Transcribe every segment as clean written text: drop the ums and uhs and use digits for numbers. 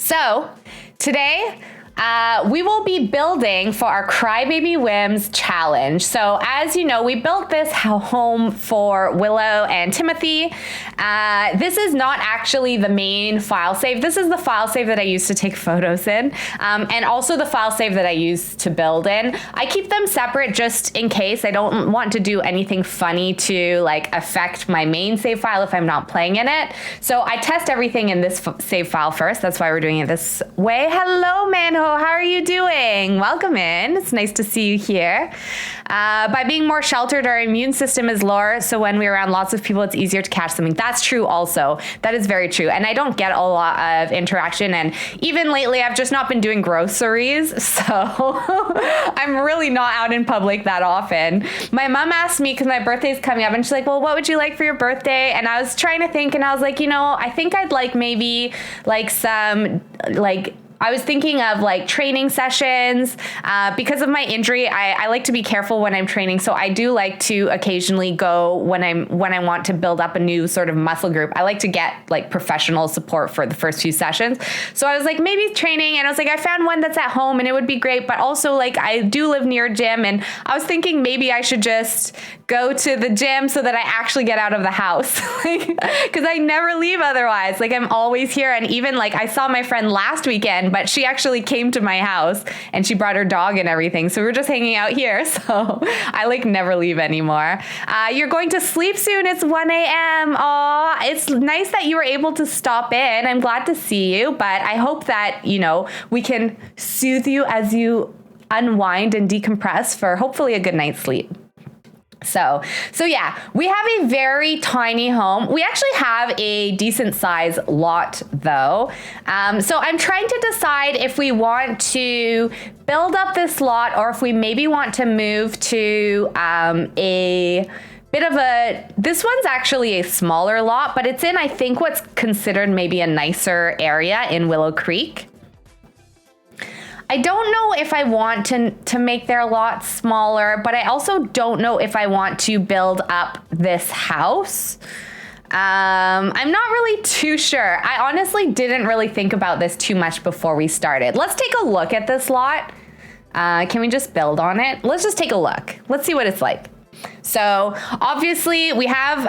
So today we will be building for our Crybaby Whims challenge. So as you know, we built this home for Willow and Timothy. This is not actually the main file save. This is the file save that I use to take photos in, and also the file save that I use to build in. I keep them separate just in case. I don't want to do anything funny to like affect my main save file if I'm not playing in it. So I test everything in this save file first. That's why we're doing it this way. Hello, Manho. How are you doing? Welcome in. It's nice to see you here. By being more sheltered, our immune system is lower, so when we're around lots of people, it's easier to catch something. That's true also. That is very true. And I don't get a lot of interaction, and even lately, I've just not been doing groceries, so I'm really not out in public that often. My mom asked me, because my birthday's coming up, and she's like, well, what would you like for your birthday? And I was trying to think, and I was like, I think I'd like maybe like some, I was thinking of like training sessions. Because of my injury, I like to be careful when I'm training. So I do like to occasionally go when I want to build up a new sort of muscle group. I like to get like professional support for the first few sessions. So I was like, maybe training. And I was like, I found one that's at home and it would be great. But also like I do live near a gym, and I was thinking maybe I should just go to the gym so that I actually get out of the house. Because I never leave otherwise. Like I'm always here. And even like I saw my friend last weekend, but she actually came to my house and she brought her dog and everything. So we were just hanging out here. So I like never leave anymore. You're going to sleep soon. It's 1 a.m. Aw, it's nice that you were able to stop in. I'm glad to see you, but I hope that, we can soothe you as you unwind and decompress for hopefully a good night's sleep. So yeah, we have a very tiny home. We actually have a decent size lot though. So I'm trying to decide if we want to build up this lot or if we maybe want to move to this one's actually a smaller lot, but it's in, I think, what's considered maybe a nicer area in Willow Creek. I don't know if I want to make their lot smaller, but I also don't know if I want to build up this house. I'm not really too sure. I honestly didn't really think about this too much before we started. Let's take a look at this lot. Can we just build on it? Let's just take a look. Let's see what it's like. So obviously we have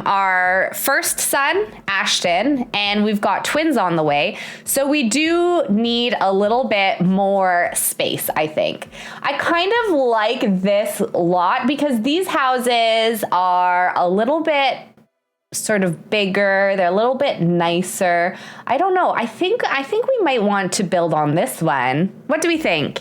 our first son, Ashton, and we've got twins on the way. So we do need a little bit more space, I think. I kind of like this lot because these houses are a little bit sort of bigger. They're a little bit nicer. I don't know. I think we might want to build on this one. What do we think?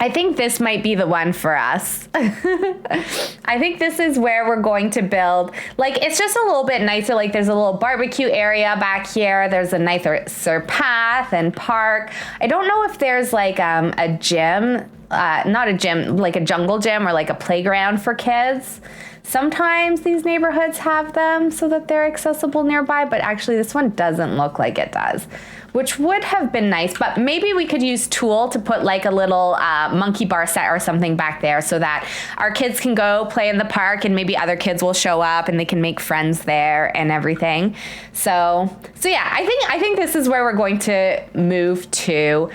I think this might be the one for us. I think this is where we're going to build. Like, it's just a little bit nicer. Like, there's a little barbecue area back here. There's a nicer path and park. I don't know if there's like a gym, not a gym, like a jungle gym or like a playground for kids. Sometimes these neighborhoods have them so that they're accessible nearby, but actually this one doesn't look like it does, which would have been nice. But maybe we could use Tool to put like a little monkey bar set or something back there so that our kids can go play in the park and maybe other kids will show up and they can make friends there and everything. So yeah, I think this is where we're going to move to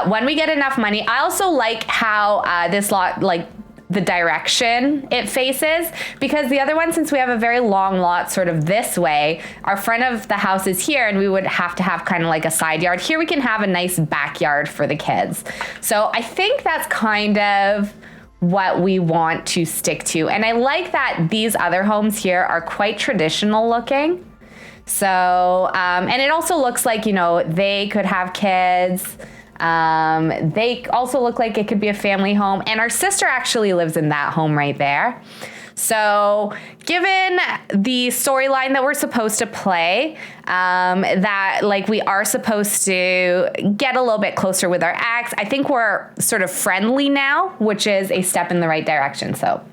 when we get enough money. I also like how this lot, like, the direction it faces, because the other one, since we have a very long lot sort of this way, our front of the house is here and we would have to have kind of like a side yard. Here we can have a nice backyard for the kids. So I think that's kind of what we want to stick to. And I like that these other homes here are quite traditional looking. So, and it also looks like, they could have kids. They also look like it could be a family home, and our sister actually lives in that home right there. So given the storyline that we're supposed to play, that like we are supposed to get a little bit closer with our ex, I think we're sort of friendly now, which is a step in the right direction. So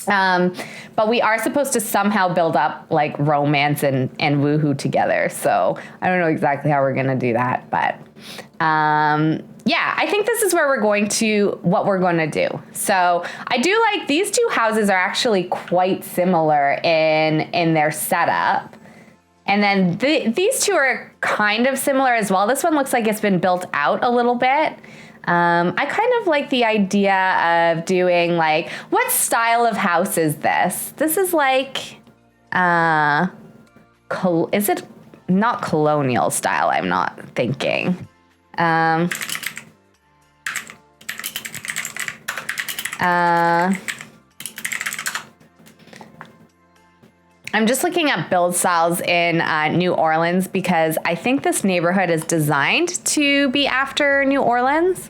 but we are supposed to somehow build up like romance and woohoo together. So I don't know exactly how we're going to do that, but yeah, I think this is where what we're going to do. So I do like these two houses are actually quite similar in their setup. And then these two are kind of similar as well. This one looks like it's been built out a little bit. I kind of like the idea of doing like, what style of house is this? This is like, is it not colonial style? I'm not thinking. I'm just looking at build styles in New Orleans because I think this neighborhood is designed to be after New Orleans.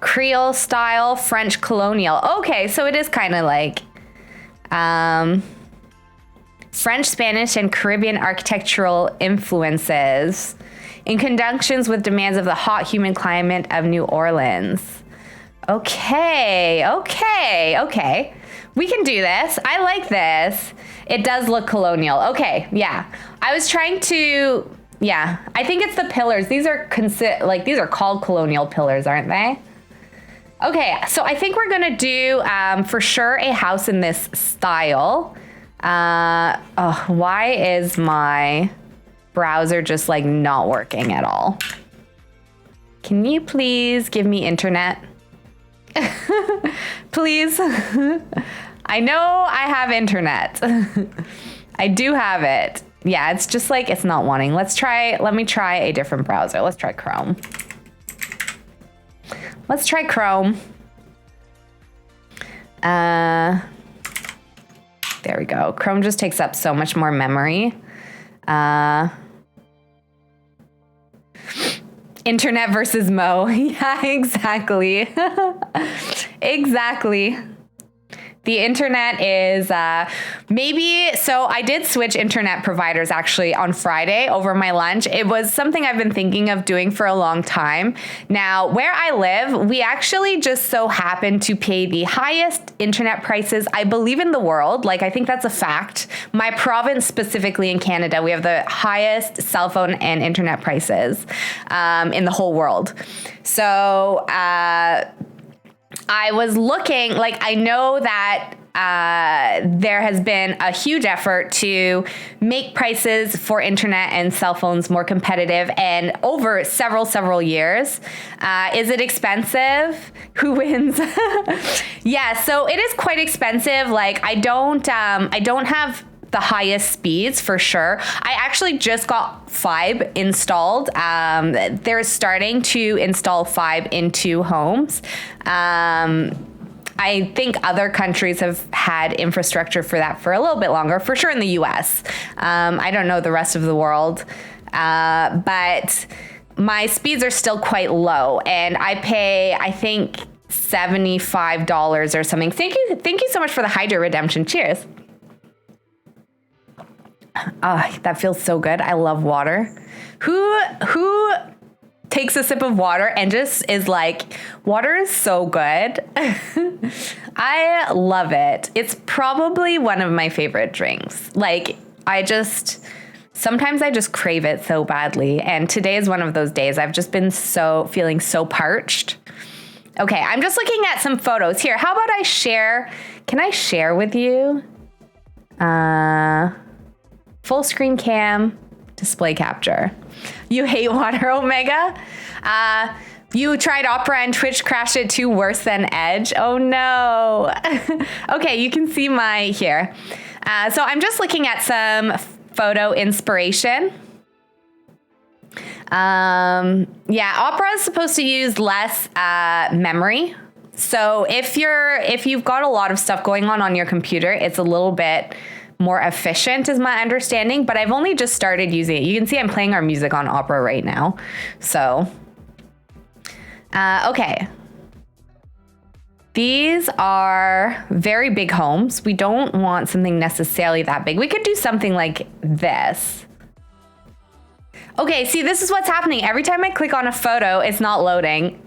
Creole style, French colonial. Okay, so it is kind of like French, Spanish, and Caribbean architectural influences in conjunction with demands of the hot, humid climate of New Orleans. Okay. We can do this. I like this. It does look colonial. Okay, yeah. I was trying to, yeah. I think it's the pillars. These are these are called colonial pillars, aren't they? Okay, so I think we're gonna do for sure a house in this style. Why is my browser just like not working at all? Can you please give me internet? Please. I know I have internet. I do have it. Yeah, it's just like it's not wanting. Let me try a different browser. Let's try Chrome. There we go. Chrome just takes up so much more memory. Internet versus Mo. Yeah, exactly. Exactly. The internet is so I did switch internet providers actually on Friday over my lunch. It was something I've been thinking of doing for a long time. Now, where I live, we actually just so happen to pay the highest internet prices, I believe, in the world. Like, I think that's a fact. My province, specifically in Canada, we have the highest cell phone and internet prices in the whole world. So, I was looking, like, I know that there has been a huge effort to make prices for internet and cell phones more competitive, and over several years. Is it expensive? Who wins? Yeah, so it is quite expensive. Like, I don't have the highest speeds for sure. I actually just got fibe installed. They're starting to install fibe into homes. I think other countries have had infrastructure for that for a little bit longer, for sure in the US. I don't know the rest of the world, but my speeds are still quite low, and I pay, I think, $75 or something. Thank you so much for the Hydro Redemption. Cheers. Oh, that feels so good. I love water. Who takes a sip of water and just is like, water is so good. I love it. It's probably one of my favorite drinks. Like, sometimes I just crave it so badly. And today is one of those days. I've just been feeling so parched. Okay, I'm just looking at some photos here. How about I share? Can I share with you? Full screen cam, display capture. You hate water, Omega? You tried Opera and Twitch crashed it too, worse than Edge. Oh no. Okay, you can see here. So I'm just looking at some photo inspiration. Yeah, Opera is supposed to use less memory. So if you've got a lot of stuff going on your computer, it's a little bit more efficient is my understanding, but I've only just started using it. You can see I'm playing our music on Opera right now. So, okay. These are very big homes. We don't want something necessarily that big. We could do something like this. Okay, see, this is what's happening. Every time I click on a photo, it's not loading.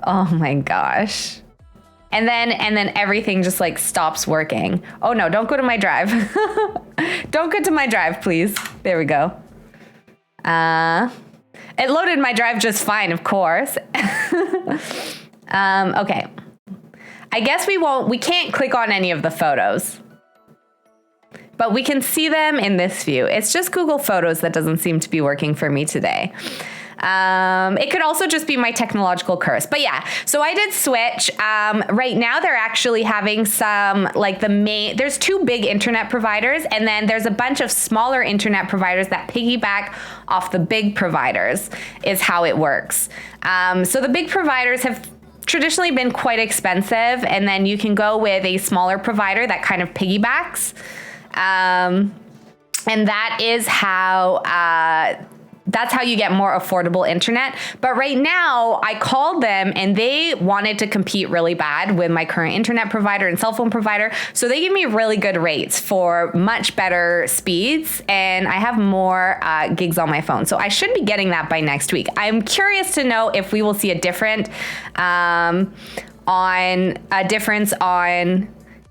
Oh my gosh. And then everything just like stops working. Oh no, don't go to my drive. Don't go to my drive, please. There we go. It loaded my drive just fine, of course. Okay. I guess we can't click on any of the photos. but we can see them in this view. It's just Google Photos that doesn't seem to be working for me today. It could also just be my technological curse. But yeah, so I did switch. Right now they're actually having some, like there's two big internet providers, and then there's a bunch of smaller internet providers that piggyback off the big providers is how it works. So the big providers have traditionally been quite expensive, and then you can go with a smaller provider that kind of piggybacks. And that is how, that's how you get more affordable internet. But right now, I called them and they wanted to compete really bad with my current internet provider and cell phone provider. So they give me really good rates for much better speeds, and I have more gigs on my phone. So I should be getting that by next week. I'm curious to know if we will see a difference on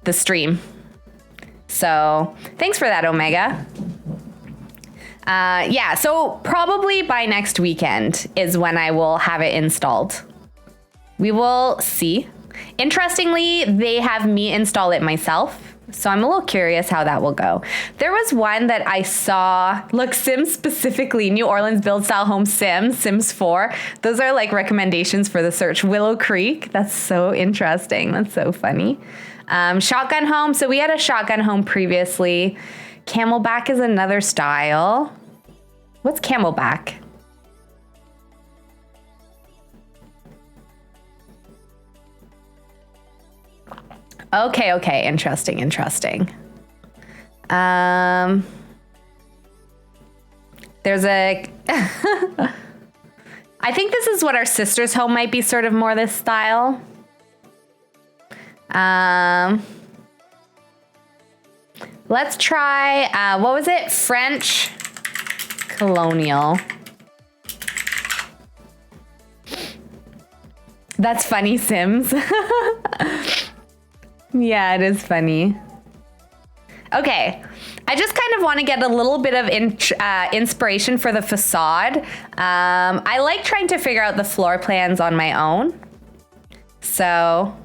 the stream. So thanks for that, Omega. Yeah, so probably by next weekend is when I will have it installed. We will see. Interestingly, they have me install it myself, so I'm a little curious how that will go. There was one that I saw, look, Sims specifically, New Orleans build style home Sims 4. Those are like recommendations for the search. Willow Creek, that's so interesting. That's so funny. Shotgun home, so we had a shotgun home previously. Camelback is another style. What's camelback? Okay, interesting. There's a I think this is what our sister's home might be, sort of more this style. Let's try, what was it? French colonial. That's funny, Sims. Yeah, it is funny. Okay, I just kind of want to get a little bit of inspiration for the facade. I like trying to figure out the floor plans on my own. So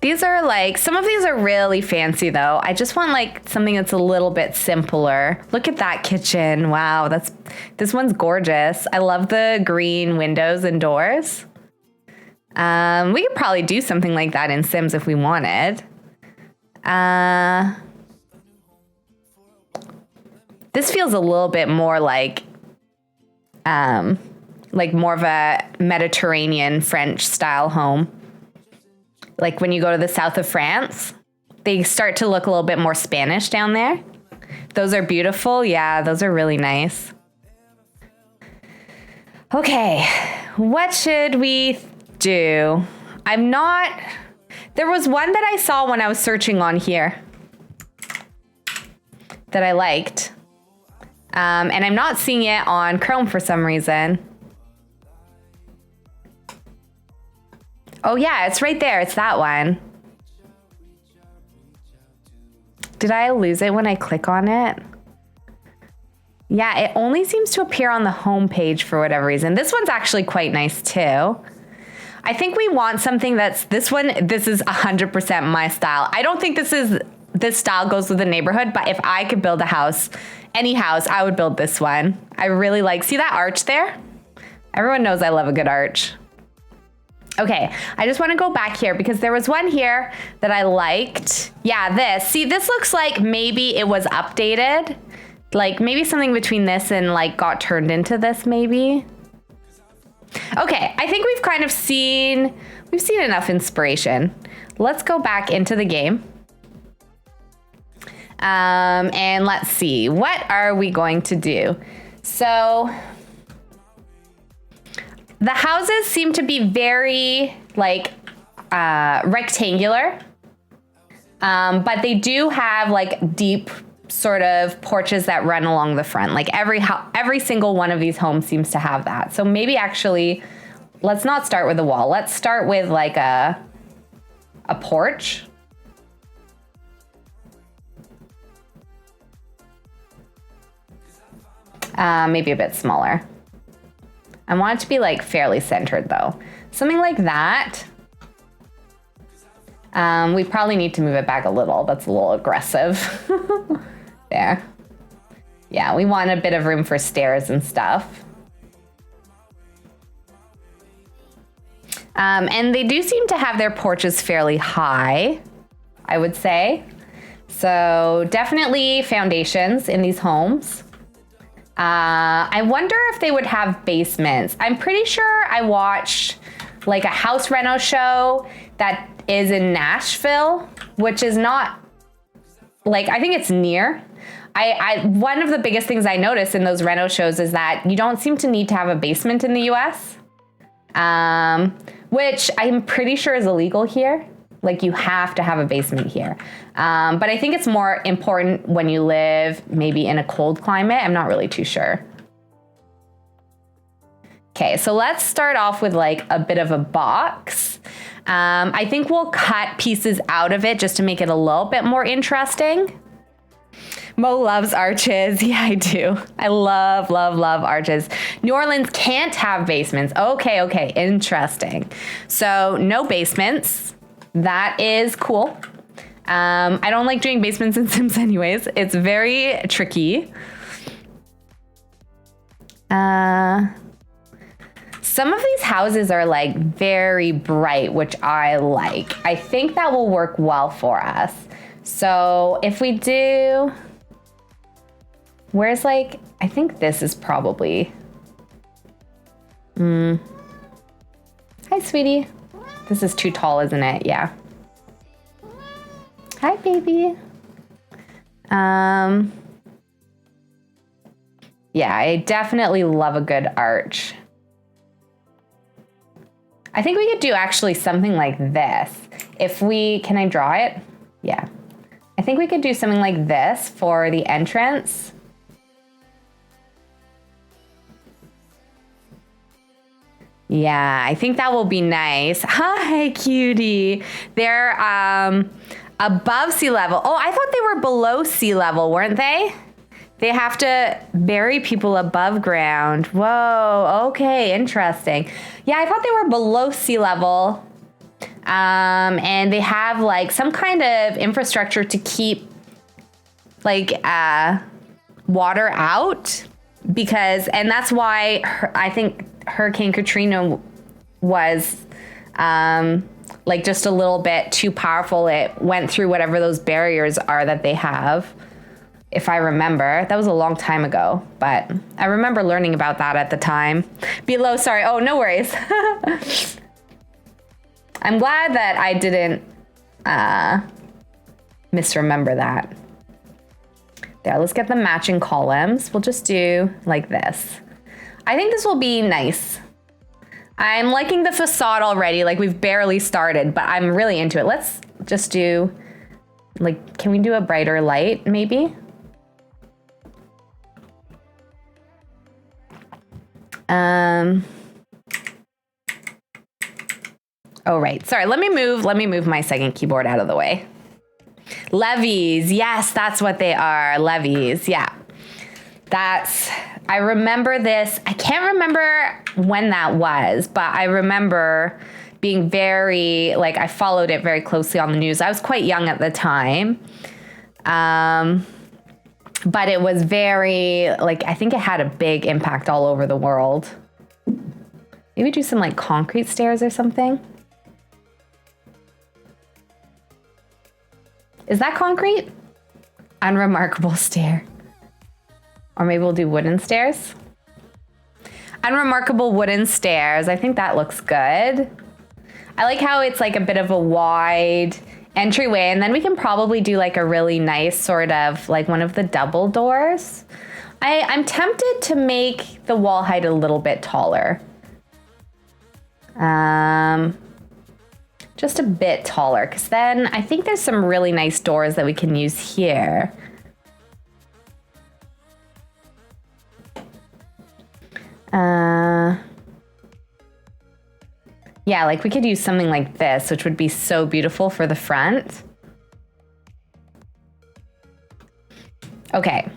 these are like, some of these are really fancy though. I just want like something that's a little bit simpler. Look at that kitchen. Wow, this one's gorgeous. I love the green windows and doors. We could probably do something like that in Sims if we wanted. This feels a little bit more like more of a Mediterranean French style home. Like when you go to the south of France, they start to look a little bit more Spanish down there. Those are beautiful. Yeah, those are really nice. Okay, what should we do? There was one that I saw when I was searching on here that I liked. And I'm not seeing it on Chrome for some reason. Oh yeah, it's right there. It's that one. Did I lose it when I click on it? Yeah, it only seems to appear on the home page for whatever reason. This one's actually quite nice too. I think we want something that's, this is 100% my style. I don't think this style goes with the neighborhood, but if I could build a house, any house, I would build this one. I really like, see that arch there? Everyone knows I love a good arch. Okay, I just want to go back here because there was one here that I liked. Yeah, this. See, this looks like maybe it was updated. Like maybe something between this and like got turned into this maybe. Okay, I think we've kind of seen enough inspiration. Let's go back into the game. And let's see, what are we going to do? So the houses seem to be very like rectangular, but they do have like deep sort of porches that run along the front. Like every single one of these homes seems to have that. So maybe actually, let's not start with a wall. Let's start with like a porch. Maybe a bit smaller. I want it to be like fairly centered though. Something like that. We probably need to move it back a little. That's a little aggressive. There. Yeah, we want a bit of room for stairs and stuff. And they do seem to have their porches fairly high, I would say. So definitely foundations in these homes. I wonder if they would have basements. I'm pretty sure I watched like a house reno show that is in Nashville, which is not like, I think it's near. One of the biggest things I noticed in those reno shows is that you don't seem to need to have a basement in the US, which I'm pretty sure is illegal here. Like you have to have a basement here. But I think it's more important when you live maybe in a cold climate. I'm not really too sure. Okay, so let's start off with like a bit of a box. I think we'll cut pieces out of it just to make it a little bit more interesting. Mo loves arches. Yeah, I do. I love, love, love arches. New Orleans can't have basements. Okay, interesting. So no basements. That is cool. I don't like doing basements in Sims anyways. It's very tricky. Some of these houses are like very bright, which I like. I think that will work well for us. So if we do, where's like, I think this is probably, hi sweetie. This is too tall, isn't it? Yeah. Hi baby. Yeah, I definitely love a good arch. I think we could do actually something like this. If we, can I draw it? Yeah. I think we could do something like this for the entrance. Yeah, I think that will be nice. Hi, cutie. They're above sea level. Oh, I thought they were below sea level, weren't they? They have to bury people above ground. Whoa, okay, interesting. Yeah, I thought they were below sea level. And they have like some kind of infrastructure to keep like water out because, and that's why I think Hurricane Katrina was like just a little bit too powerful. It went through whatever those barriers are that they have. If I remember, that was a long time ago, but I remember learning about that at the time. Below, sorry. Oh, no worries. I'm glad that I didn't misremember that. There, let's get the matching columns. We'll just do like this. I think this will be nice. I'm liking the facade already. Like we've barely started, but I'm really into it. Let's just do, like, can we do a brighter light maybe? Oh, right. Sorry, let me move my second keyboard out of the way. Levees. Yes, that's what they are. Levees. Yeah. I remember this. I can't remember when that was, but I remember being very, like, I followed it very closely on the news. I was quite young at the time. But it was very, like, I think it had a big impact all over the world. Maybe do some, like, concrete stairs or something. Is that concrete? Unremarkable stair. Or maybe we'll do wooden stairs. Unremarkable wooden stairs. I think that looks good. I like how it's like a bit of a wide entryway, and then we can probably do like a really nice sort of like one of the double doors. I'm tempted to make the wall height a little bit taller. Just a bit taller, because then I think there's some really nice doors that we can use here. Yeah, like we could use something like this, which would be so beautiful for the front. Okay.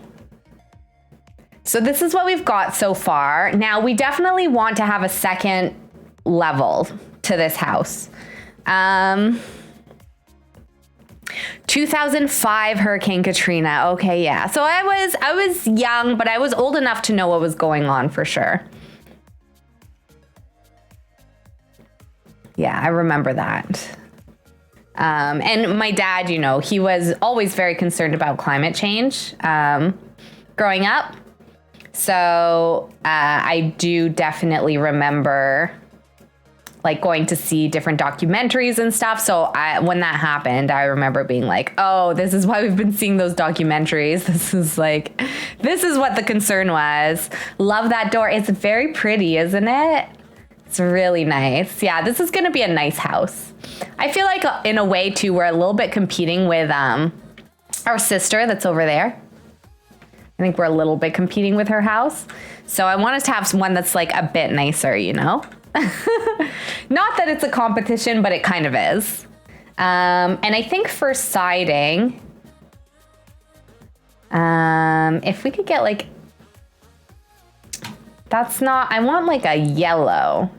So this is what we've got so far. Now we definitely want to have a second level to this house. 2005 Hurricane Katrina. Okay, yeah. So I was young, but I was old enough to know what was going on for sure. Yeah, I remember that. And my dad, you know, he was always very concerned about climate change growing up. So I do definitely remember like going to see different documentaries and stuff. So when that happened, I remember being like, oh, this is why we've been seeing those documentaries. This is what the concern was. Love that door. It's very pretty, isn't it? It's really nice. Yeah, this is going to be a nice house. I feel like in a way too, we're a little bit competing with our sister that's over there. I think we're a little bit competing with her house. So I want us to have one that's like a bit nicer, you know? Not that it's a competition, but it kind of is. And I think for siding, if we could get like, I want like a yellow.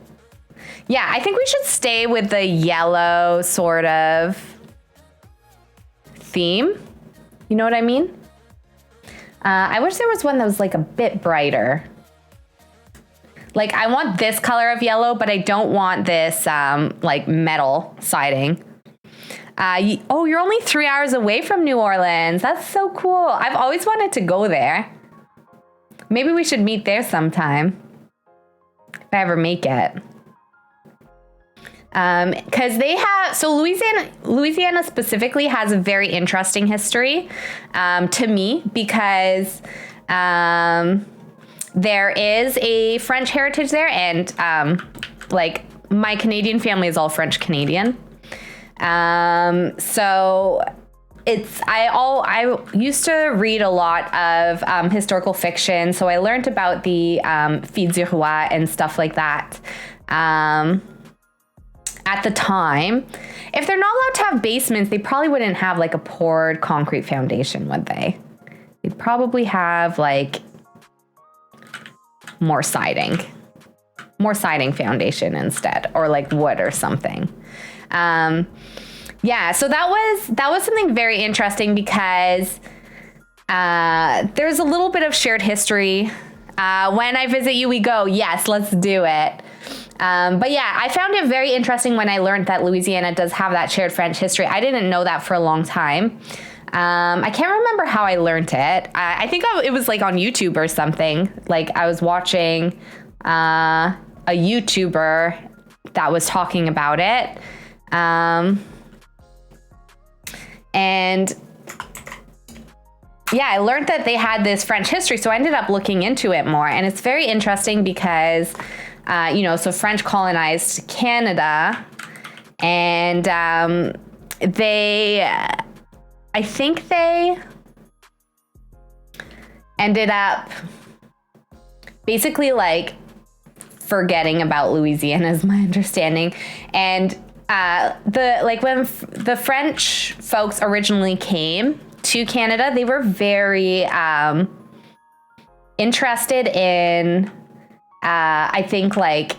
Yeah, I think we should stay with the yellow sort of theme. You know what I mean? I wish there was one that was like a bit brighter. Like I want this color of yellow, but I don't want this like metal siding. You're only 3 hours away from New Orleans. That's so cool. I've always wanted to go there. Maybe we should meet there sometime. If I ever make it. Because Louisiana specifically has a very interesting history to me because there is a French heritage there, and like my Canadian family is all French Canadian. So I used to read a lot of historical fiction, so I learned about the Filles du Roi and stuff like that. At the time, if they're not allowed to have basements, they probably wouldn't have like a poured concrete foundation, would they? They'd probably have like more siding foundation instead, or like wood or something. Yeah, so that was something very interesting because there's a little bit of shared history. When I visit you, we go, yes, let's do it. But yeah, I found it very interesting when I learned that Louisiana does have that shared French history. I didn't know that for a long time. I can't remember how I learned it. I think it was like on YouTube or something. Like I was watching a YouTuber that was talking about it. And yeah, I learned that they had this French history, so I ended up looking into it more. And it's very interesting because, so French colonized Canada, and I think they ended up basically like forgetting about Louisiana, is my understanding. And when the French folks originally came to Canada, they were very interested in I think the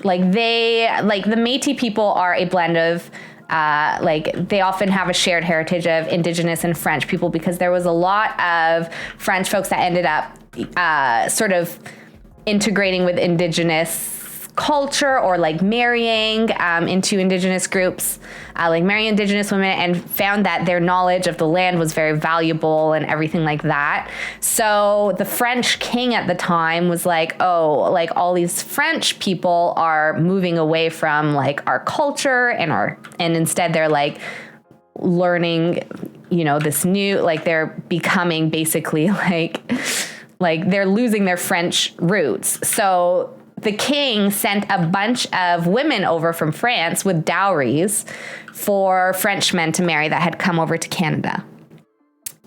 Métis people are a blend of they often have a shared heritage of Indigenous and French people, because there was a lot of French folks that ended up sort of integrating with Indigenous culture, or like marrying into Indigenous groups, like marrying Indigenous women, and found that their knowledge of the land was very valuable and everything like that. So the French king at the time was like, oh, like all these French people are moving away from like our culture and instead they're like learning, this new, like they're becoming basically like they're losing their French roots. So the king sent a bunch of women over from France with dowries for Frenchmen to marry that had come over to Canada.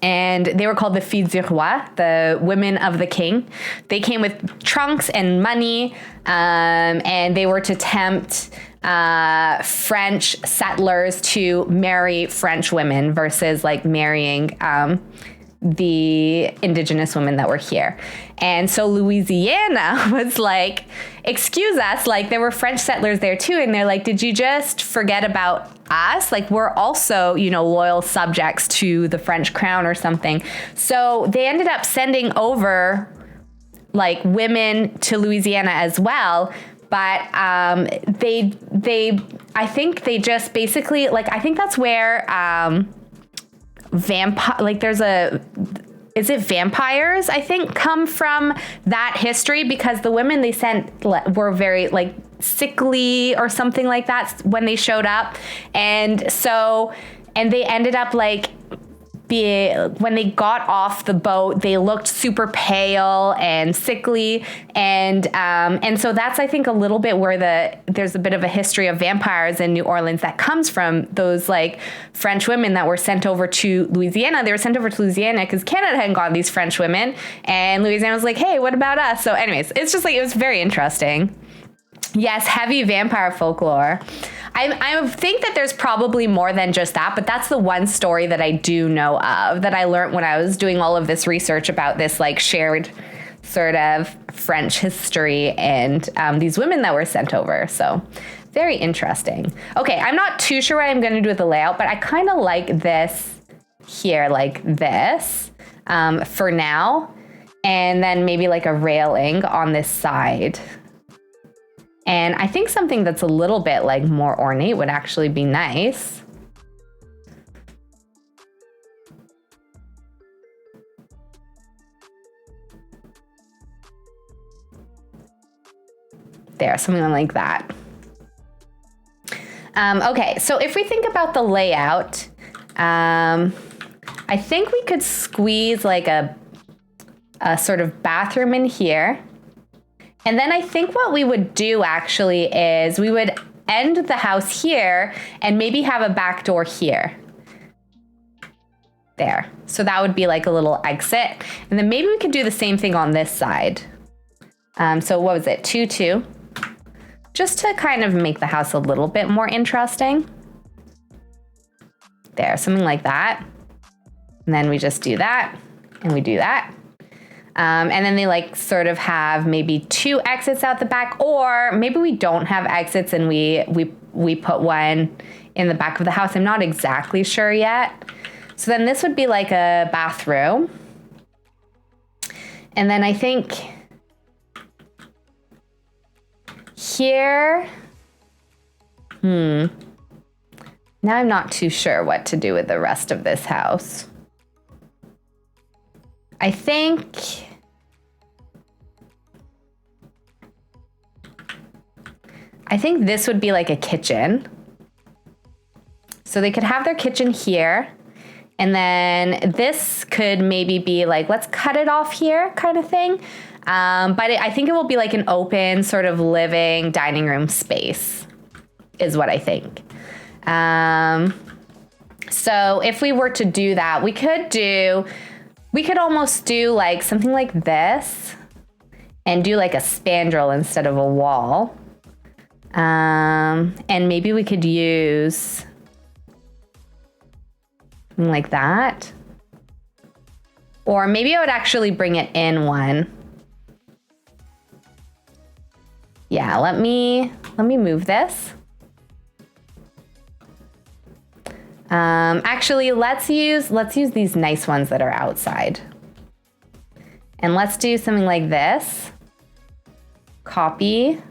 And they were called the Filles du Roi, the women of the king. They came with trunks and money, and they were to tempt French settlers to marry French women versus like marrying the indigenous women that were here. And so Louisiana was like, excuse us, like there were French settlers there too. And they're like, did you just forget about us? Like we're also, you know, loyal subjects to the French crown or something. So they ended up sending over like women to Louisiana as well. But they I think they just basically, like, I think that's where is it vampires, I think, come from that history, because the women they sent were very like sickly or something like that when they showed up. And they ended up like when they got off the boat, they looked super pale and sickly, and so that's, I think, a little bit where there's a bit of a history of vampires in New Orleans that comes from those like French women that were sent over to Louisiana. They were sent over to Louisiana because Canada hadn't gotten these French women, and Louisiana was like, hey, what about us? So anyways, it's just like, it was very interesting. Yes, heavy vampire folklore. I think that there's probably more than just that, but that's the one story that I do know of that I learned when I was doing all of this research about this like shared sort of French history and these women that were sent over. So very interesting. Okay, I'm not too sure what I'm going to do with the layout, but I kind of like this here, like this for now. And then maybe like a railing on this side. And I think something that's a little bit like more ornate would actually be nice. There, something like that. Okay, so if we think about the layout, I think we could squeeze like a sort of bathroom in here. And then I think what we would do actually is we would end the house here and maybe have a back door here. There. So that would be like a little exit. And then maybe we could do the same thing on this side. So what was it? 2-2. Just to kind of make the house a little bit more interesting. There, something like that. And then we just do that and we do that. And then they like sort of have maybe 2 exits out the back, or maybe we don't have exits and we put one in the back of the house. I'm not exactly sure yet. So then this would be like a bathroom. And then I think here, now I'm not too sure what to do with the rest of this house. I think this would be like a kitchen. So they could have their kitchen here. And then this could maybe be like, let's cut it off here kind of thing. I think it will be like an open sort of living dining room space is what I think. So if we were to do that, we could almost do like something like this and do like a spandrel instead of a wall. And maybe we could use something like that. Or maybe I would actually bring it in one. Yeah, let me move this. Actually, let's use these nice ones that are outside. And let's do something like this. Copy.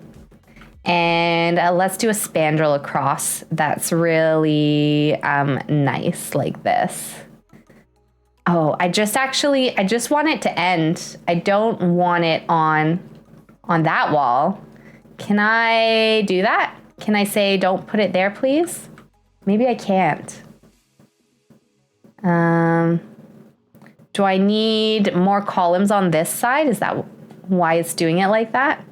And let's do a spandrel across that's really nice like this. Oh, I just want it to end. I don't want it on that wall. Can I do that? Can I say, don't put it there, please? Maybe I can't. Do I need more columns on this side? Is that why it's doing it like that?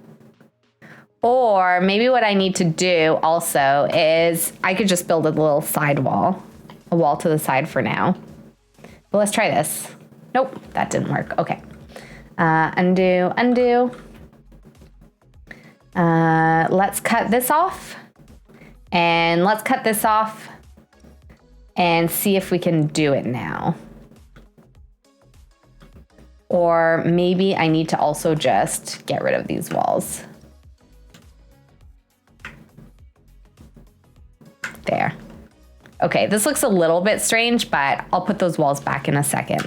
Or maybe what I need to do also is I could just build a little side wall, a wall to the side for now. But let's try this. Nope, that didn't work. Okay. Undo. Let's cut this off. And let's cut this off and see if we can do it now. Or maybe I need to also just get rid of these walls. There. Okay, this looks a little bit strange, but I'll put those walls back in a second.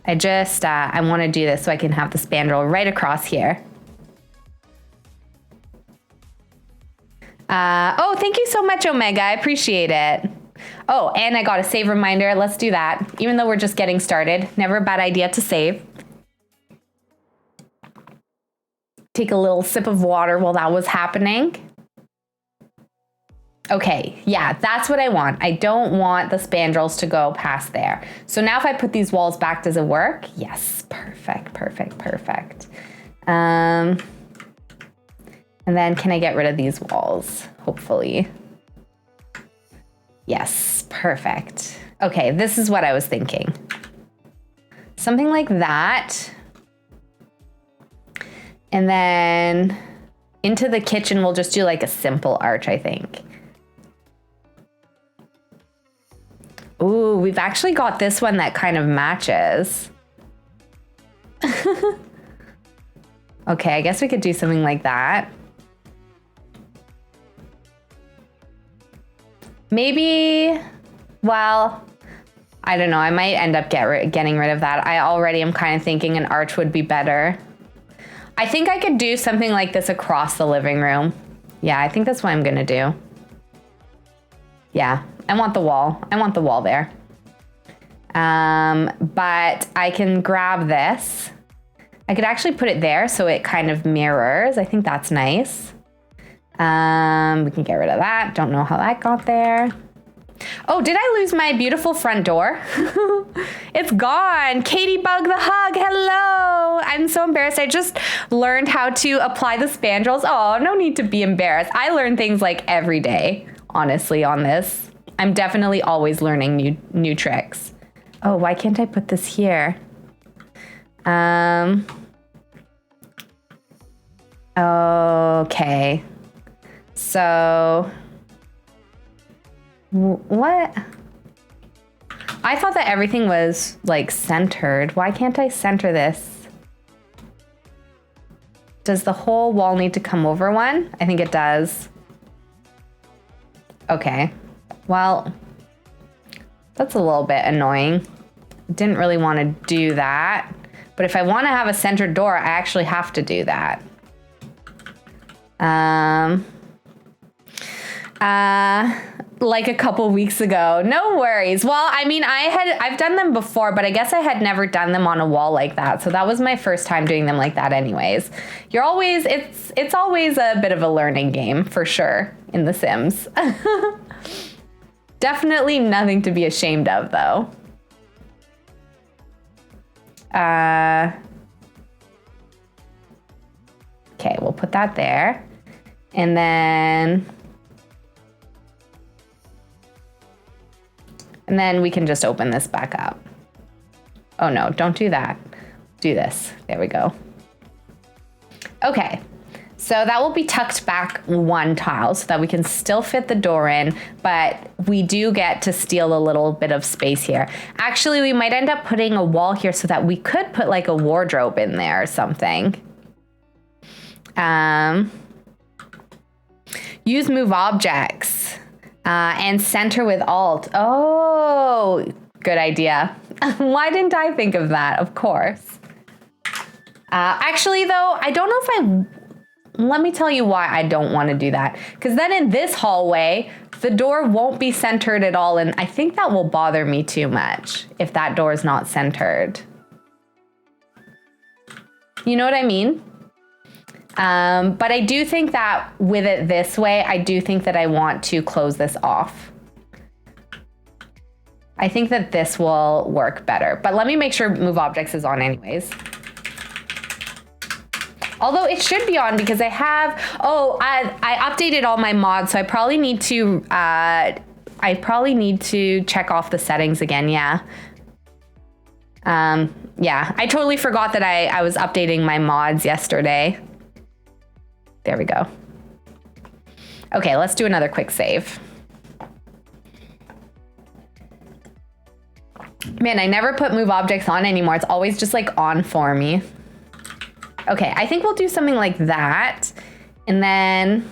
I want to do this so I can have the spandrel right across here. Oh, thank you so much, Omega. I appreciate it. Oh, and I got a save reminder. Let's do that. Even though we're just getting started, never a bad idea to save. Take a little sip of water while that was happening. Okay, yeah, that's what I want. I don't want the spandrels to go past there. So now if I put these walls back, does it work? Yes, perfect, perfect, perfect. And then can I get rid of these walls? Hopefully. Yes, perfect. Okay, this is what I was thinking. Something like that. And then into the kitchen, we'll just do like a simple arch, I think. Ooh, we've actually got this one that kind of matches. Okay, I guess we could do something like that. Maybe, well, I don't know. I might end up getting rid of that. I already am kind of thinking an arch would be better. I think I could do something like this across the living room. Yeah, I think that's what I'm gonna do. Yeah, I want the wall. I want the wall there. But I can grab this. I could actually put it there so it kind of mirrors. I think that's nice. We can get rid of that. Don't know how that got there. Oh, did I lose my beautiful front door? It's gone. Katie Bug the Hug, hello. I'm so embarrassed. I just learned how to apply the spandrels. Oh, no need to be embarrassed. I learn things like every day, honestly, on this. I'm definitely always learning new tricks. Oh, why can't I put this here? Okay. So, what? I thought that everything was like centered. Why can't I center this? Does the whole wall need to come over one? I think it does. Okay. Well, that's a little bit annoying. Didn't really want to do that. But if I want to have a centered door, I actually have to do that. Like a couple weeks ago. No worries. Well, I mean, I've done them before, but I guess I had never done them on a wall like that. So that was my first time doing them like that anyways. It's always a bit of a learning game for sure in The Sims. Definitely nothing to be ashamed of though. Okay, we'll put that there. And then we can just open this back up. Oh no, don't do that. Do this. There we go. Okay, so that will be tucked back one tile so that we can still fit the door in, but we do get to steal a little bit of space here. Actually, we might end up putting a wall here so that we could put like a wardrobe in there or something. Use move objects. And center with Alt. Oh, good idea. Why didn't I think of that? Of course. Actually, though, I don't know if let me tell you why I don't want to do that. Because then in this hallway, the door won't be centered at all. And I think that will bother me too much if that door is not centered. You know what I mean? But I do think that with it this way, I do think that I want to close this off. I think that this will work better, but let me make sure move objects is on anyways. Although it should be on because I have, I updated all my mods, so I probably need to check off the settings again, yeah. Yeah, I totally forgot that I was updating my mods yesterday. There we go. Okay, let's do another quick save. Man, I never put move objects on anymore. It's always just like on for me. Okay, I think we'll do something like that. And then,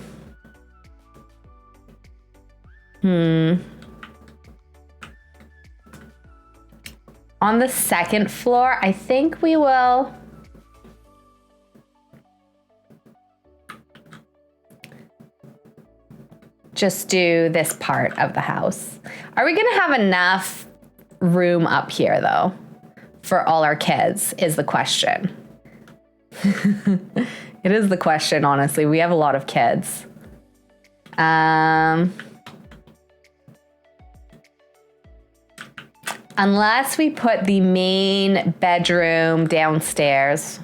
on the second floor, I think we will just do this part of the house. Are we gonna have enough room up here though for all our kids is the question. It is the question, honestly. We have a lot of kids. Unless we put the main bedroom downstairs.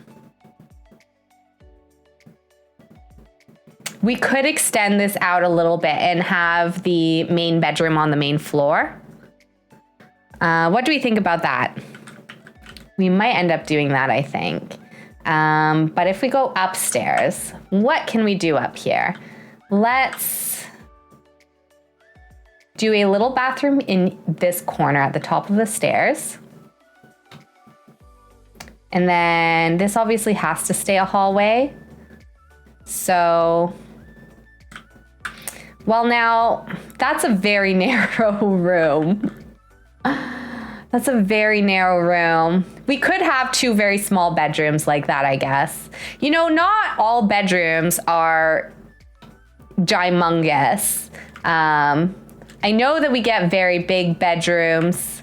We could extend this out a little bit and have the main bedroom on the main floor. What do we think about that? We might end up doing that, I think. But if we go upstairs, what can we do up here? Let's do a little bathroom in this corner at the top of the stairs. And then this obviously has to stay a hallway. So, well, now that's a very narrow room. That's a very narrow room. We could have two very small bedrooms like that, I guess. You know, not all bedrooms are gymongous. I know that we get very big bedrooms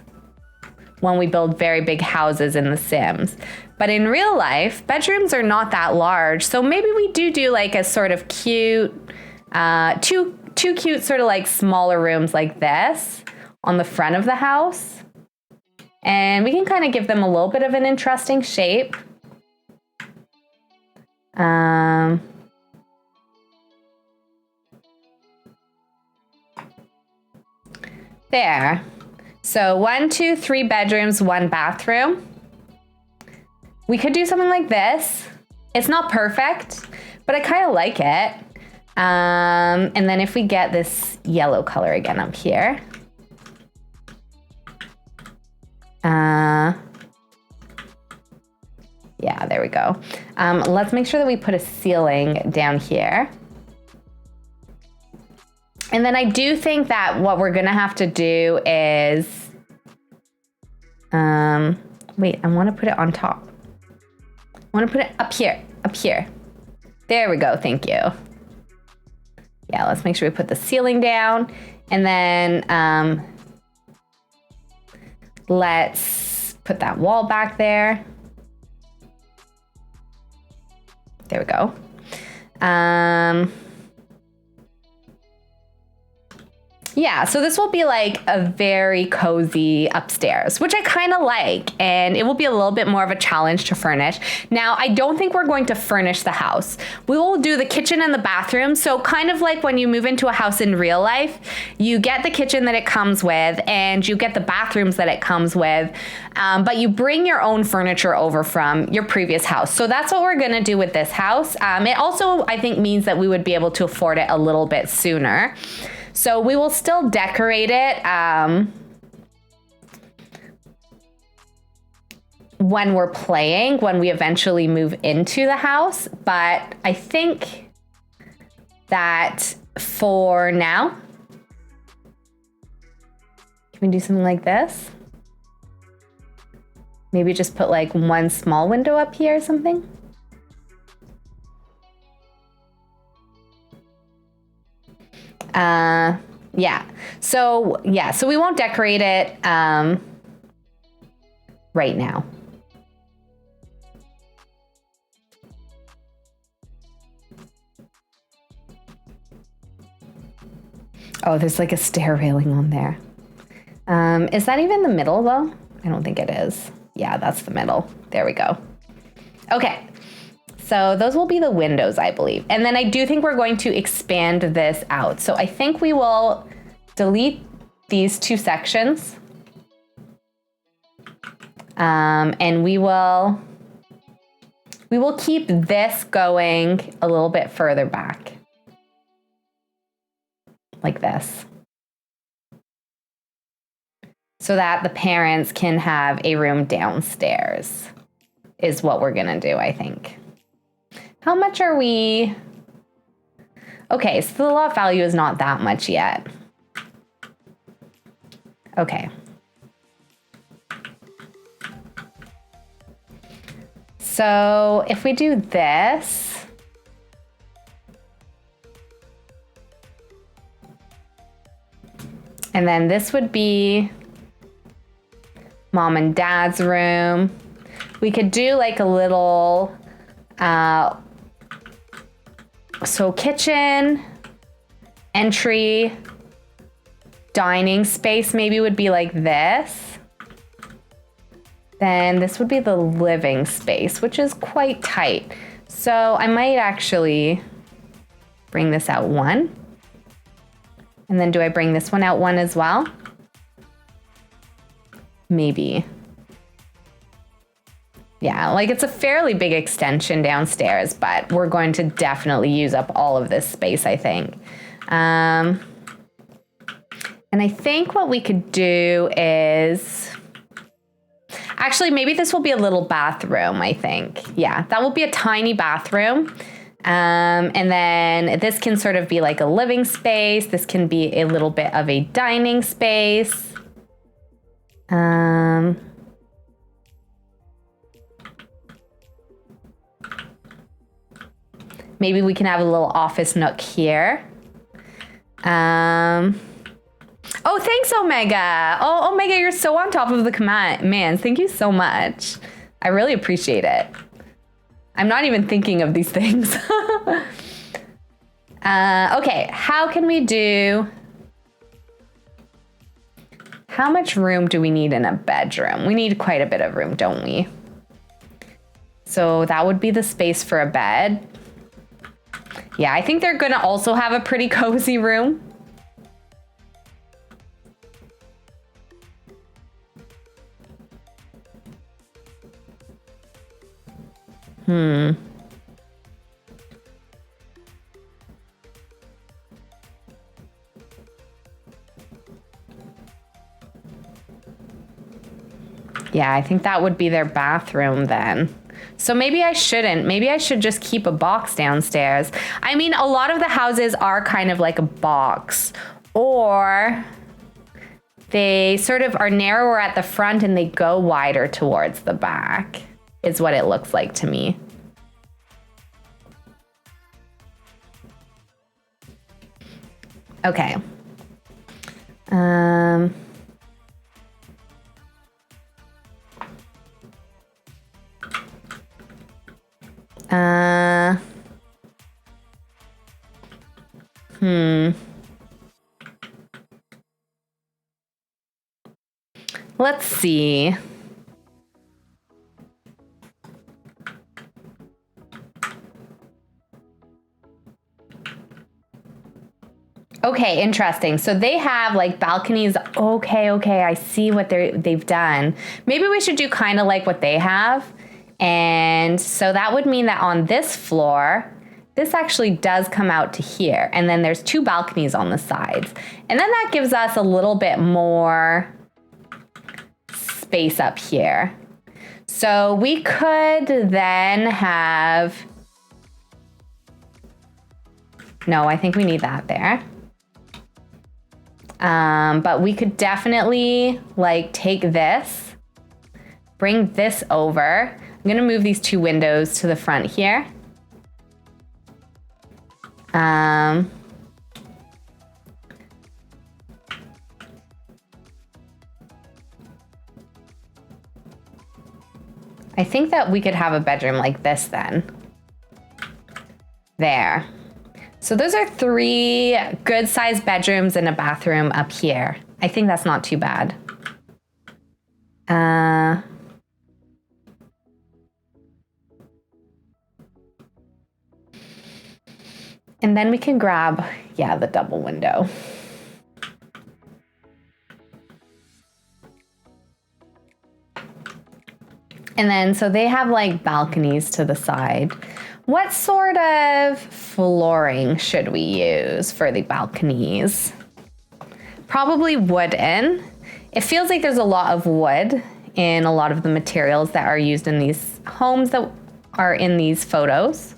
when we build very big houses in The Sims. But in real life, bedrooms are not that large. So maybe we do like a sort of cute, two cute sort of like smaller rooms like this on the front of the house. And we can kind of give them a little bit of an interesting shape. There. So 1, 2, 3 bedrooms, 1 bathroom. We could do something like this. It's not perfect, but I kind of like it. And then if we get this yellow color again up here. Yeah, there we go. Let's make sure that we put a ceiling down here. And then I do think that what we're gonna have to do is, wait, I wanna put it on top. I wanna put it up here. There we go, thank you. Yeah, let's make sure we put the ceiling down. And then let's put that wall back there. There we go. Yeah, so this will be like a very cozy upstairs, which I kind of like, and it will be a little bit more of a challenge to furnish. Now, I don't think we're going to furnish the house. We will do the kitchen and the bathroom. So kind of like when you move into a house in real life, you get the kitchen that it comes with and you get the bathrooms that it comes with, but you bring your own furniture over from your previous house. So that's what we're gonna do with this house. It also, I think, means that we would be able to afford it a little bit sooner. So we will still decorate it when we're playing, when we eventually move into the house. But I think that for now, can we do something like this? Maybe just put like one small window up here or something. So we won't decorate it right now. Oh, there's like a stair railing on there. Is that even the middle though? I don't think it is. Yeah, that's the middle. There we go. Okay. So those will be the windows, I believe. And then I do think we're going to expand this out. So I think we will delete these two sections. And we will keep this going a little bit further back. Like this. so that the parents can have a room downstairs is what we're gonna do, I think. How much are we? Okay, so the lot value is not that much yet. Okay. So if we do this, and then this would be mom and dad's room. We could do like a little, so kitchen, entry, dining space maybe would be like this. Then this would be the living space, which is quite tight. So I might actually bring this out one. And then do I bring this one out one as well? Maybe. Yeah, like it's a fairly big extension downstairs, but we're going to definitely use up all of this space, I think. And I think what we could do is, actually, maybe this will be a little bathroom, I think. Yeah, that will be a tiny bathroom. And then this can sort of be like a living space. This can be a little bit of a dining space. Maybe we can have a little office nook here. Oh, thanks, Omega. Oh, Omega, you're so on top of the commands. Thank you so much. I really appreciate it. I'm not even thinking of these things. Okay, how can we do... How much room do we need in a bedroom? We need quite a bit of room, don't we? So that would be the space for a bed. Yeah, I think they're gonna also have a pretty cozy room. Yeah, I think that would be their bathroom then. So maybe I shouldn't. Maybe I should just keep a box downstairs. I mean, a lot of the houses are kind of like a box, or they sort of are narrower at the front and they go wider towards the back, is what it looks like to me. Okay. Let's see. Okay, interesting. So they have like balconies. Okay, I see what they've done. Maybe we should do kind of like what they have. And so that would mean that on this floor, this actually does come out to here. And then there's two balconies on the sides. And then that gives us a little bit more space up here. So we could then have, no, I think we need that there. But we could definitely like take this, bring this over. I'm gonna move these two windows to the front here. I think that we could have a bedroom like this then. There. So those are 3 good-sized bedrooms and a bathroom up here. I think that's not too bad. And then we can grab, yeah, the double window. And then, so they have like balconies to the side. What sort of flooring should we use for the balconies? Probably wooden. It feels like there's a lot of wood in a lot of the materials that are used in these homes that are in these photos.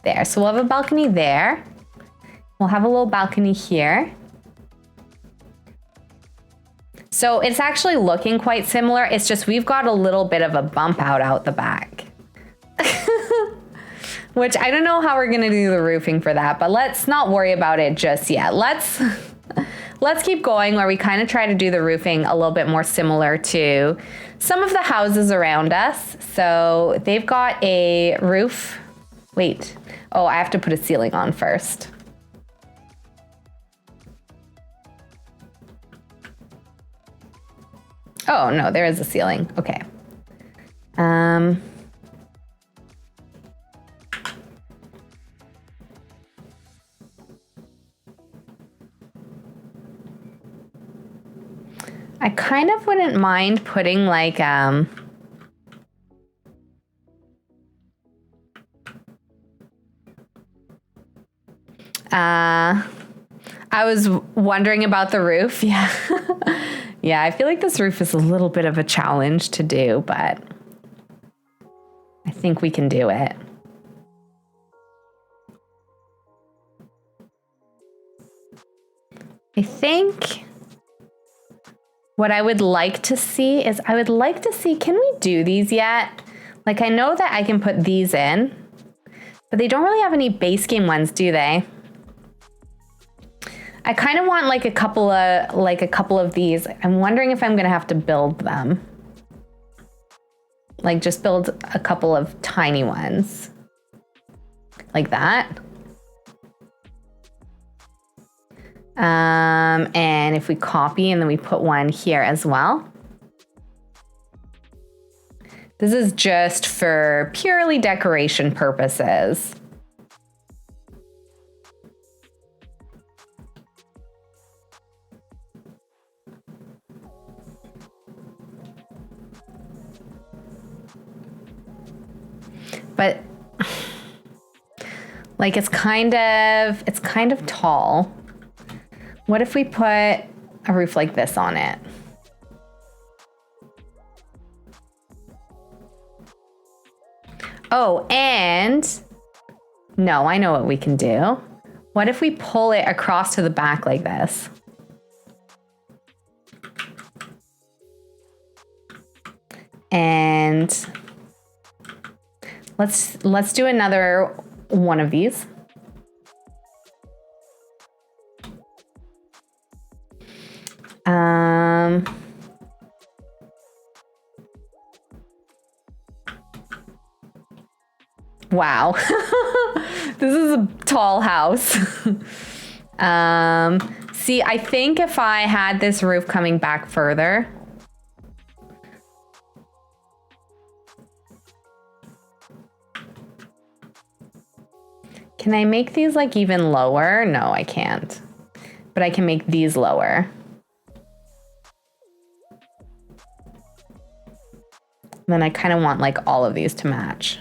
There, so we'll have a balcony there. We'll have a little balcony here. So it's actually looking quite similar. It's just we've got a little bit of a bump out the back. Which I don't know how we're gonna do the roofing for that, but let's not worry about it just yet. Let's keep going where we kind of try to do the roofing a little bit more similar to some of the houses around us. So they've got a roof. Wait, oh, I have to put a ceiling on first. Oh no, there is a ceiling, okay. I kind of wouldn't mind putting like, I was wondering about the roof, yeah. Yeah, I feel like this roof is a little bit of a challenge to do, but I think we can do it. I think what I would like to see is can we do these yet? Like, I know that I can put these in, but they don't really have any base game ones, do they? I kind of want like a couple of these. I'm wondering if I'm gonna have to build them. Like just build a couple of tiny ones. Like that. And if we copy and then we put one here as well. This is just for purely decoration purposes. But like it's kind of tall. What if we put a roof like this on it? Oh, and no, I know what we can do. What if we pull it across to the back like this? And let's do another one of these. Wow. This is a tall house. See, I think if I had this roof coming back further, can I make these like even lower? No, I can't. But I can make these lower. Then I kind of want like all of these to match.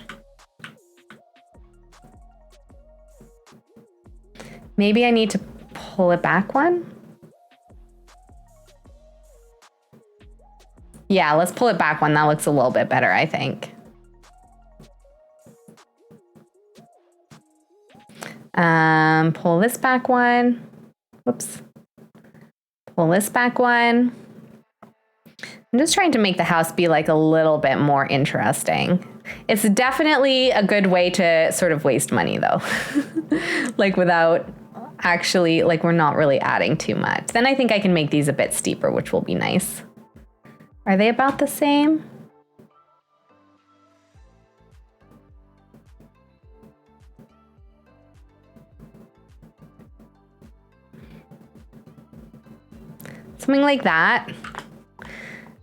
Maybe I need to pull it back one. Yeah, let's pull it back one. That looks a little bit better, I think. Pull this back one. Whoops. Pull this back one. I'm just trying to make the house be like a little bit more interesting. It's definitely a good way to sort of waste money though. Like without actually, like we're not really adding too much. Then I think I can make these a bit steeper, which will be nice. Are they about the same? Something like that.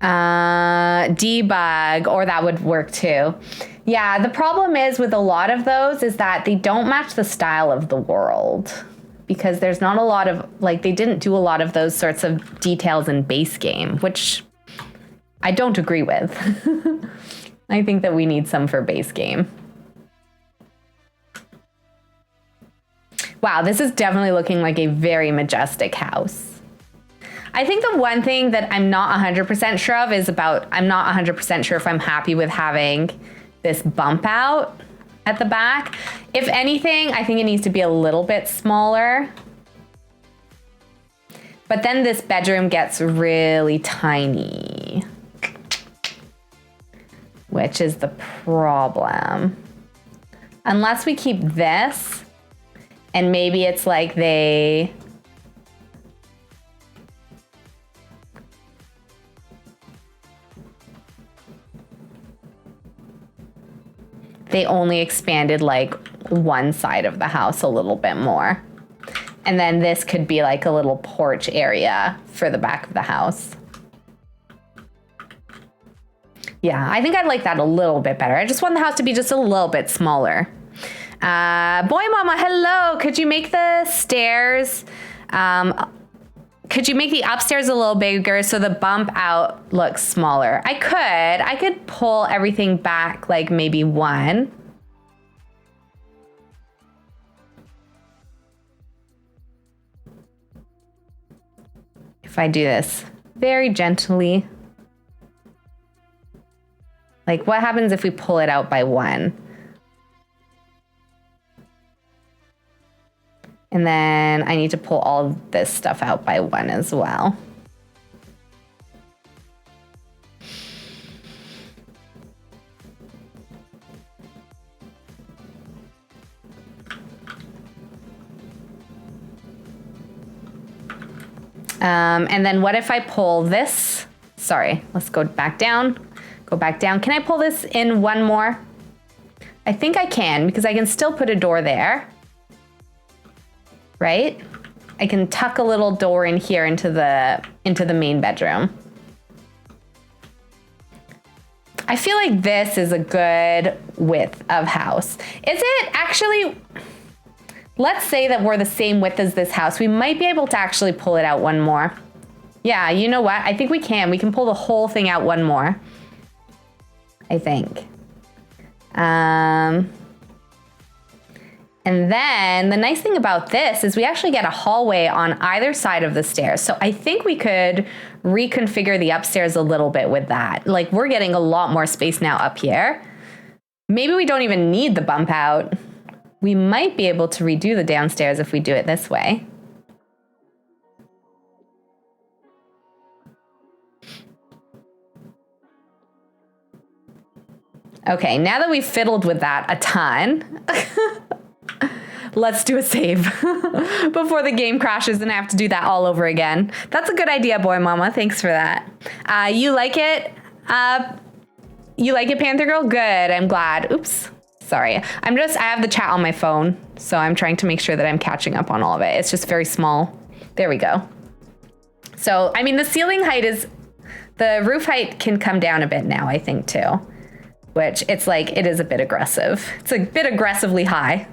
Debug, or that would work too. Yeah, the problem is with a lot of those is that they don't match the style of the world because there's not a lot of, like, they didn't do a lot of those sorts of details in base game, which I don't agree with. I think that we need some for base game. Wow, this is definitely looking like a very majestic house. I think the one thing that I'm not 100% sure of is I'm not 100% sure if I'm happy with having this bump out at the back. If anything, I think it needs to be a little bit smaller. But then this bedroom gets really tiny, which is the problem. Unless we keep this, and maybe it's like they only expanded like one side of the house a little bit more. And then this could be like a little porch area for the back of the house. Yeah, I think I'd like that a little bit better. I just want the house to be just a little bit smaller. Boy Mama, hello. Could you make the stairs, could you make the upstairs a little bigger so the bump out looks smaller? I could pull everything back like maybe one. If I do this very gently. Like what happens if we pull it out by one? And then I need to pull all of this stuff out by one as well. And then what if I pull this? Sorry, let's go back down. Go back down. Can I pull this in one more? I think I can because I can still put a door there. Right? I can tuck a little door in here into the main bedroom. I feel like this is a good width of house. Is it actually? Let's say that we're the same width as this house. We might be able to actually pull it out one more. Yeah, you know what? I think we can. We can pull the whole thing out one more. I think. And then the nice thing about this is we actually get a hallway on either side of the stairs. So I think we could reconfigure the upstairs a little bit with that. Like we're getting a lot more space now up here. Maybe we don't even need the bump out. We might be able to redo the downstairs if we do it this way. Okay, now that we've fiddled with that a ton, let's do a save before the game crashes and I have to do that all over again. That's a good idea, Boy Mama. Thanks for that. You like it? You like it, Panther Girl? Good, I'm glad. Oops. Sorry. I have the chat on my phone, so I'm trying to make sure that I'm catching up on all of it. It's just very small. There we go. So, I mean, the roof height can come down a bit now, I think, too. Which it is a bit aggressive. It's a bit aggressively high.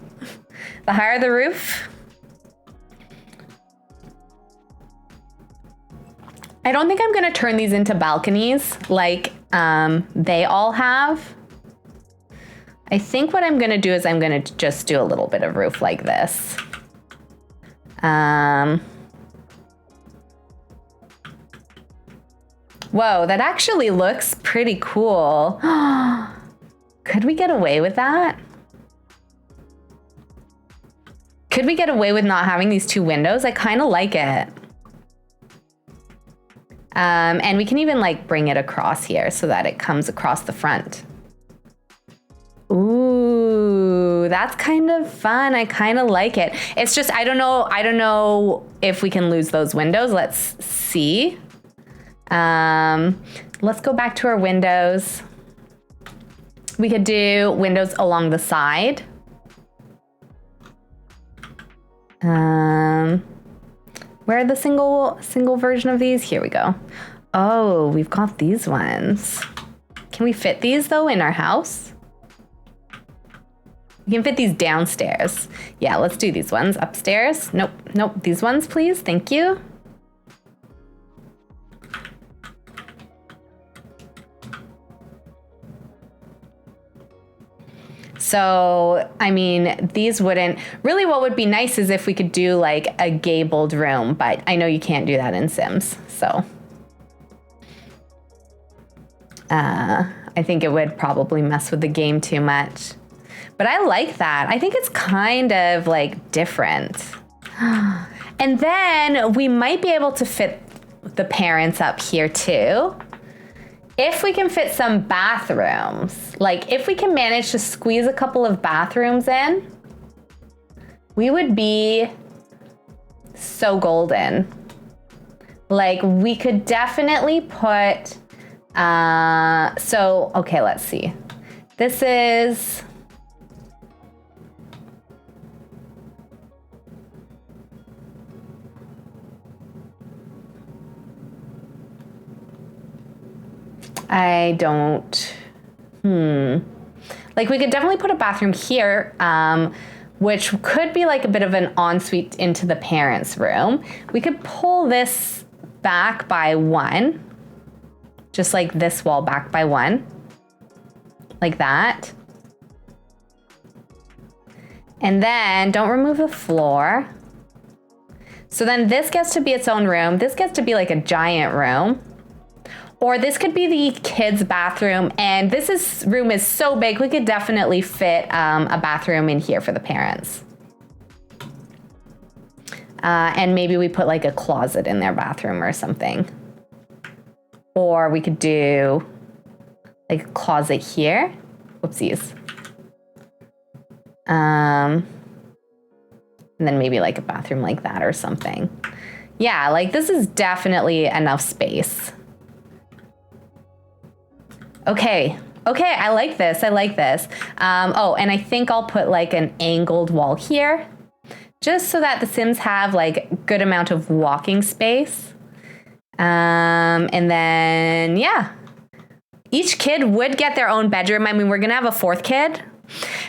The higher the roof. I don't think I'm gonna turn these into balconies like they all have. I think what I'm gonna do is I'm gonna just do a little bit of roof like this. Whoa, that actually looks pretty cool. Could we get away with that? Could we get away with not having these two windows? I kind of like it. And we can even like bring it across here so that it comes across the front. Ooh, that's kind of fun. I kind of like it. It's just, I don't know if we can lose those windows. Let's see. Let's go back to our windows. We could do windows along the side. Where are the single version of these? Here we go. Oh, we've got these ones. Can we fit these though in our house? We can fit these downstairs. Yeah, let's do these ones. Upstairs. Nope. These ones, please. Thank you. So, I mean, these wouldn't really. What would be nice is if we could do like a gabled room, but I know you can't do that in Sims. So, I think it would probably mess with the game too much. But I like that. I think it's kind of like different. And then we might be able to fit the parents up here too. If we can fit some bathrooms, like if we can manage to squeeze a couple of bathrooms in, we would be so golden. Like we could definitely put, okay, let's see. This is, I don't, like we could definitely put a bathroom here, which could be like a bit of an ensuite into the parents' room. We could pull this back by one, just like this wall back by one, like that. And then don't remove the floor. So then this gets to be its own room. This gets to be like a giant room. Or this could be the kids' bathroom, and room is so big, we could definitely fit a bathroom in here for the parents. And maybe we put like a closet in their bathroom or something. Or we could do like a closet here. Whoopsies. And then maybe like a bathroom like that or something. Yeah, like this is definitely enough space. Okay, I like this. Oh, and I think I'll put like an angled wall here, just so that the Sims have like good amount of walking space. And then, yeah, each kid would get their own bedroom. I mean, we're gonna have a fourth kid.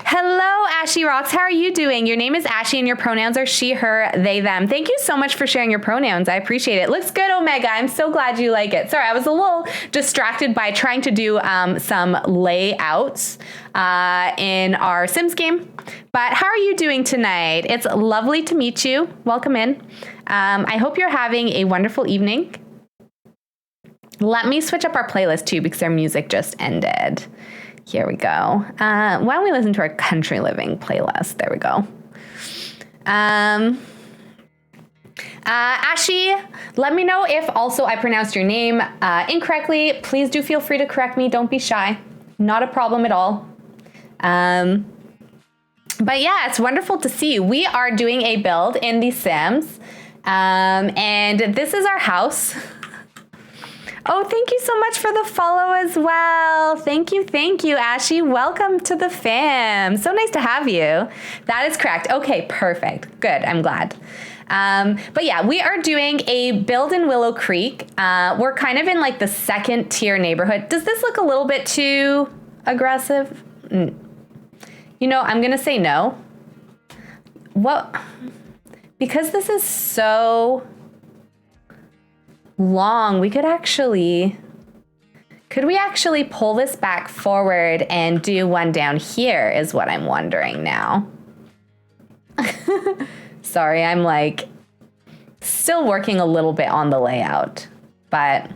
Hello, Ashy Rocks. How are you doing? Your name is Ashy and your pronouns are she, her, they, them. Thank you so much for sharing your pronouns. I appreciate it. Looks good, Omega. I'm so glad you like it. Sorry, I was a little distracted by trying to do some layouts in our Sims game. But how are you doing tonight? It's lovely to meet you. Welcome in. I hope you're having a wonderful evening. Let me switch up our playlist too because our music just ended. Here we go. Why don't we listen to our country living playlist? There we go. Ashy, let me know if also I pronounced your name incorrectly. Please do feel free to correct me. Don't be shy. Not a problem at all. But yeah, it's wonderful to see you. We are doing a build in The Sims. And this is our house. Oh, thank you so much for the follow as well. Thank you, Ashy. Welcome to the fam. So nice to have you. That is correct. Okay, perfect. Good, I'm glad. But yeah, we are doing a build in Willow Creek. We're kind of in like the second tier neighborhood. Does this look a little bit too aggressive? You know, I'm gonna say no. What? Because this is so long, could we actually pull this back forward and do one down here is what I'm wondering now. Sorry, I'm like still working a little bit on the layout, but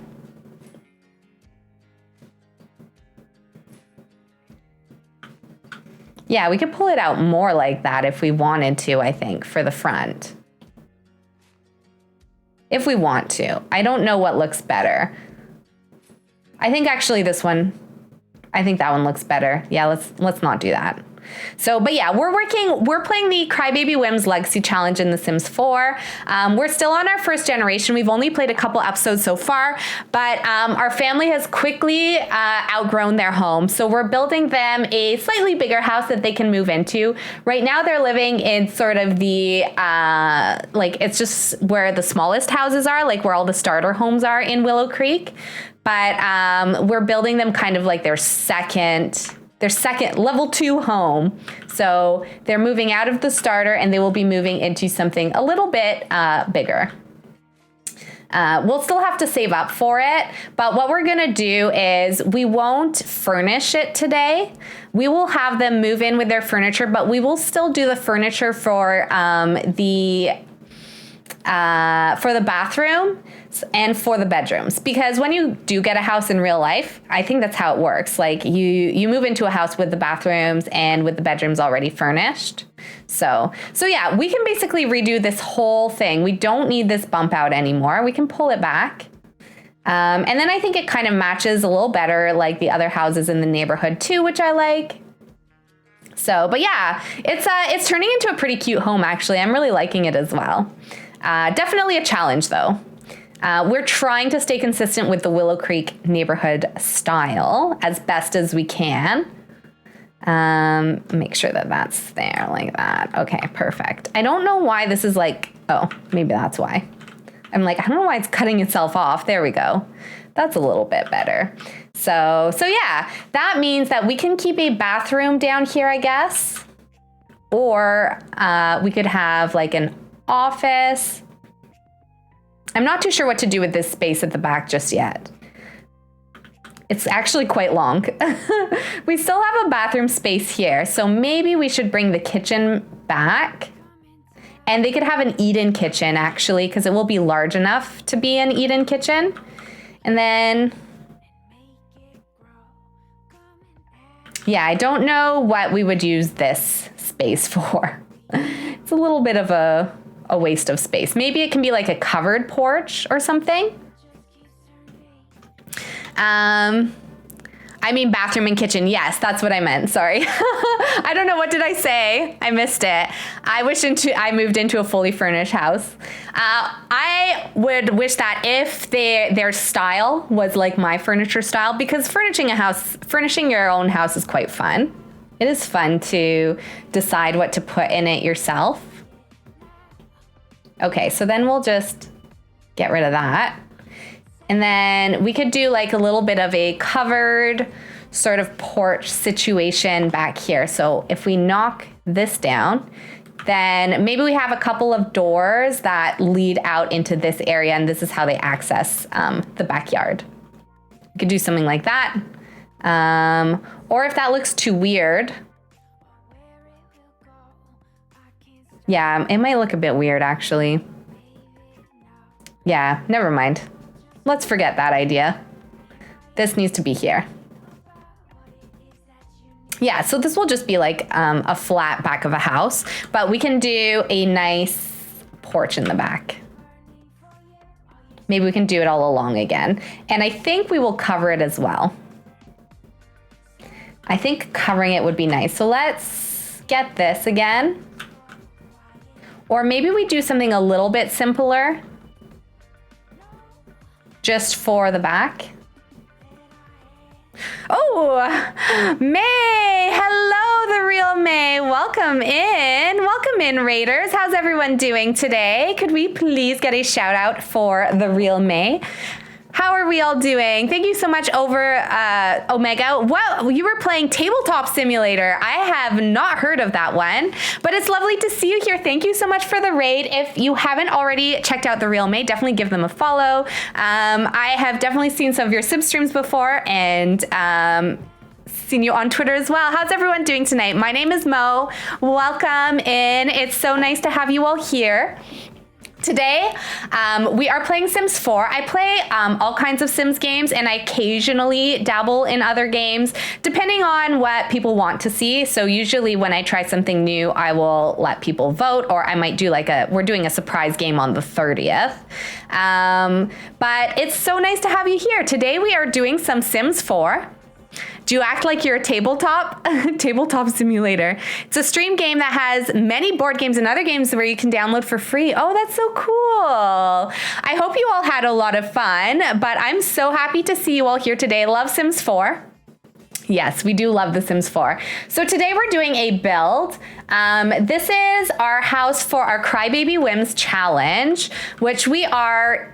yeah, we could pull it out more like that if we wanted to, I think, for the front. If we want to. I don't know what looks better. I think actually this one, I think that one looks better. Yeah, let's not do that. So, but yeah, we're playing the Crybaby Whims Legacy Challenge in The Sims 4. We're still on our first generation. We've only played a couple episodes so far, but our family has quickly outgrown their home. So we're building them a slightly bigger house that they can move into. Right now they're living in sort of the, like it's just where the smallest houses are, like where all the starter homes are in Willow Creek. But we're building them kind of like their second level 2 home. So they're moving out of the starter and they will be moving into something a little bit bigger. We'll still have to save up for it, but what we're gonna do is we won't furnish it today. We will have them move in with their furniture, but we will still do the furniture for the bathroom and for the bedrooms, because when you do get a house in real life, I think that's how it works. Like you move into a house with the bathrooms and with the bedrooms already furnished. So yeah, we can basically redo this whole thing. We don't need this bump out anymore. We can pull it back. And then I think it kind of matches a little better like the other houses in the neighborhood too, which I like. So, but yeah, it's turning into a pretty cute home actually. I'm really liking it as well. Definitely a challenge though. We're trying to stay consistent with the Willow Creek neighborhood style as best as we can. Make sure that that's there like that. Okay, perfect. I don't know why this is like, oh, maybe that's why. I'm like, I don't know why it's cutting itself off. There we go. That's a little bit better. So yeah, that means that we can keep a bathroom down here, I guess. Or we could have like an office. I'm not too sure what to do with this space at the back just yet. It's actually quite long. We still have a bathroom space here, so maybe we should bring the kitchen back. And they could have an eat-in kitchen actually, because it will be large enough to be an eat-in kitchen. And then, yeah, I don't know what we would use this space for. It's a little bit of a waste of space. Maybe it can be like a covered porch or something. I mean bathroom and kitchen. Yes, that's what I meant. Sorry. I don't know. What did I say? I missed it. I moved into a fully furnished house. I would wish that if their style was like my furniture style, because furnishing your own house is quite fun. It is fun to decide what to put in it yourself. Okay, so then we'll just get rid of that. And then we could do like a little bit of a covered sort of porch situation back here. So if we knock this down, then maybe we have a couple of doors that lead out into this area, and this is how they access the backyard. We could do something like that. Or if that looks too weird, yeah, it might look a bit weird actually. Yeah, never mind. Let's forget that idea. This needs to be here. Yeah, so this will just be like a flat back of a house, but we can do a nice porch in the back. Maybe we can do it all along again. And I think we will cover it as well. I think covering it would be nice. So let's get this again. Or maybe we do something a little bit simpler just for the back. Oh, May, hello, the real May. Welcome in, Raiders. How's everyone doing today? Could we please get a shout out for the real May? How are we all doing? Thank you so much over Omega. Wow, you were playing Tabletop Simulator. I have not heard of that one, but it's lovely to see you here. Thank you so much for the raid. If you haven't already checked out The Real May, definitely give them a follow. I have definitely seen some of your sim streams before and seen you on Twitter as well. How's everyone doing tonight? My name is Mo. Welcome in. It's so nice to have you all here. Today, we are playing Sims 4. I play all kinds of Sims games, and I occasionally dabble in other games, depending on what people want to see. So usually when I try something new, I will let people vote, or I might do like we're doing a surprise game on the 30th. But it's so nice to have you here. Today we are doing some Sims 4. Do you act like you're a tabletop simulator? It's a stream game that has many board games and other games where you can download for free. Oh, that's so cool. I hope you all had a lot of fun, but I'm so happy to see you all here today. Love Sims 4. Yes, we do love The Sims 4. So today we're doing a build. This is our house for our Crybaby Whims challenge, which we are,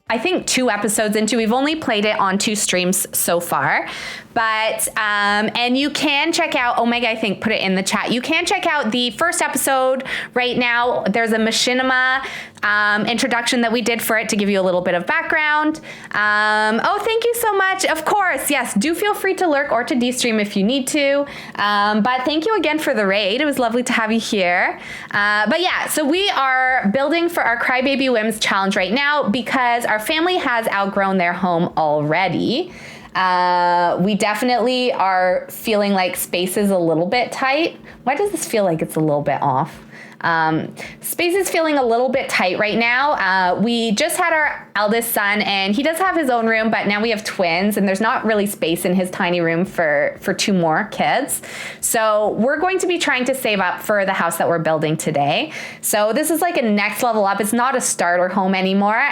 I think, 2 episodes into. We've only played it on 2 streams so far, but and you can check out Omega, I think, put it in the chat. You can check out the first episode right now. There's a machinima introduction that we did for it to give you a little bit of background. Oh, thank you so much. Of course, yes, do feel free to lurk or to de-stream if you need to. But thank you again for the raid. It was lovely to have you here. But yeah, so we are building for our Crybaby Whims challenge right now because our family has outgrown their home already. We definitely are feeling like space is a little bit tight. Why does this feel like it's a little bit off? Space is feeling a little bit tight right now. We just had our eldest son and he does have his own room, but now we have twins and there's not really space in his tiny room for two more kids. So we're going to be trying to save up for the house that we're building today. So this is like a next level up. It's not a starter home anymore.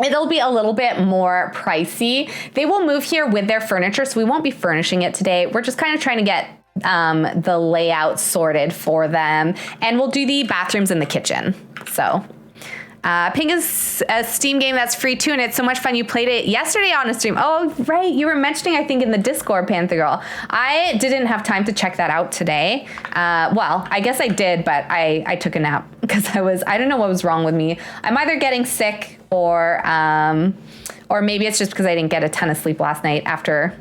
It'll be a little bit more pricey. They will move here with their furniture, so we won't be furnishing it today. We're just kind of trying to get the layout sorted for them, and we'll do the bathrooms in the kitchen. So Ping is a Steam game that's free too, and it's so much fun. You played it yesterday on a stream. Oh, right. You were mentioning, I think, in the Discord, Panther Girl. I didn't have time to check that out today. Well, I guess I did, but I took a nap because I don't know what was wrong with me. I'm either getting sick or maybe it's just because I didn't get a ton of sleep last night after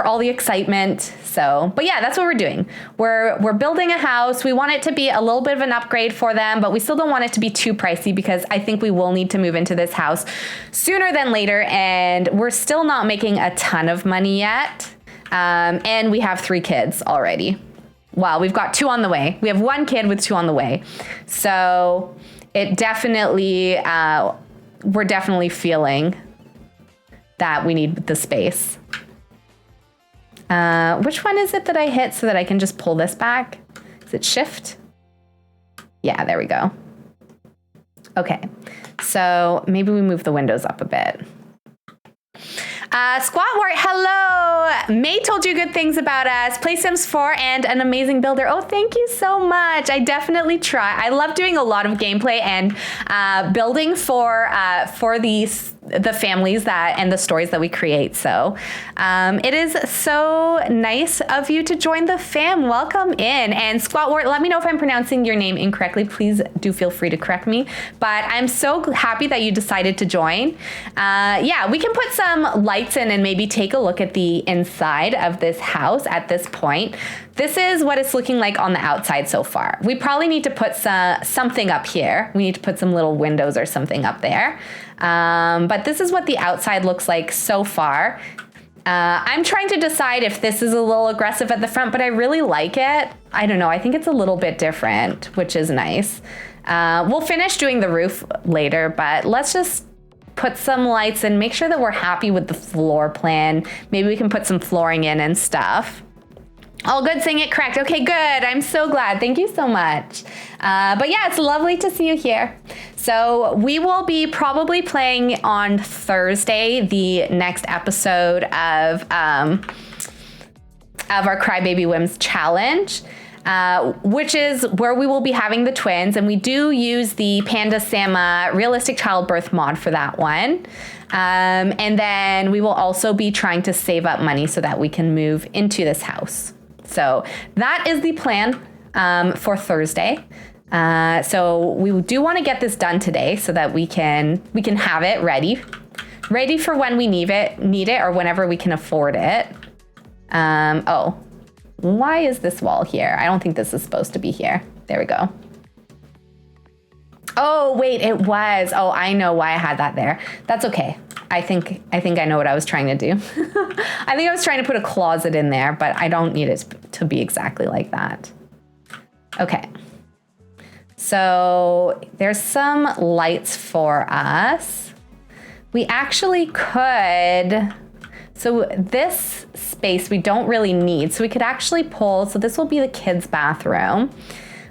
all the excitement. So, but yeah, that's what we're doing. We're building a house. We want it to be a little bit of an upgrade for them, but we still don't want it to be too pricey because I think we will need to move into this house sooner than later. And we're still not making a ton of money yet. And we have 3 kids already. Well, we've got 2 on the way. We have 1 kid with 2 on the way. So it definitely, we're definitely feeling that we need the space. Which one is it that I hit so that I can just pull this back? Is it shift? Yeah, there we go. Okay, so maybe we move the windows up a bit. Squatwart, hello. May told you good things about us. Play Sims 4 and an amazing builder. Oh, thank you so much. I definitely try. I love doing a lot of gameplay and building for the families and the stories that we create. So it is so nice of you to join the fam. Welcome in. And Squatwart, let me know if I'm pronouncing your name incorrectly. Please do feel free to correct me. But I'm so happy that you decided to join. Yeah, we can put some lights in and maybe take a look at the inside of this house at this point. This is what it's looking like on the outside so far. We probably need to put something up here. We need to put some little windows or something up there. But this is what the outside looks like so far. I'm trying to decide if this is a little aggressive at the front, but I really like it. I don't know. I think it's a little bit different, which is nice. We'll finish doing the roof later, but let's just put some lights and make sure that we're happy with the floor plan. Maybe we can put some flooring in and stuff. All good, saying it correct. Okay, good. I'm so glad. Thank you so much. But yeah, it's lovely to see you here. So we will be probably playing on Thursday the next episode of our Crybaby Whims challenge. Which is where we will be having the twins. And we do use the Panda Sama realistic childbirth mod for that one. And then we will also be trying to save up money so that we can move into this house. So that is the plan for Thursday. So we do want to get this done today so that we can have it ready for when we need it or whenever we can afford it. Oh. Why is this wall here? I don't think this is supposed to be here. There we go. Oh, wait, it was. Oh, I know why I had that there. That's okay. I think I know what I was trying to do. I think I was trying to put a closet in there, but I don't need it to be exactly like that. Okay. So there's some lights for us. We actually could... So this space we don't really need. So we could actually pull, so this will be the kids' bathroom.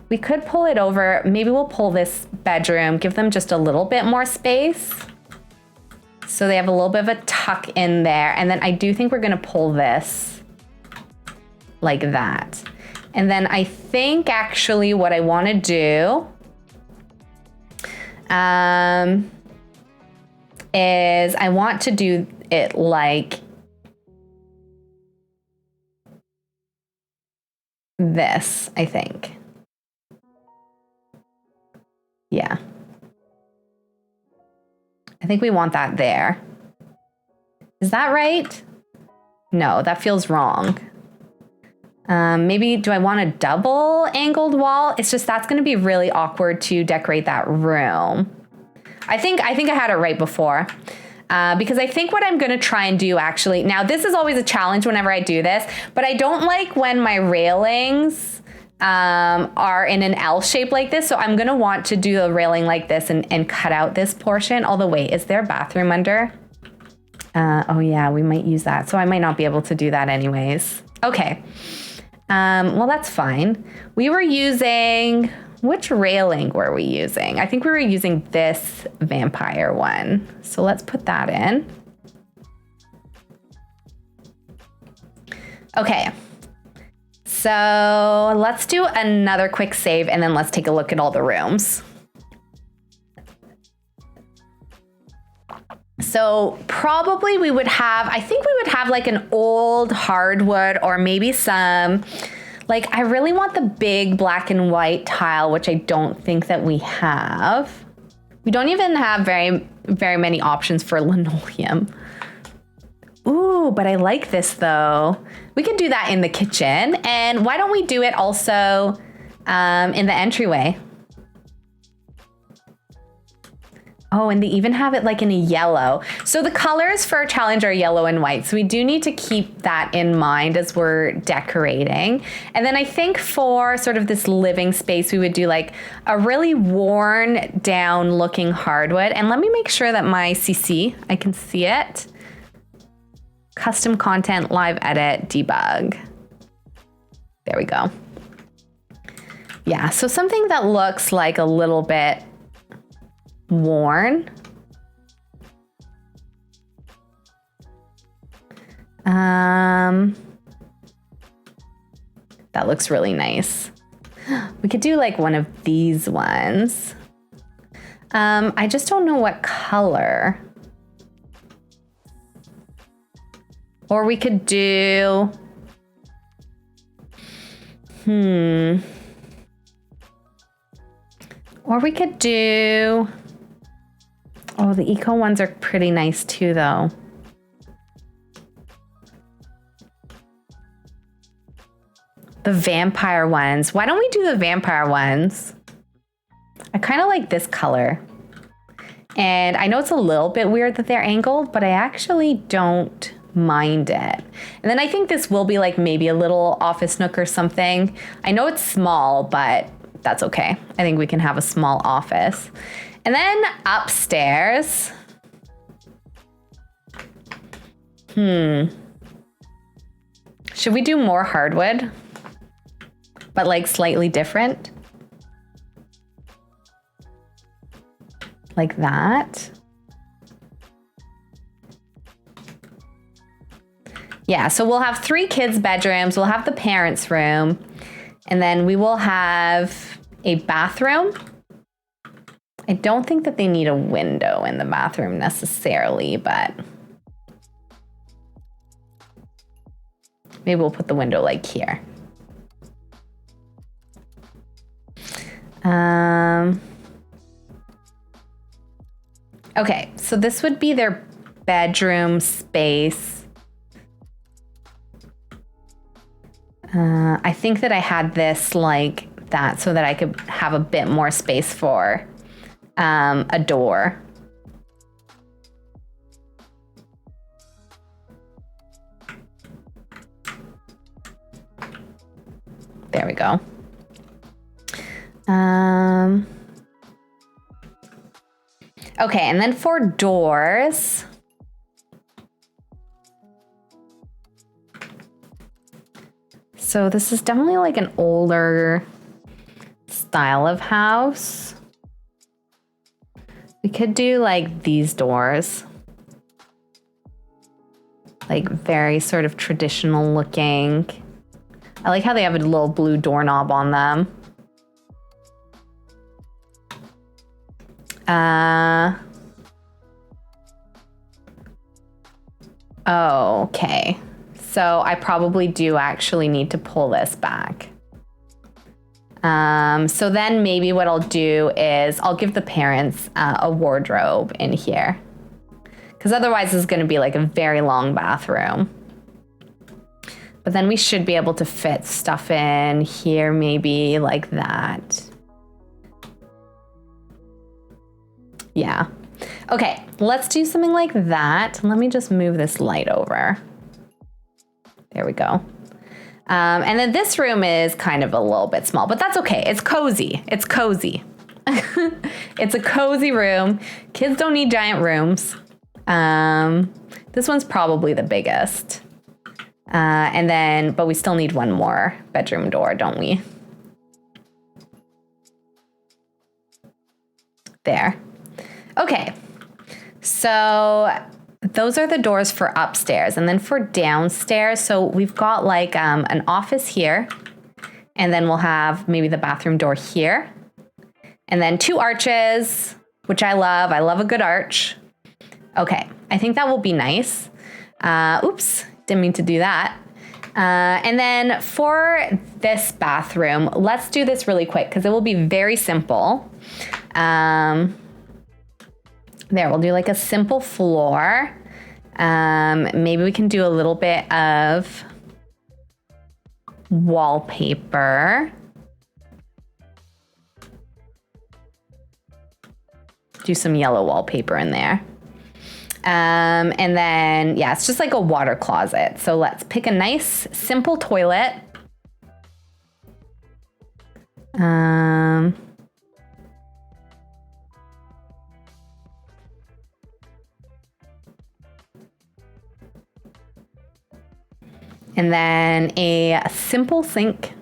We could pull it over. Maybe we'll pull this bedroom, give them just a little bit more space. So they have a little bit of a tuck in there. And then I do think we're gonna pull this like that. And then I think actually what I wanna do is I want to do it like this, I think. Yeah. I think we want that there. Is that right? No, that feels wrong. Maybe, do I want a double angled wall? It's just that's going to be really awkward to decorate that room. I think I had it right before. Because I think what I'm going to try and do actually, now this is always a challenge whenever I do this, but I don't like when my railings are in an L shape like this. So I'm going to want to do a railing like this and cut out this portion. Although wait, is there a bathroom under? Oh yeah, we might use that. So I might not be able to do that anyways. Okay. Well, that's fine. We were using, which railing were we using? I think we were using this vampire one. So let's put that in. Okay. So let's do another quick save and then let's take a look at all the rooms. So probably we would have, I think we would have like an old hardwood or maybe some, like I really want the big black and white tile, which I don't think that we have. We don't even have very many options for linoleum. Ooh, but I like this though. We could do that in the kitchen. And why don't we do it also in the entryway? Oh, and they even have it like in a yellow. So the colors for our challenge are yellow and white. So we do need to keep that in mind as we're decorating. And then I think for sort of this living space, we would do like a really worn down looking hardwood. And let me make sure that my CC, I can see it. Custom content, live edit, debug. There we go. Yeah, so something that looks like a little bit worn. That looks really nice. We could do like one of these ones. I just don't know what color. Or we could do, or we could do, oh, the eco ones are pretty nice too, though. The vampire ones. Why don't we do the vampire ones? I kind of like this color. And I know it's a little bit weird that they're angled, but I actually don't mind it. And then I think this will be like maybe a little office nook or something. I know it's small, but that's okay. I think we can have a small office. And then upstairs. Should we do more hardwood? But like slightly different? Like that? Yeah, so we'll have 3 kids' bedrooms. We'll have the parents' room. And then we will have a bathroom. I don't think that they need a window in the bathroom necessarily, but maybe we'll put the window like here. Okay, so this would be their bedroom space. I think that I had this like that so that I could have a bit more space for a door. There we go. Okay, and then for doors, so this is definitely like an older style of house. We could do like these doors, like very sort of traditional looking. I like how they have a little blue doorknob on them. Okay. So I probably do actually need to pull this back. So then maybe what I'll do is I'll give the parents a wardrobe in here. Because otherwise it's going to be like a very long bathroom. But then we should be able to fit stuff in here maybe like that. Yeah. Okay, let's do something like that. Let me just move this light over. There we go. And then this room is kind of a little bit small, but that's okay. It's cozy. It's cozy. It's a cozy room. Kids don't need giant rooms. This one's probably the biggest. But we still need one more bedroom door, don't we? There. Okay. So those are the doors for upstairs, and then for downstairs, so we've got like an office here, and then we'll have maybe the bathroom door here, and then 2 arches, which I love. I love a good arch. Okay, I think that will be nice. Oops, didn't mean to do that. And then for this bathroom, let's do this really quick because it will be very simple. There, we'll do like a simple floor. Maybe we can do a little bit of wallpaper. Do some yellow wallpaper in there. And then, yeah, it's just like a water closet. So let's pick a nice, simple toilet. And then a simple sink.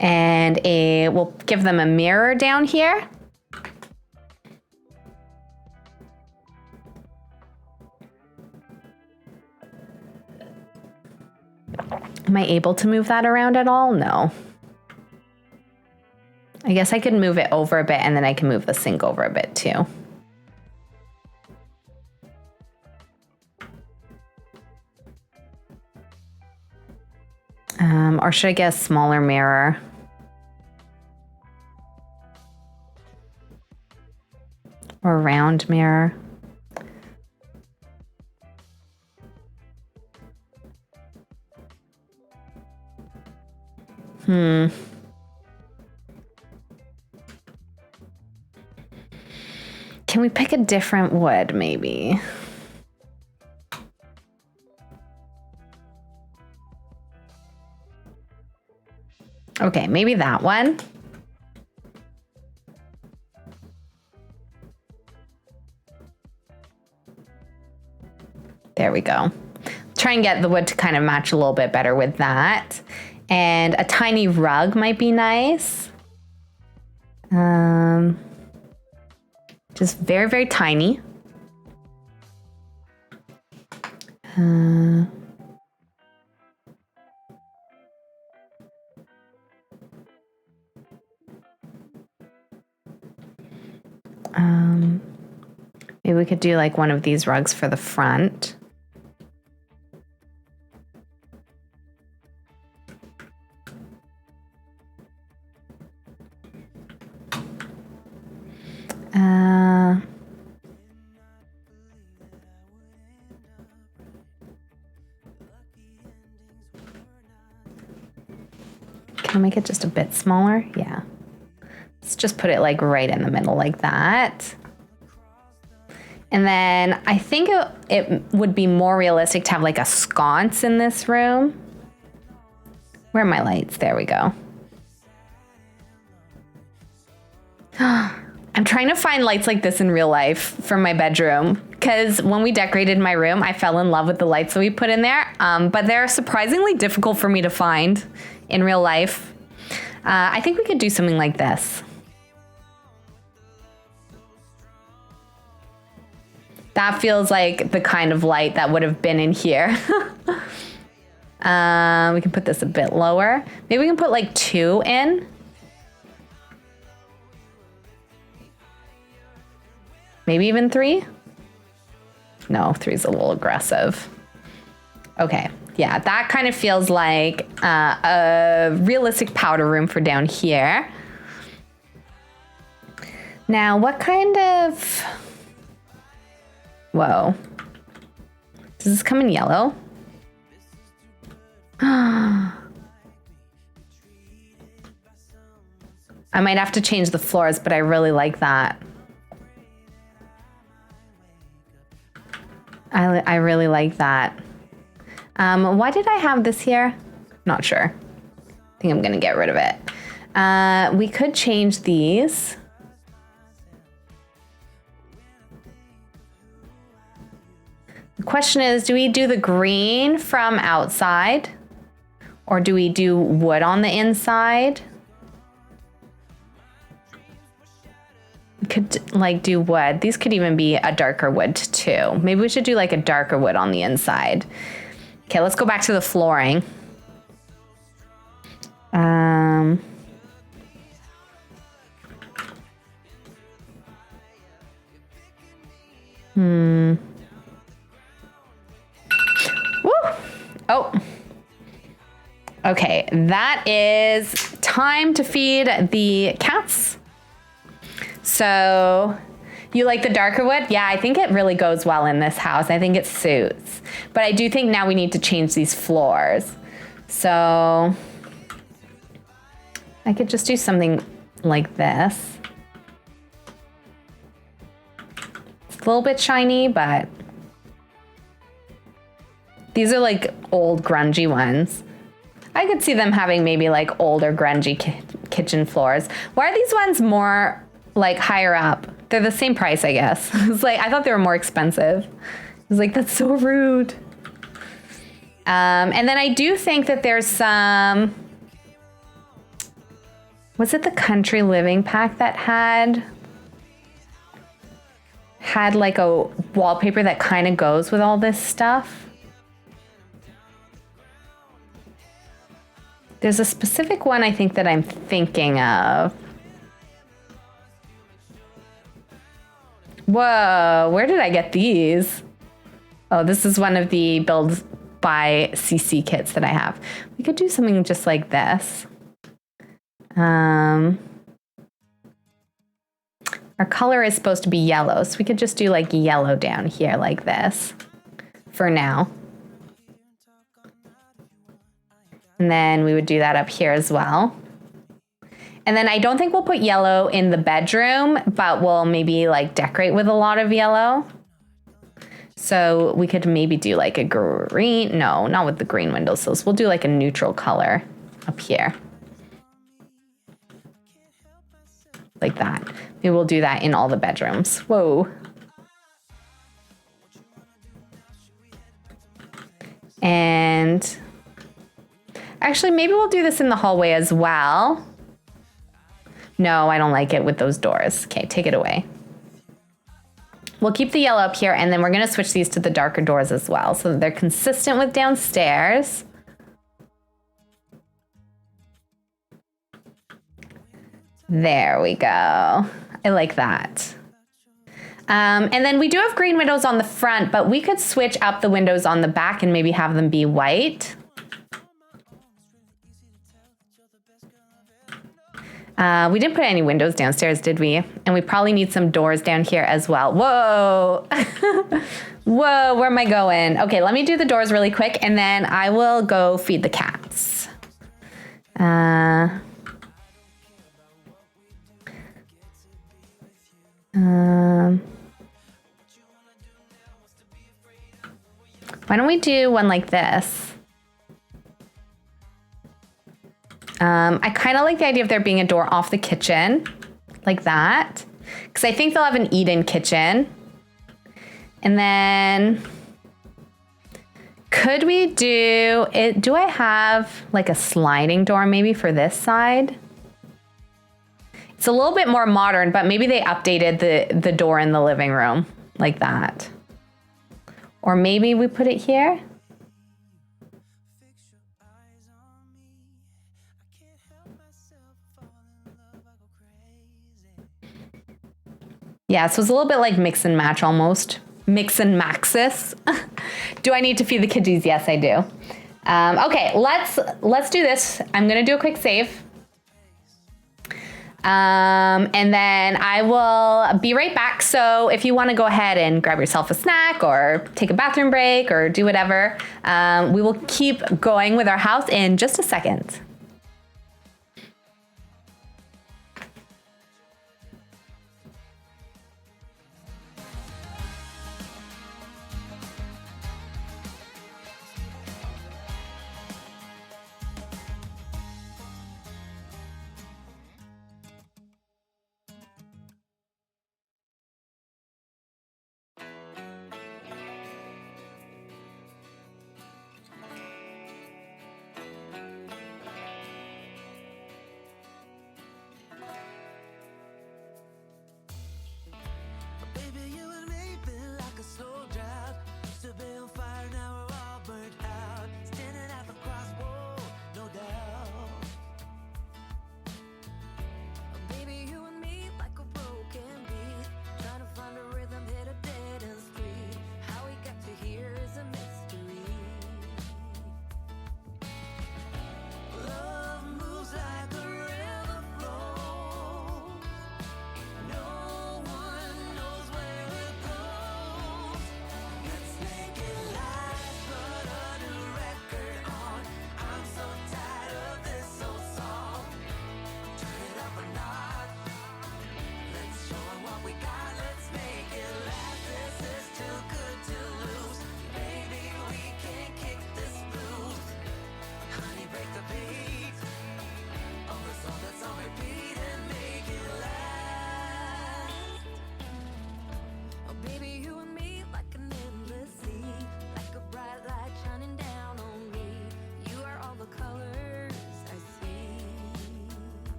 And we'll give them a mirror down here. Am I able to move that around at all? No. I guess I could move it over a bit and then I can move the sink over a bit too. Or should I get a smaller mirror? Or a round mirror? Can we pick a different wood, maybe? Okay, maybe that one. There we go. Try and get the wood to kind of match a little bit better with that. And a tiny rug might be nice. Just very, very tiny. Maybe we could do like one of these rugs for the front. Can I make it just a bit smaller? Yeah. Let's just put it like right in the middle like that. And then I think it would be more realistic to have like a sconce in this room. Where are my lights? There we go. I'm trying to find lights like this in real life for my bedroom, because when we decorated my room, I fell in love with the lights that we put in there, but they're surprisingly difficult for me to find in real life. I think we could do something like this. That feels like the kind of light that would have been in here. We can put this a bit lower. Maybe we can put like 2 in. Maybe even 3? No, 3's a little aggressive. Okay, yeah, that kind of feels like a realistic powder room for down here. Now, what kind of... Whoa. Does this come in yellow? I might have to change the floors, but I really like that. I really like that. Why did I have this here? Not sure. I think I'm gonna get rid of it. We could change these. The question is, do we do the green from outside? Or do we do wood on the inside? We could like do wood. These could even be a darker wood too. Maybe we should do like a darker wood on the inside. Okay, let's go back to the flooring. Woo! Oh. Okay, that is time to feed the cats. So, you like the darker wood? Yeah, I think it really goes well in this house. I think it suits. But I do think now we need to change these floors. So, I could just do something like this. It's a little bit shiny, but these are like old grungy ones. I could see them having maybe like older grungy kitchen floors. Why are these ones more like higher up? They're the same price, I guess. It's like, I thought they were more expensive. I was like, that's so rude. And then I do think that there's some, was it the Country Living pack that had like a wallpaper that kind of goes with all this stuff? There's a specific one I think that I'm thinking of. Whoa, where did I get these? Oh, this is one of the Build by CC kits that I have. We could do something just like this. Our color is supposed to be yellow, so we could just do like yellow down here like this for now. And then we would do that up here as well. And then I don't think we'll put yellow in the bedroom, but we'll maybe like decorate with a lot of yellow. So we could maybe do like a green, no, not with the green windowsills. We'll do like a neutral color up here. Like that. Maybe we'll do that in all the bedrooms. Whoa. And actually, maybe we'll do this in the hallway as well. No, I don't like it with those doors. Okay, take it away. We'll keep the yellow up here, and then we're gonna switch these to the darker doors as well, so that they're consistent with downstairs. There we go. I like that. And then we do have green windows on the front, but we could switch up the windows on the back and maybe have them be white. We didn't put any windows downstairs, did we? And we probably need some doors down here as well. Whoa. Whoa, where am I going? Okay, let me do the doors really quick, and then I will go feed the cats. Why don't we do one like this? I kind of like the idea of there being a door off the kitchen, like that, because I think they'll have an eat-in kitchen. And then, could we do it? Do I have like a sliding door maybe for this side? It's a little bit more modern, but maybe they updated the door in the living room like that. Or maybe we put it here. Yeah, so it's a little bit like mix and match almost. mix and maxis. Do I need to feed the kiddies? Yes, I do. Okay, let's do this. I'm gonna do a quick save. And then I will be right back. So if you want to go ahead and grab yourself a snack or take a bathroom break or do whatever, we will keep going with our house in just a second.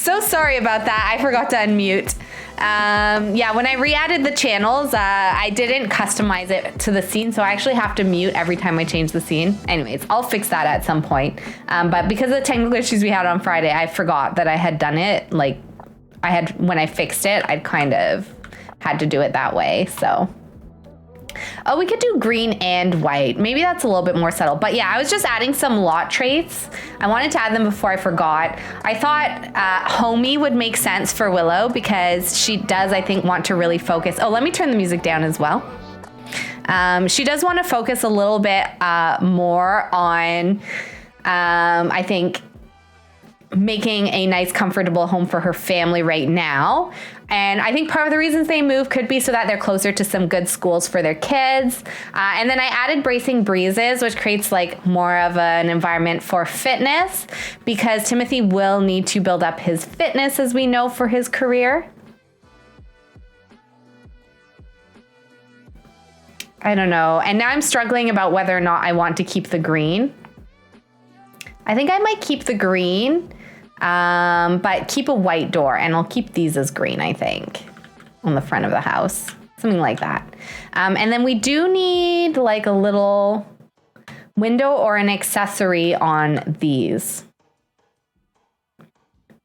So sorry about that. I forgot to unmute. Yeah, when I re-added the channels, I didn't customize it to the scene, so I actually have to mute every time I change the scene. Anyways, I'll fix that at some point. But because of the technical issues we had on Friday, I forgot that I had done it. Like, when I fixed it, I'd kind of had to do it that way, so. Oh, we could do green and white. Maybe that's a little bit more subtle. But yeah, I was just adding some lot traits. I wanted to add them before I forgot. I thought homey would make sense for Willow because she does, I think, want to really focus. Oh, let me turn the music down as well. She does want to focus a little bit more on, I think, making a nice, comfortable home for her family right now. And I think part of the reasons they move could be so that they're closer to some good schools for their kids. And then I added bracing breezes, which creates like more of an environment for fitness because Timothy will need to build up his fitness, as we know, for his career. I don't know. And now I'm struggling about whether or not I want to keep the green. I think I might keep the green, but keep a white door, and I'll keep these as green, I think, on the front of the house, something like that. And then we do need like a little window or an accessory on these.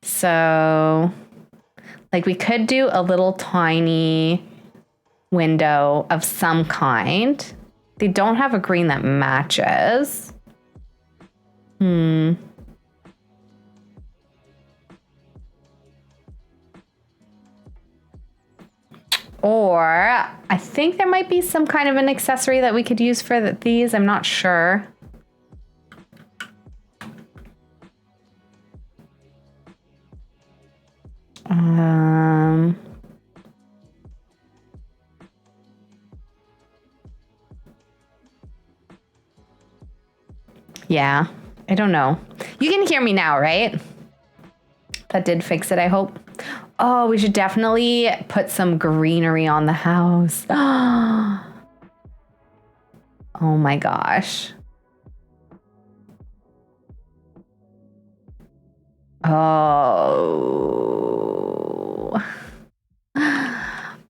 So like we could do a little tiny window of some kind. They don't have a green that matches. Or I think there might be some kind of an accessory that we could use for these. I'm not sure. Yeah. I don't know. You can hear me now, right? That did fix it, I hope. Oh, we should definitely put some greenery on the house. Oh my gosh. Oh.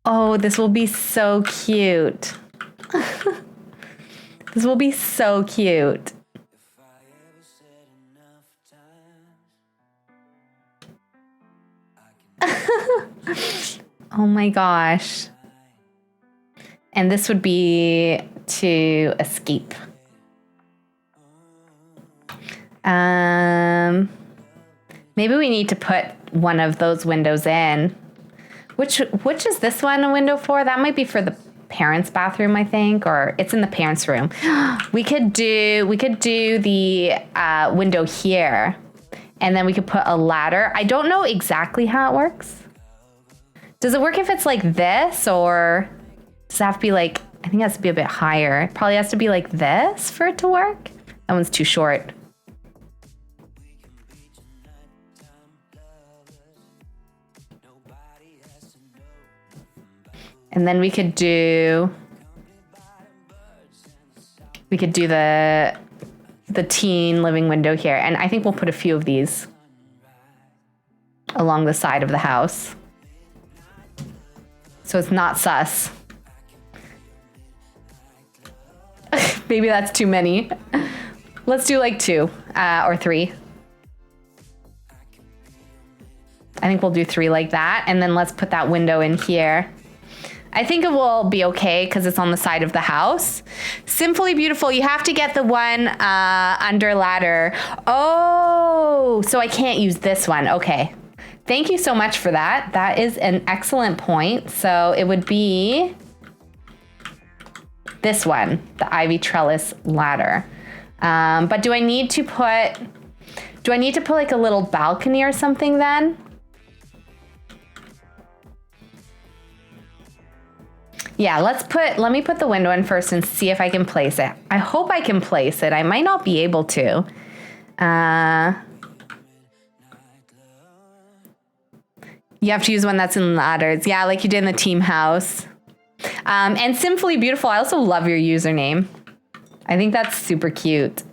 Oh, this will be so cute. This will be so cute. Oh my gosh. And this would be to escape. Maybe we need to put one of those windows in. Which is this one a window for? That might be for the parents' bathroom, I think, or it's in the parents' room. We could do the window here. And then we could put a ladder. I don't know exactly how it works. Does it work if it's like this, or does it have to be like, I think it has to be a bit higher. It probably has to be like this for it to work. That one's too short. And then we could do the teen living window here. And I think we'll put a few of these along the side of the house. So it's not sus. Maybe that's too many. Let's do like 2 or 3. I think we'll do 3 like that. And then let's put that window in here. I think it will be okay because it's on the side of the house. Simply Beautiful, you have to get the one under ladder. Oh, so I can't use this one. Okay. Thank you so much for that. That is an excellent point. So it would be this one, the ivy trellis ladder. But do I need to put like a little balcony or something then? Yeah, let me put the window in first and see if I can place it. I hope I can place it. I might not be able to. You have to use one that's in ladders. Yeah, like you did in the team house. And Simply Beautiful, I also love your username. I think that's super cute.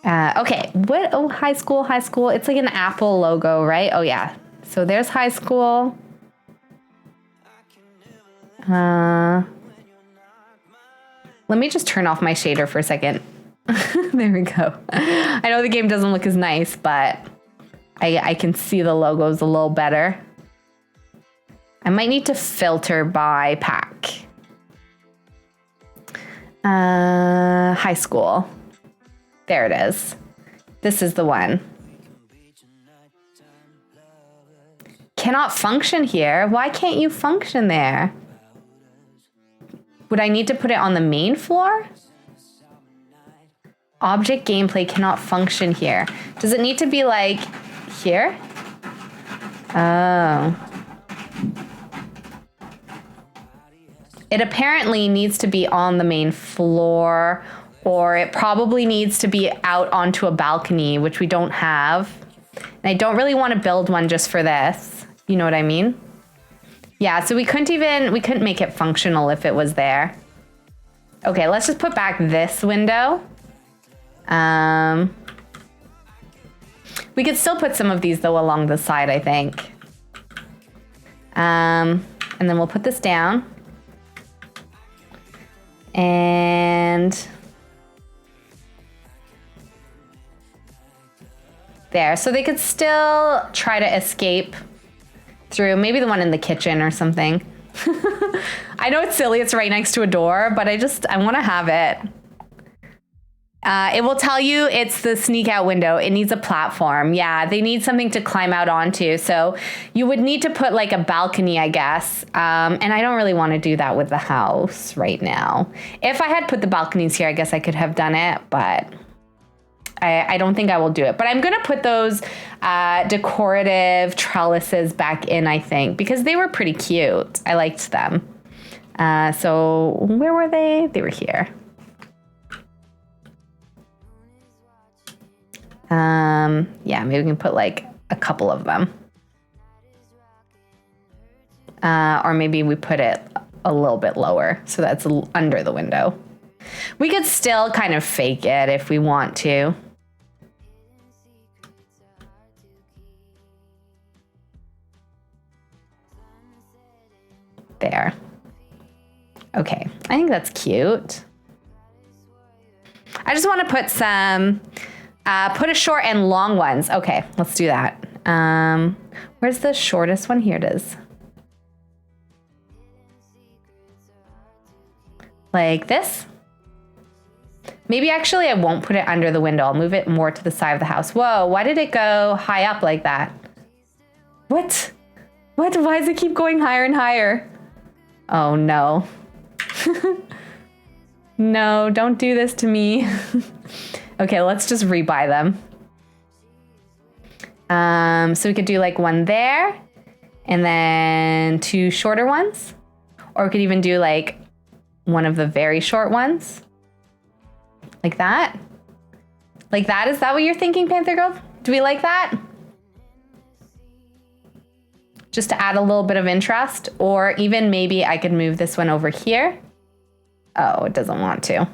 Okay, what? Oh, high school, high school. It's like an Apple logo, right? Oh, yeah. So there's high school. Let me just turn off my shader for a second. There we go. I know the game doesn't look as nice, but I can see the logos a little better. I might need to filter by pack. High school. There it is. This is the one. Cannot function here. Why can't you function there? Would I need to put it on the main floor? Object gameplay cannot function here. Does it need to be like here? Oh. It apparently needs to be on the main floor, or it probably needs to be out onto a balcony, which we don't have. And I don't really want to build one just for this. You know what I mean? Yeah, so we couldn't make it functional if it was there. Okay, let's just put back this window. We could still put some of these though along the side, I think. And then we'll put this down. And there, so they could still try to escape through maybe the one in the kitchen or something. I know it's silly, it's right next to a door, but I want to have it. It will tell you it's the sneak out window. It needs a platform. Yeah, they need something to climb out onto. So you would need to put like a balcony, I guess. And I don't really want to do that with the house right now. If I had put the balconies here, I guess I could have done it, but I don't think I will do it. But I'm going to put those decorative trellises back in, I think, because they were pretty cute. I liked them. So where were they? They were here. Yeah, maybe we can put like a couple of them. Or maybe we put it a little bit lower so that's under the window. We could still kind of fake it if we want to. There. Okay, I think that's cute. I just want to put some, put a short and long ones. Okay, let's do that. Where's the shortest one? Here it is. Like this. Maybe actually I won't put it under the window. I'll move it more to the side of the house. Whoa, why did it go high up like that? What? What? Why does it keep going higher and higher? Oh no. No, don't do this to me. Okay, let's just rebuy them. So we could do like one there and then two shorter ones. Or we could even do like one of the very short ones. Like that. Like that, is that what you're thinking, Panther Girl? Do we like that? Just to add a little bit of interest, or even maybe I could move this one over here. Oh, it doesn't want to.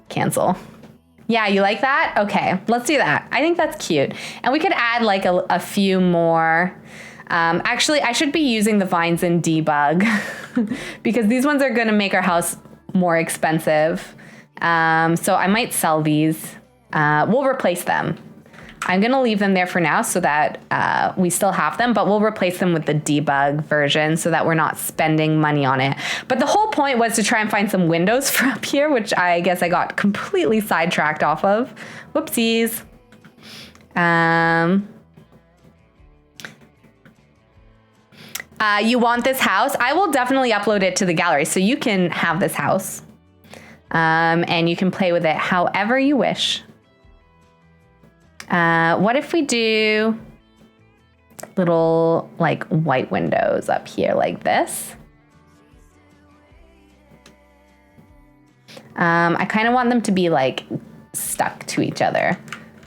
Cancel. Yeah, you like that? Okay, let's do that. I think that's cute. And we could add like a few more. Actually, I should be using the vines in debug because these ones are gonna make our house more expensive. So I might sell these. We'll replace them. I'm gonna leave them there for now so that we still have them, but we'll replace them with the debug version so that we're not spending money on it. But the whole point was to try and find some windows for up here, which I guess I got completely sidetracked off of. Whoopsies. You want this house? I will definitely upload it to the gallery so you can have this house. And you can play with it however you wish. What if we do little like white windows up here like this? I kind of want them to be like stuck to each other.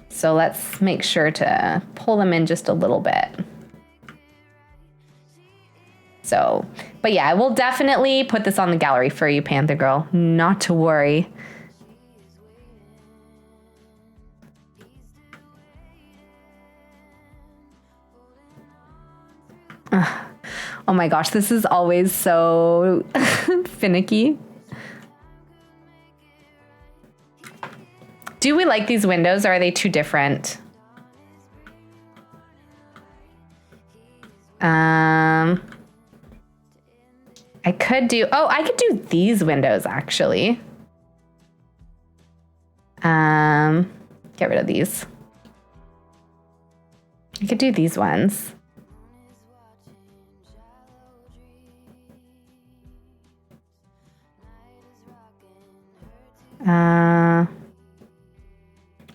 So let's make sure to pull them in just a little bit. So, but yeah, I will definitely put this on the gallery for you, Panther Girl. Not to worry. Oh my gosh, this is always so finicky. Do we like these windows, or are they too different? I could do these windows actually. Get rid of these. I could do these ones.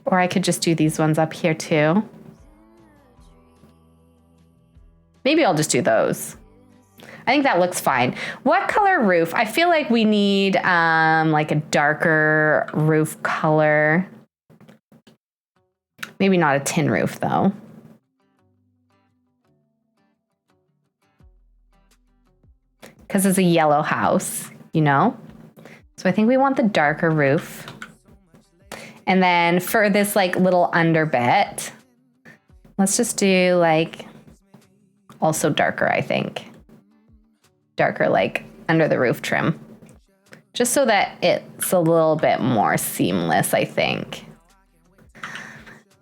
Or I could just do these ones up here too. Maybe I'll just do those. I think that looks fine. What color roof? I feel like we need like a darker roof color. Maybe not a tin roof though. Because it's a yellow house, you know? So I think we want the darker roof. And then for this like little under bit, let's just do like also darker, I think. Darker like under the roof trim. Just so that it's a little bit more seamless, I think.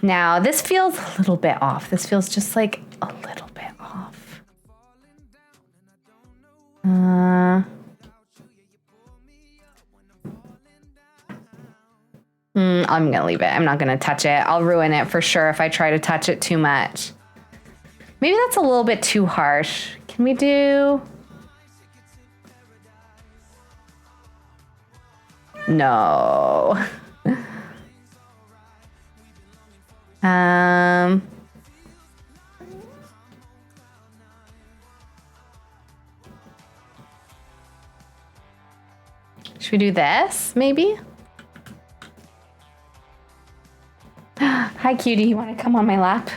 Now this feels a little bit off. This feels just like a little bit off. I'm gonna leave it. I'm not gonna touch it. I'll ruin it for sure if I try to touch it too much. Maybe that's a little bit too harsh. Can we do... No. Should we do this, maybe? Hi, cutie. You want to come on my lap?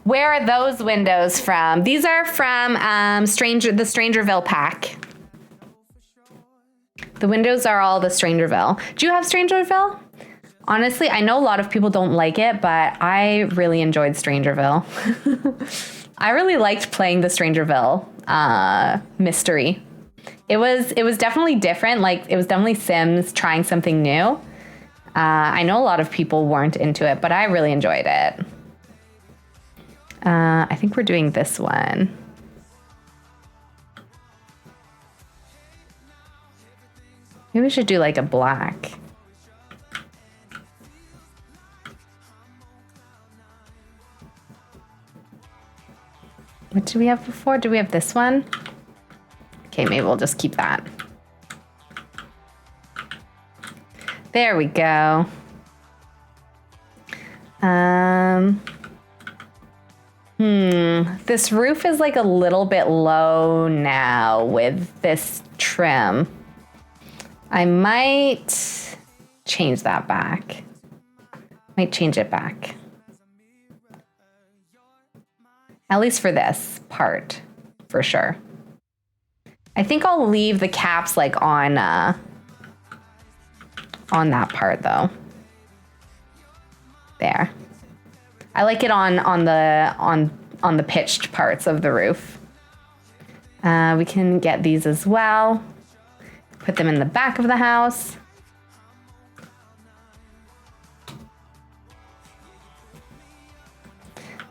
Where are those windows from? These are from the Strangerville pack. The windows are all the Strangerville. Do you have Strangerville? Honestly, I know a lot of people don't like it, but I really enjoyed Strangerville. I really liked playing the Strangerville mystery. It was definitely different. Like, it was definitely Sims trying something new. I know a lot of people weren't into it, but I really enjoyed it. I think we're doing this one. Maybe we should do like a black. What did we have before? Do we have this one? Okay, maybe we'll just keep that. There we go. This roof is like a little bit low now with this trim. I might change that back. Might change it back. At least for this part, for sure. I think I'll leave the caps like on that part though. There. I like it on the pitched parts of the roof. We can get these as well. Put them in the back of the house.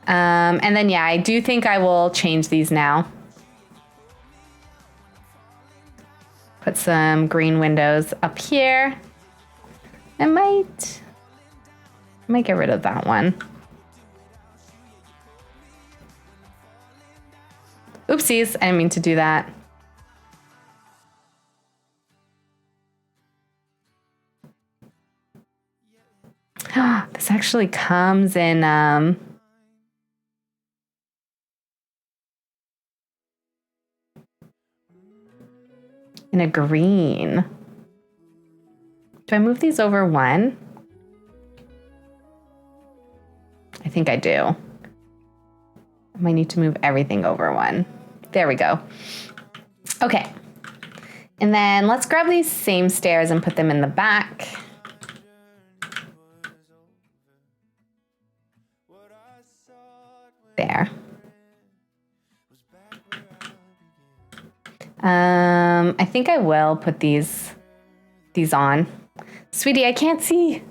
And then, yeah, I do think I will change these now. Put some green windows up here. I might get rid of that one. Oopsies, I didn't mean to do that. This actually comes in a green. Do I move these over one? I think I do. I might need to move everything over one. There we go. Okay. And then let's grab these same stairs and put them in the back. There. I think I will put these on. Sweetie, I can't see.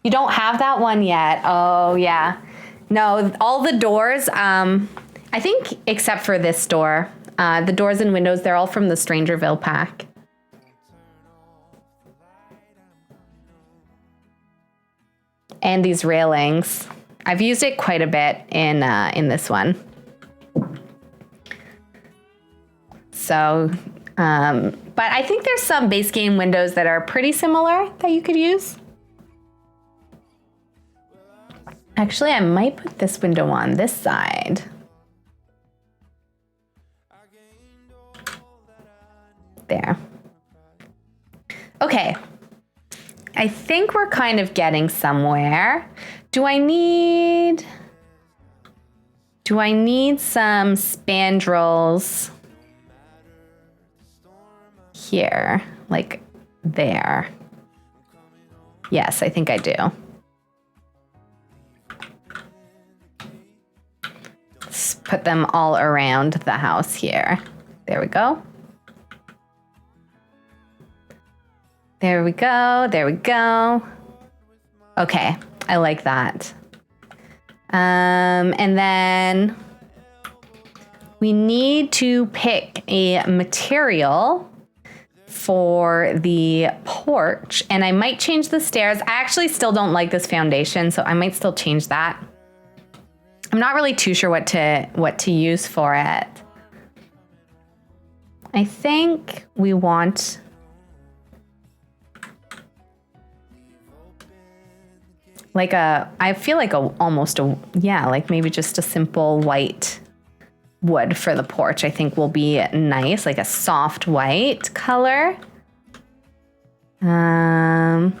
You don't have that one yet. Oh, yeah. No, all the doors, I think except for this door, the doors and windows, they're all from the Strangerville pack. And these railings. I've used it quite a bit in this one. So, but I think there's some base game windows that are pretty similar that you could use. Actually, I might put this window on this side. There. Okay. I think we're kind of getting somewhere. Do I need some spandrels here, like there? Yes, I think I do. Let's put them all around the house here. There we go. There we go. There we go. Okay, I like that. And then we need to pick a material for the porch, and I might change the stairs. I actually still don't like this foundation, so I might still change that. I'm not really too sure what to use for it. I think we want like I feel like like maybe just a simple white wood for the porch, I think will be nice, like a soft white color. And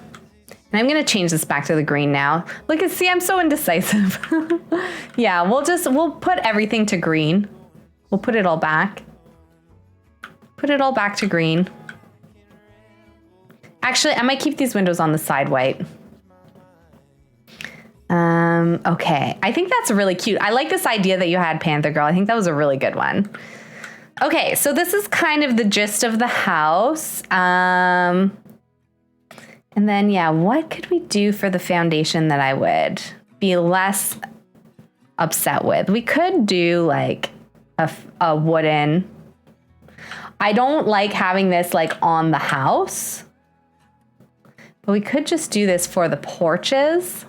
I'm gonna change this back to the green now. Look at, see, I'm so indecisive. Yeah, we'll put everything to green. We'll put it all back. Put it all back to green. Actually, I might keep these windows on the side white. Okay, I think that's really cute. I like this idea that you had, Panther Girl. I think that was a really good one. Okay, so this is kind of the gist of the house. And then, yeah, what could we do for the foundation that I would be less upset with? We could do like a wooden. I don't like having this like on the house, but we could just do this for the porches.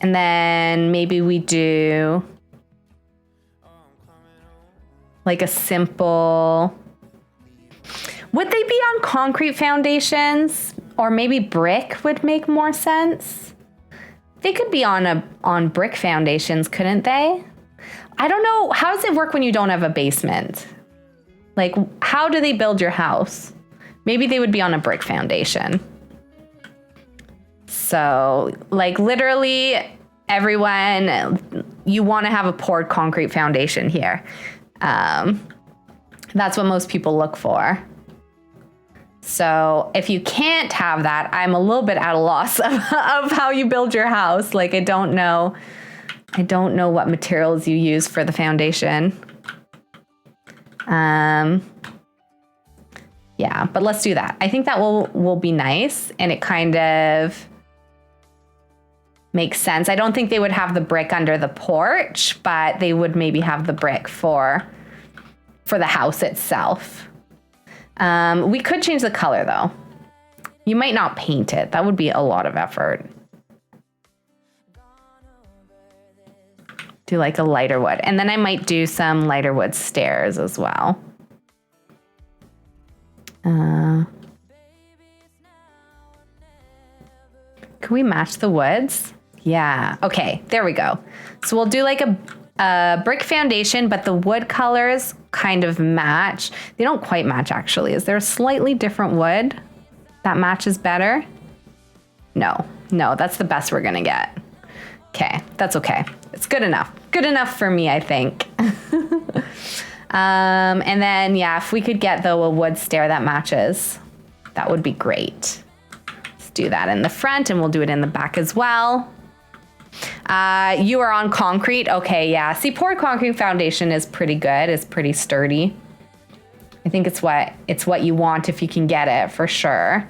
And then maybe we do like a simple, would they be on concrete foundations? Or maybe brick would make more sense. They could be on brick foundations, couldn't they? I don't know. How does it work when you don't have a basement? Like, how do they build your house? Maybe they would be on a brick foundation. So, like, literally, everyone, you want to have a poured concrete foundation here. That's what most people look for. So, if you can't have that, I'm a little bit at a loss of how you build your house. Like, I don't know what materials you use for the foundation. Yeah, but let's do that. I think that will be nice, and it kind of makes sense. I don't think they would have the brick under the porch, but they would maybe have the brick for the house itself. We could change the color though. You might not paint it. That would be a lot of effort. Do like a lighter wood. And then I might do some lighter wood stairs as well. Can we match the woods? Yeah, okay, there we go. So we'll do like a brick foundation, but the wood colors kind of match. They don't quite match actually. Is there a slightly different wood that matches better? No, that's the best we're gonna get. Okay, that's okay. It's good enough. Good enough for me, I think. And then, yeah, if we could get, though, a wood stair that matches, that would be great. Let's do that in the front, and we'll do it in the back as well. You are on concrete. Okay, yeah. See, poured concrete foundation is pretty good. It's pretty sturdy. I think it's what you want if you can get it, for sure.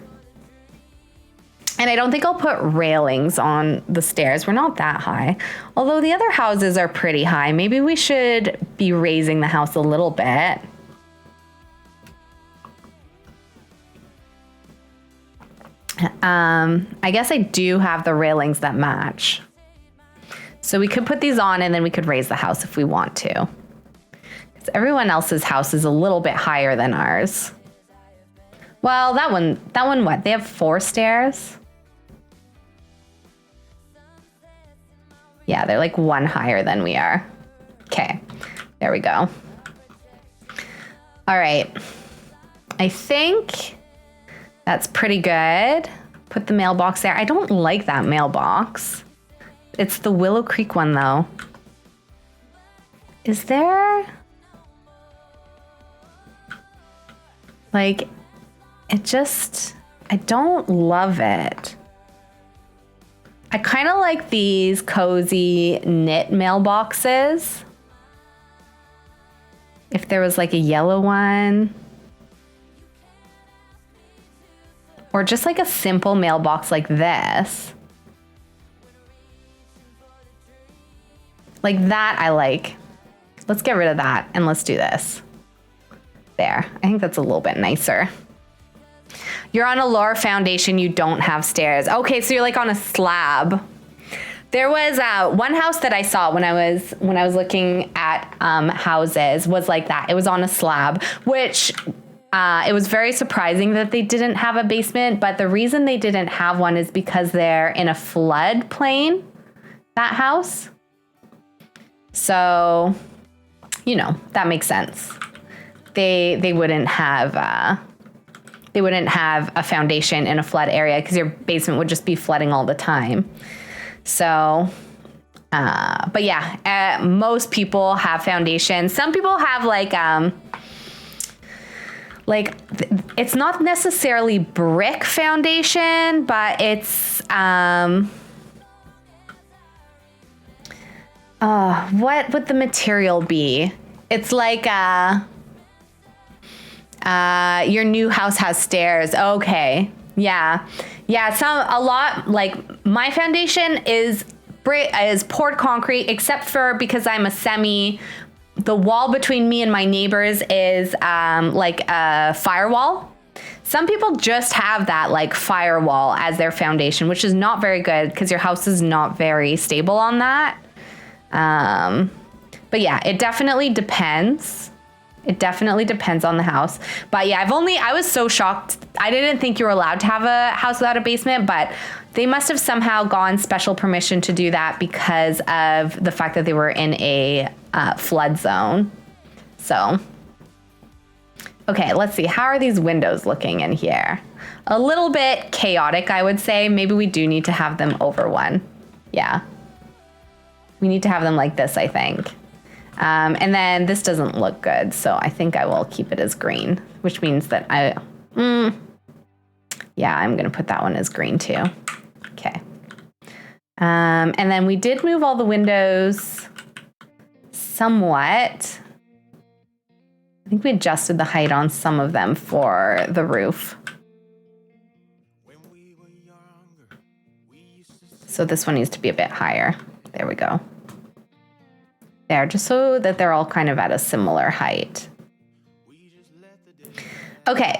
And I don't think I'll put railings on the stairs. We're not that high. Although the other houses are pretty high. Maybe we should be raising the house a little bit. I guess I do have the railings that match. So we could put these on and then we could raise the house if we want to. Because everyone else's house is a little bit higher than ours. Well, that one what? They have 4 stairs? Yeah, they're like 1 higher than we are. Okay, there we go. All right. I think that's pretty good. Put the mailbox there. I don't like that mailbox. It's the Willow Creek one though. Is there? Like, I don't love it. I kind of like these cozy knit mailboxes. If there was like a yellow one. Or just like a simple mailbox like this. Like that I like. Let's get rid of that and let's do this. There, I think that's a little bit nicer. You're on a lower foundation, you don't have stairs. Okay, so you're like on a slab. There was one house that I saw when I was looking at houses was like that. It was on a slab, which it was very surprising that they didn't have a basement, but the reason they didn't have one is because they're in a floodplain, that house. So, you know, that makes sense. They wouldn't have a foundation in a flood area because your basement would just be flooding all the time. So, but yeah, most people have foundations. Some people have it's not necessarily brick foundation, but it's, what would the material be? It's like, your new house has stairs. Okay. Yeah. Yeah. A lot, like my foundation is poured concrete, except for because I'm a semi, the wall between me and my neighbors is like a firewall. Some people just have that like firewall as their foundation, which is not very good because your house is not very stable on that. But yeah, it definitely depends. It definitely depends on the house. But yeah, I was so shocked. I didn't think you were allowed to have a house without a basement, but they must have somehow gotten special permission to do that because of the fact that they were in a flood zone. So, okay, let's see. How are these windows looking in here? A little bit chaotic, I would say. Maybe we do need to have them over one. Yeah. We need to have them like this, I think. And then this doesn't look good, so I think I will keep it as green, which means that yeah, I'm gonna put that one as green too. Okay. And then we did move all the windows somewhat. I think we adjusted the height on some of them for the roof. So this one needs to be a bit higher. There we go. There, just so that they're all kind of at a similar height. Okay,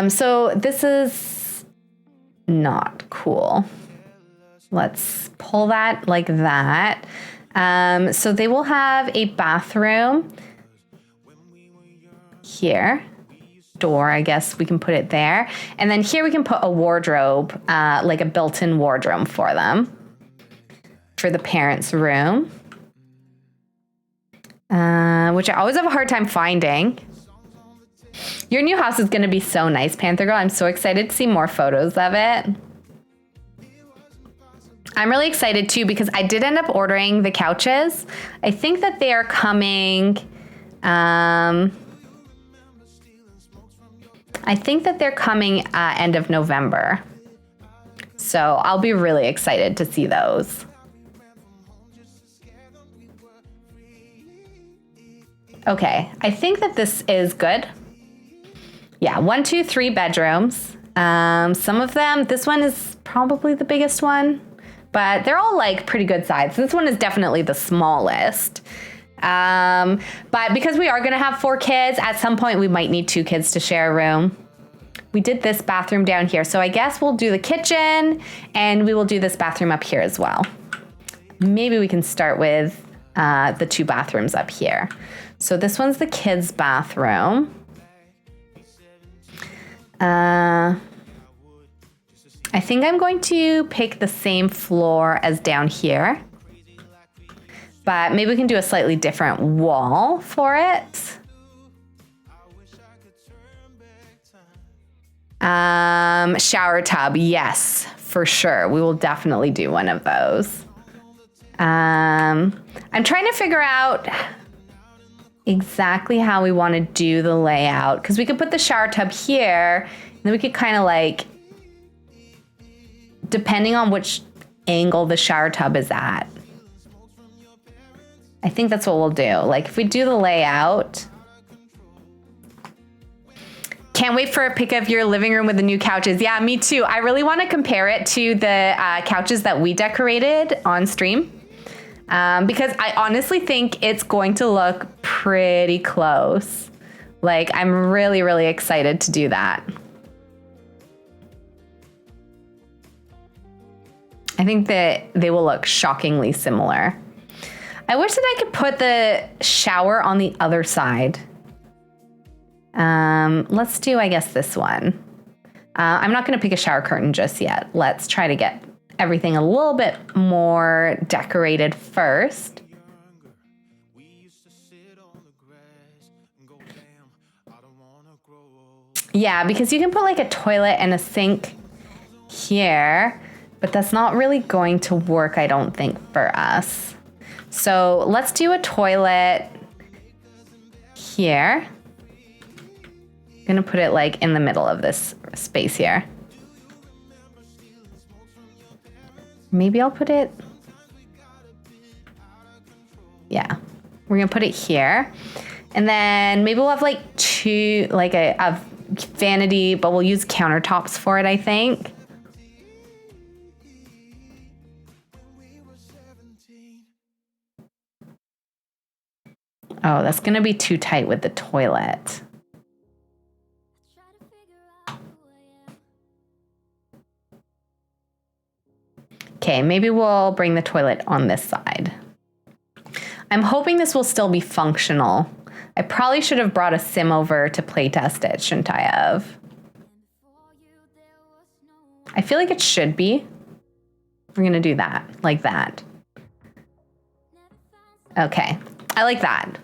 so this is not cool. Let's pull that like that. So they will have a bathroom here. Door, I guess we can put it there. And then here we can put a wardrobe, like a built-in wardrobe for them, for the parents' room. Which I always have a hard time finding. Your new house is going to be so nice, Panther Girl. I'm so excited to see more photos of it. I'm really excited too because I did end up ordering the couches. I think that they are coming. I think that they're coming end of November. So I'll be really excited to see those. Okay, I think that this is good. Yeah, 1, 2, 3 bedrooms. Some of them, this one is probably the biggest one, but they're all like pretty good size. This one is definitely the smallest. But because we are gonna have 4 kids, at some point we might need 2 kids to share a room. We did this bathroom down here, so I guess we'll do the kitchen and we will do this bathroom up here as well. Maybe we can start with the 2 bathrooms up here. So this one's the kids' bathroom. I think I'm going to pick the same floor as down here, but maybe we can do a slightly different wall for it. Shower tub, yes, for sure. We will definitely do one of those. I'm trying to figure out exactly how we want to do the layout, because we could put the shower tub here, and then we could kind of like, depending on which angle the shower tub is at. I think that's what we'll do. Like if we do the layout. Can't wait for a pic of your living room with the new couches. Yeah, me too. I really want to compare it to the couches that we decorated on stream. Because I honestly think it's going to look pretty close. Like, I'm really, really excited to do that. I think that they will look shockingly similar. I wish that I could put the shower on the other side. Let's do, I guess, this one. I'm not going to pick a shower curtain just yet. Let's try to get everything a little bit more decorated first. Yeah, because you can put like a toilet and a sink here, but that's not really going to work, I don't think, for us. So let's do a toilet here. I'm gonna put it like in the middle of this space here. Maybe I'll put it, yeah, we're gonna put it here. And then maybe we'll have like a vanity, but we'll use countertops for it, I think. Oh, that's gonna be too tight with the toilet. Okay, maybe we'll bring the toilet on this side. I'm hoping this will still be functional. I probably should have brought a sim over to playtest it, shouldn't I have? I feel like it should be. We're gonna do that, like that. Okay, I like that.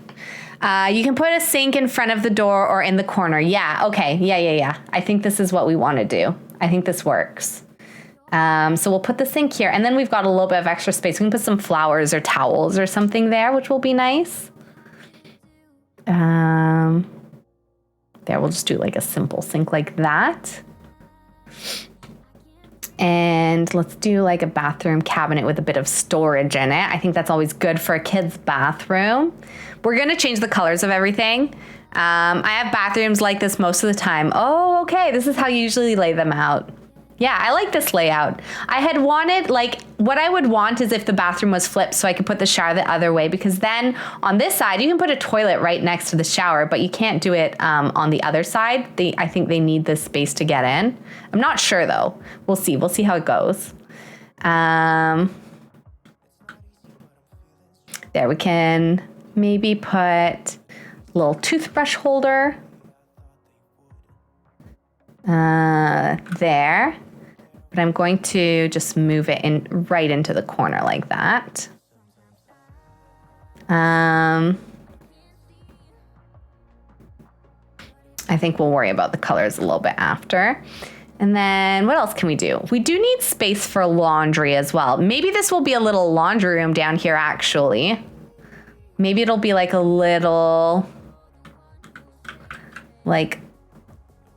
You can put a sink in front of the door or in the corner. Yeah, okay, yeah. I think this is what we wanna do. I think this works. So we'll put the sink here, and then we've got a little bit of extra space. We can put some flowers or towels or something there, which will be nice. There, we'll just do like a simple sink like that. And let's do like a bathroom cabinet with a bit of storage in it. I think that's always good for a kid's bathroom. We're gonna change the colors of everything. I have bathrooms like this most of the time. Oh, okay, this is how you usually lay them out. Yeah, I like this layout. I had wanted, like, what I would want is if the bathroom was flipped so I could put the shower the other way, because then on this side, you can put a toilet right next to the shower, but you can't do it on the other side. I think they need this space to get in. I'm not sure though. We'll see. We'll see how it goes. There, we can maybe put a little toothbrush holder. There. But I'm going to just move it in right into the corner like that. I think we'll worry about the colors a little bit after. And then what else can we do? We do need space for laundry as well. Maybe this will be a little laundry room down here, actually. Maybe it'll be like a little, like,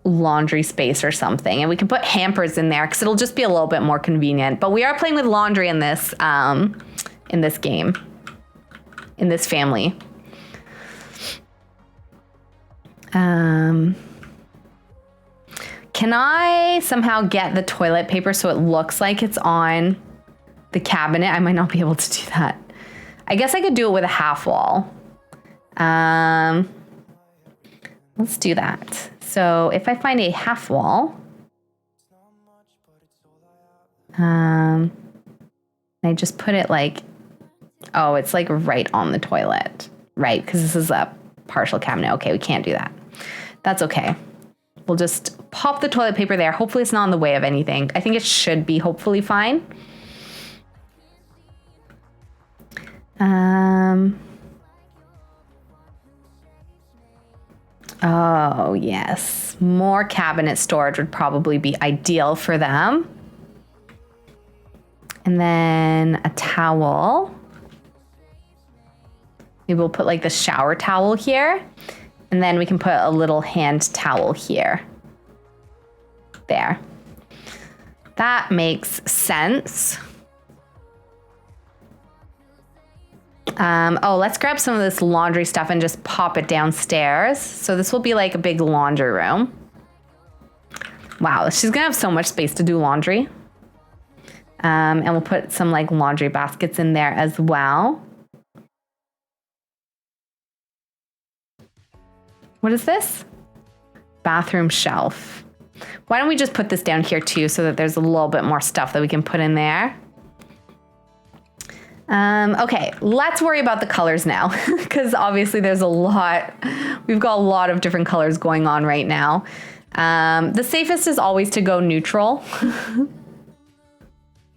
laundry space or something, and we can put hampers in there because it'll just be a little bit more convenient. But we are playing with laundry in this game, in this family. Can I somehow get the toilet paper so it looks like it's on the cabinet? I might not be able to do that. I guess I could do it with a half wall. Let's do that. So if I find a half wall, I just put it like, oh, it's like right on the toilet, right? Because this is a partial cabinet. Okay, we can't do that. That's okay. We'll just pop the toilet paper there. Hopefully it's not in the way of anything. I think it should be hopefully fine. Oh, yes. More cabinet storage would probably be ideal for them. And then a towel. Maybe we'll put like the shower towel here. And then we can put a little hand towel here. There. That makes sense. Oh, let's grab some of this laundry stuff and just pop it downstairs. So this will be like a big laundry room. Wow, she's gonna have so much space to do laundry. And we'll put some like laundry baskets in there as well. What is this? Bathroom shelf. Why don't we just put this down here too so that there's a little bit more stuff that we can put in there. Okay, let's worry about the colors now because obviously there's a lot. We've got a lot of different colors going on right now. The safest is always to go neutral.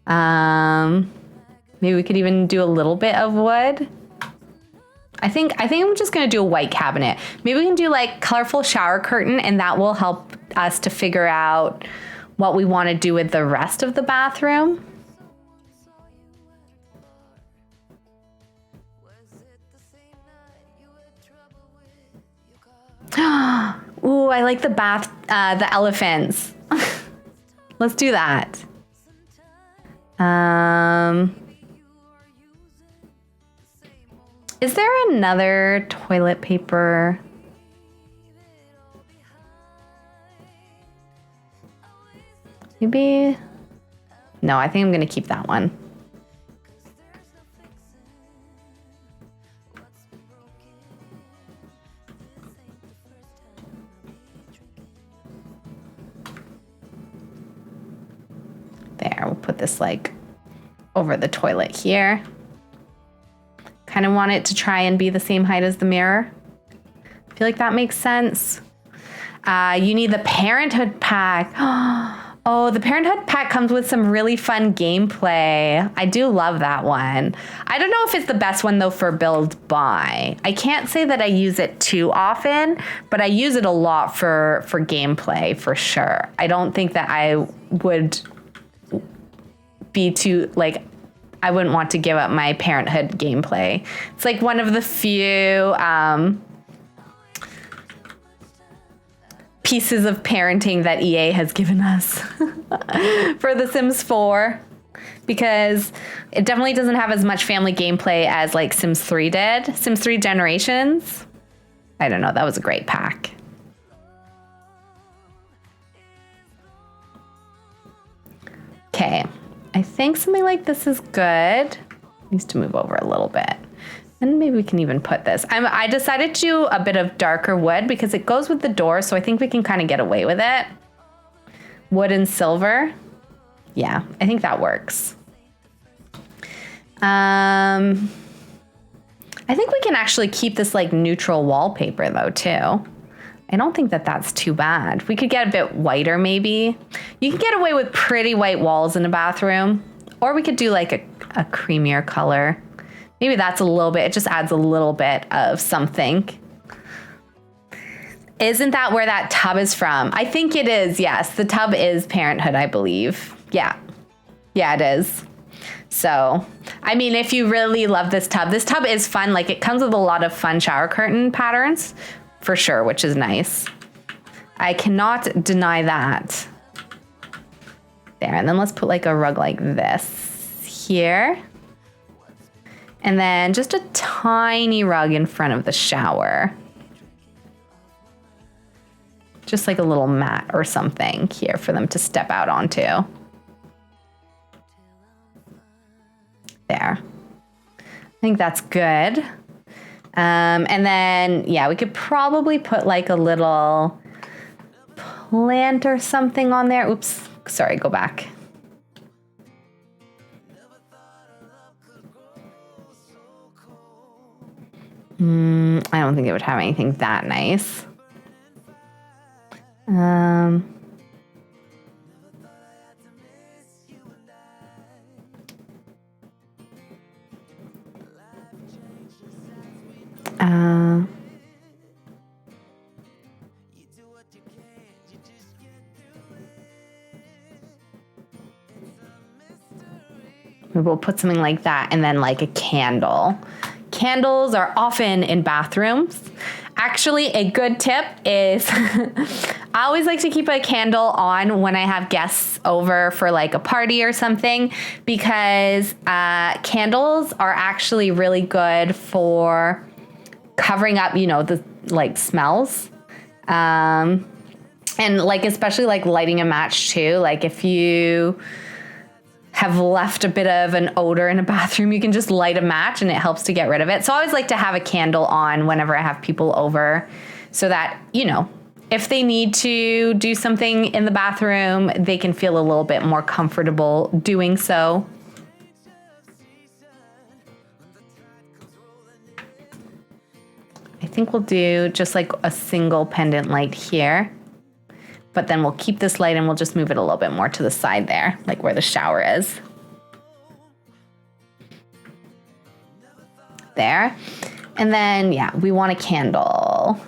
Maybe we could even do a little bit of wood. I think I'm just gonna do a white cabinet. Maybe we can do like colorful shower curtain and that will help us to figure out what we want to do with the rest of the bathroom. Ooh, I like the elephants. Let's do that. Is there another toilet paper? Maybe. No, I think I'm gonna keep that one. There, we'll put this like over the toilet here. Kind of want it to try and be the same height as the mirror. I feel like that makes sense. You need the Parenthood pack. Oh, the Parenthood pack comes with some really fun gameplay. I do love that one. I don't know if it's the best one though for build buy. I can't say that I use it too often, but I use it a lot for gameplay for sure. I don't think that I would be too like, I wouldn't want to give up my Parenthood gameplay. It's like one of the few pieces of parenting that EA has given us for The Sims 4, because it definitely doesn't have as much family gameplay as like Sims 3 did. Sims 3 Generations. I don't know, that was a great pack. Okay. I think something like this is good. Needs to move over a little bit. And maybe we can even put this. I decided to do a bit of darker wood because it goes with the door, so I think we can kind of get away with it. Wood and silver. Yeah, I think that works. I think we can actually keep this like neutral wallpaper though too. I don't think that that's too bad. We could get a bit whiter maybe. You can get away with pretty white walls in a bathroom, or we could do like a creamier color. Maybe that's a little bit, it just adds a little bit of something. Isn't that where that tub is from? I think it is, yes. The tub is Parenthood, I believe. Yeah, it is. So, I mean, if you really love this tub is fun. Like it comes with a lot of fun shower curtain patterns. For sure, which is nice. I cannot deny that. There, and then let's put like a rug like this here. And then just a tiny rug in front of the shower. Just like a little mat or something here for them to step out onto. There. I think that's good. And then, yeah, we could probably put like a little plant or something on there. Oops, sorry, go back. I don't think it would have anything that nice. We'll put something like that and then like a candle. Candles are often in bathrooms. Actually, a good tip is I always like to keep a candle on when I have guests over for like a party or something, because candles are actually really good for covering up, you know, the like smells. And like, especially like lighting a match too. Like if you have left a bit of an odor in a bathroom, you can just light a match and it helps to get rid of it. So I always like to have a candle on whenever I have people over so that, you know, if they need to do something in the bathroom, they can feel a little bit more comfortable doing so. I think we'll do just like a single pendant light here. But then we'll keep this light and we'll just move it a little bit more to the side there, like where the shower is. There. And then, yeah, we want a candle.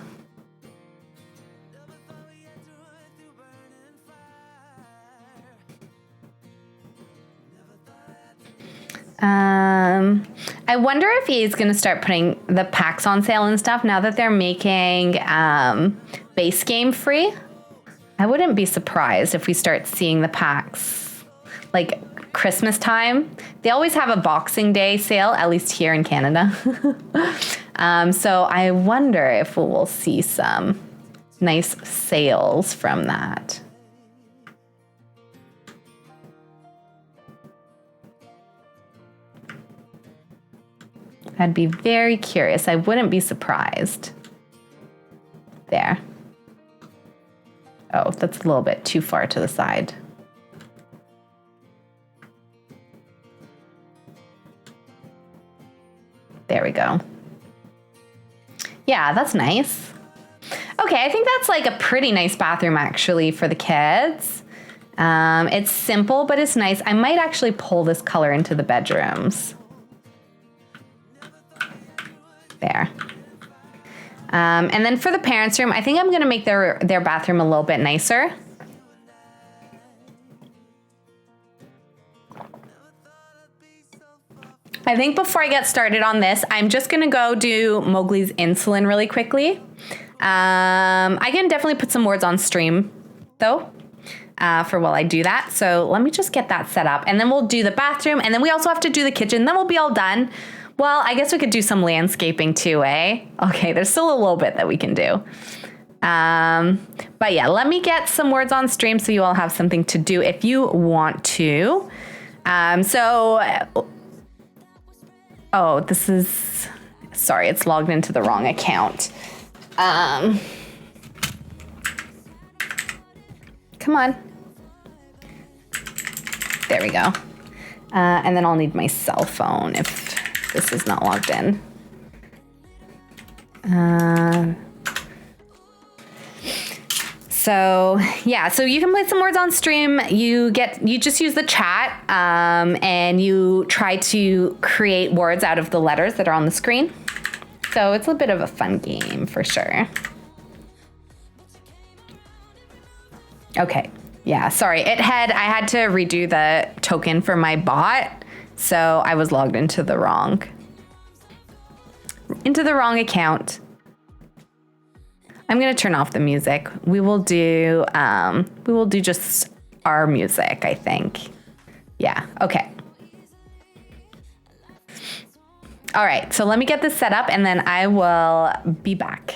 I wonder if he's going to start putting the packs on sale and stuff now that they're making base game free. I wouldn't be surprised if we start seeing the packs like Christmas time. They always have a Boxing Day sale, at least here in Canada. So I wonder if we'll see some nice sales from that. I'd be very curious. I wouldn't be surprised. There. Oh, that's a little bit too far to the side. There we go. Yeah, that's nice. Okay, I think that's like a pretty nice bathroom actually for the kids. It's simple, but it's nice. I might actually pull this color into the bedrooms. There. And then for the parents' room, I think I'm going to make their bathroom a little bit nicer. I think before I get started on this, I'm just going to go do Mowgli's insulin really quickly. I can definitely put some words on stream, though, for while I do that. So let me just get that set up. And then we'll do the bathroom. And then we also have to do the kitchen. Then we'll be all done. Well, I guess we could do some landscaping too, eh? Okay, there's still a little bit that we can do. But yeah, let me get some words on stream so you all have something to do if you want to. Oh, this is, sorry, it's logged into the wrong account. Come on. There we go. And then I'll need my cell phone if this is not logged in. So yeah, so you can play some words on stream. You just use the chat and you try to create words out of the letters that are on the screen. So it's a bit of a fun game for sure. Okay, yeah, sorry. I had to redo the token for my bot. So I was logged into the wrong account. I'm gonna turn off the music. We will do just our music, I think. Yeah, okay. All right, so let me get this set up and then I will be back.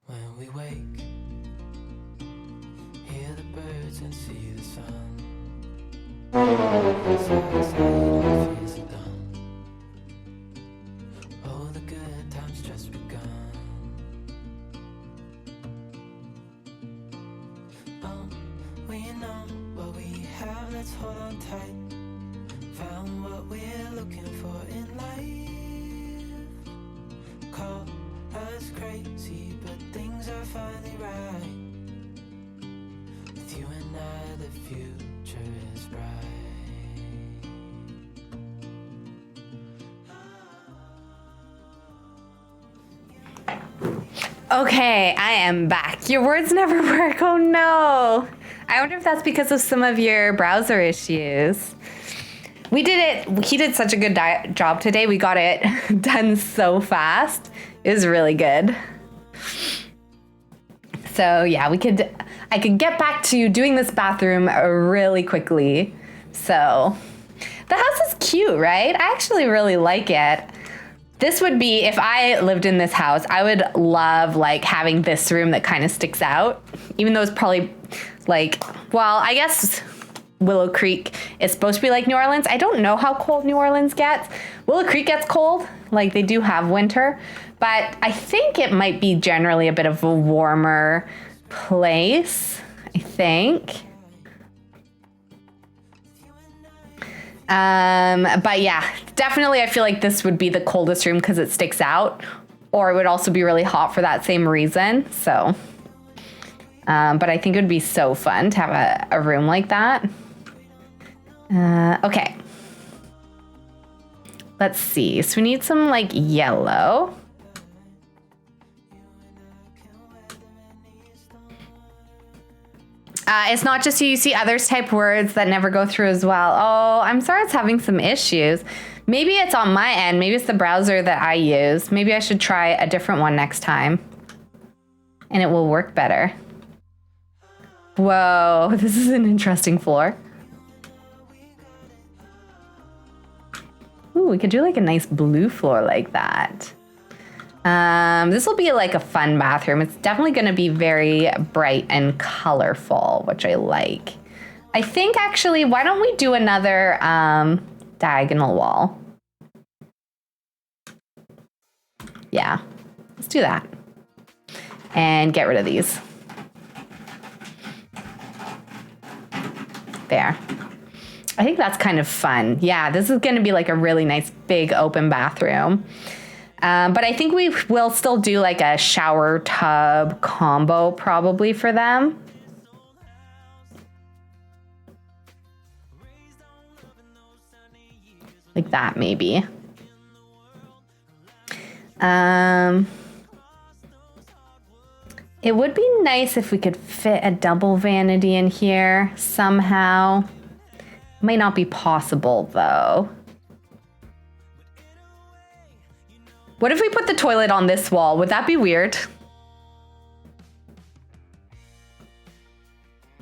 When we wake, hear the birds and see the sun. Fears are done. Oh, the good times just begun. We know what we have, let's hold on tight. Found what we're looking for in life. Call us crazy, but things are finally right. With you and I, the future is bright. Okay, I am back. Your words never work. Oh no. I wonder if that's because of some of your browser issues. We did it. He did such a good job today. We got it done so fast. It was really good. So yeah, I could get back to doing this bathroom really quickly. So the house is cute, right? I actually really like it. This would be, if I lived in this house, I would love like having this room that kind of sticks out, even though it's probably like, well, I guess Willow Creek is supposed to be like New Orleans. I don't know how cold New Orleans gets. Willow Creek gets cold, like they do have winter, but I think it might be generally a bit of a warmer place, I think. But yeah, definitely I feel like this would be the coldest room because it sticks out, or it would also be really hot for that same reason. So, but I think it would be so fun to have a room like that. Okay. Let's see. So we need some like yellow. It's not just you see others type words that never go through as well. Oh, I'm sorry it's having some issues. Maybe it's on my end. Maybe it's the browser that I use. Maybe I should try a different one next time. And it will work better. Whoa, this is an interesting floor. Ooh, we could do like a nice blue floor like that. This will be like a fun bathroom. It's definitely going to be very bright and colorful, which I like. I think actually, why don't we do another diagonal wall? Yeah, let's do that. And get rid of these. There. I think that's kind of fun. Yeah, this is going to be like a really nice big open bathroom. But I think we will still do like a shower tub combo probably for them. Like that maybe. It would be nice if we could fit a double vanity in here somehow. Might not be possible though. What if we put the toilet on this wall? Would that be weird?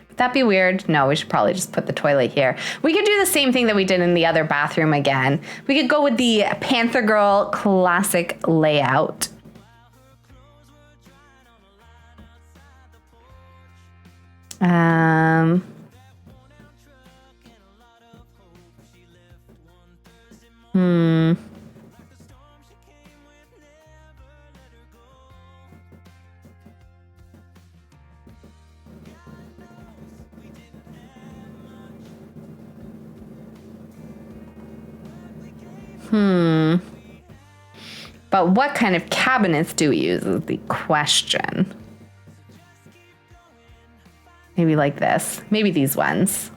Would that be weird? No, we should probably just put the toilet here. We could do the same thing that we did in the other bathroom again. We could go with the Panther Girl classic layout. But what kind of cabinets do we use is the question. Maybe like this. Maybe these ones.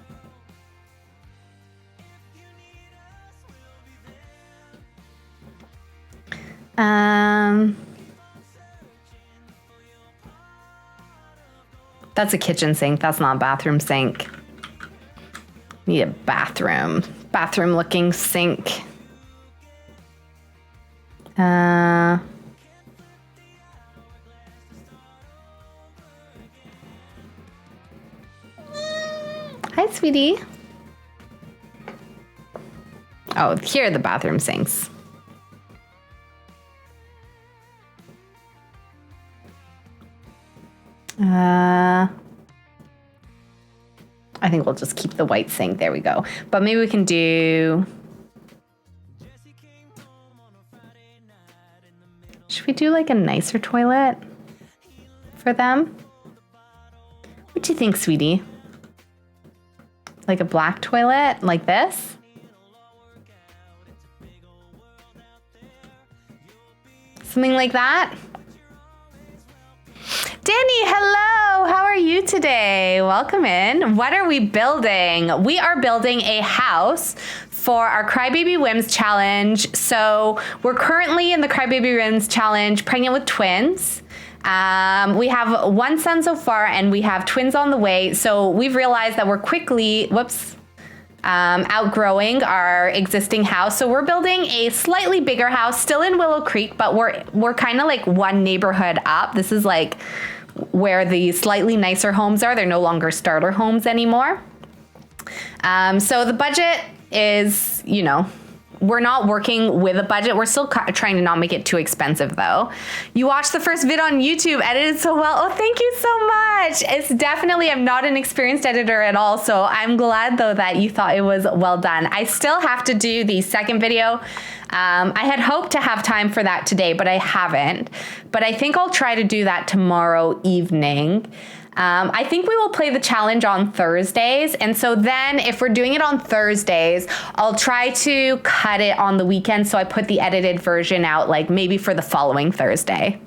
That's a kitchen sink. That's not a bathroom sink. Need a bathroom looking sink. Hi, sweetie. Oh, here are the bathroom sinks. I think we'll just keep the white sink. There we go. But maybe we can do... Should we do like a nicer toilet for them? What do you think, sweetie? Like a black toilet like this? Something like that? Danny, hello! How are you today? Welcome in. What are we building? We are building a house for our Crybaby Whims challenge. So we're currently in the Crybaby Whims challenge, pregnant with twins. We have one son so far, and we have twins on the way. So we've realized that we're quickly, outgrowing our existing house. So we're building a slightly bigger house, still in Willow Creek, but we're kind of like one neighborhood up. This is like where the slightly nicer homes are. They're no longer starter homes anymore. So the budget is, you know, we're not working with a budget. We're still trying to not make it too expensive though. You watched the first vid on YouTube, edited so well. Oh, thank you so much. It's definitely, I'm not an experienced editor at all. So I'm glad though that you thought it was well done. I still have to do the second video. I had hoped to have time for that today, but I haven't. But I think I'll try to do that tomorrow evening. I think we will play the challenge on Thursdays. And so then if we're doing it on Thursdays, I'll try to cut it on the weekend. So I put the edited version out like maybe for the following Thursday.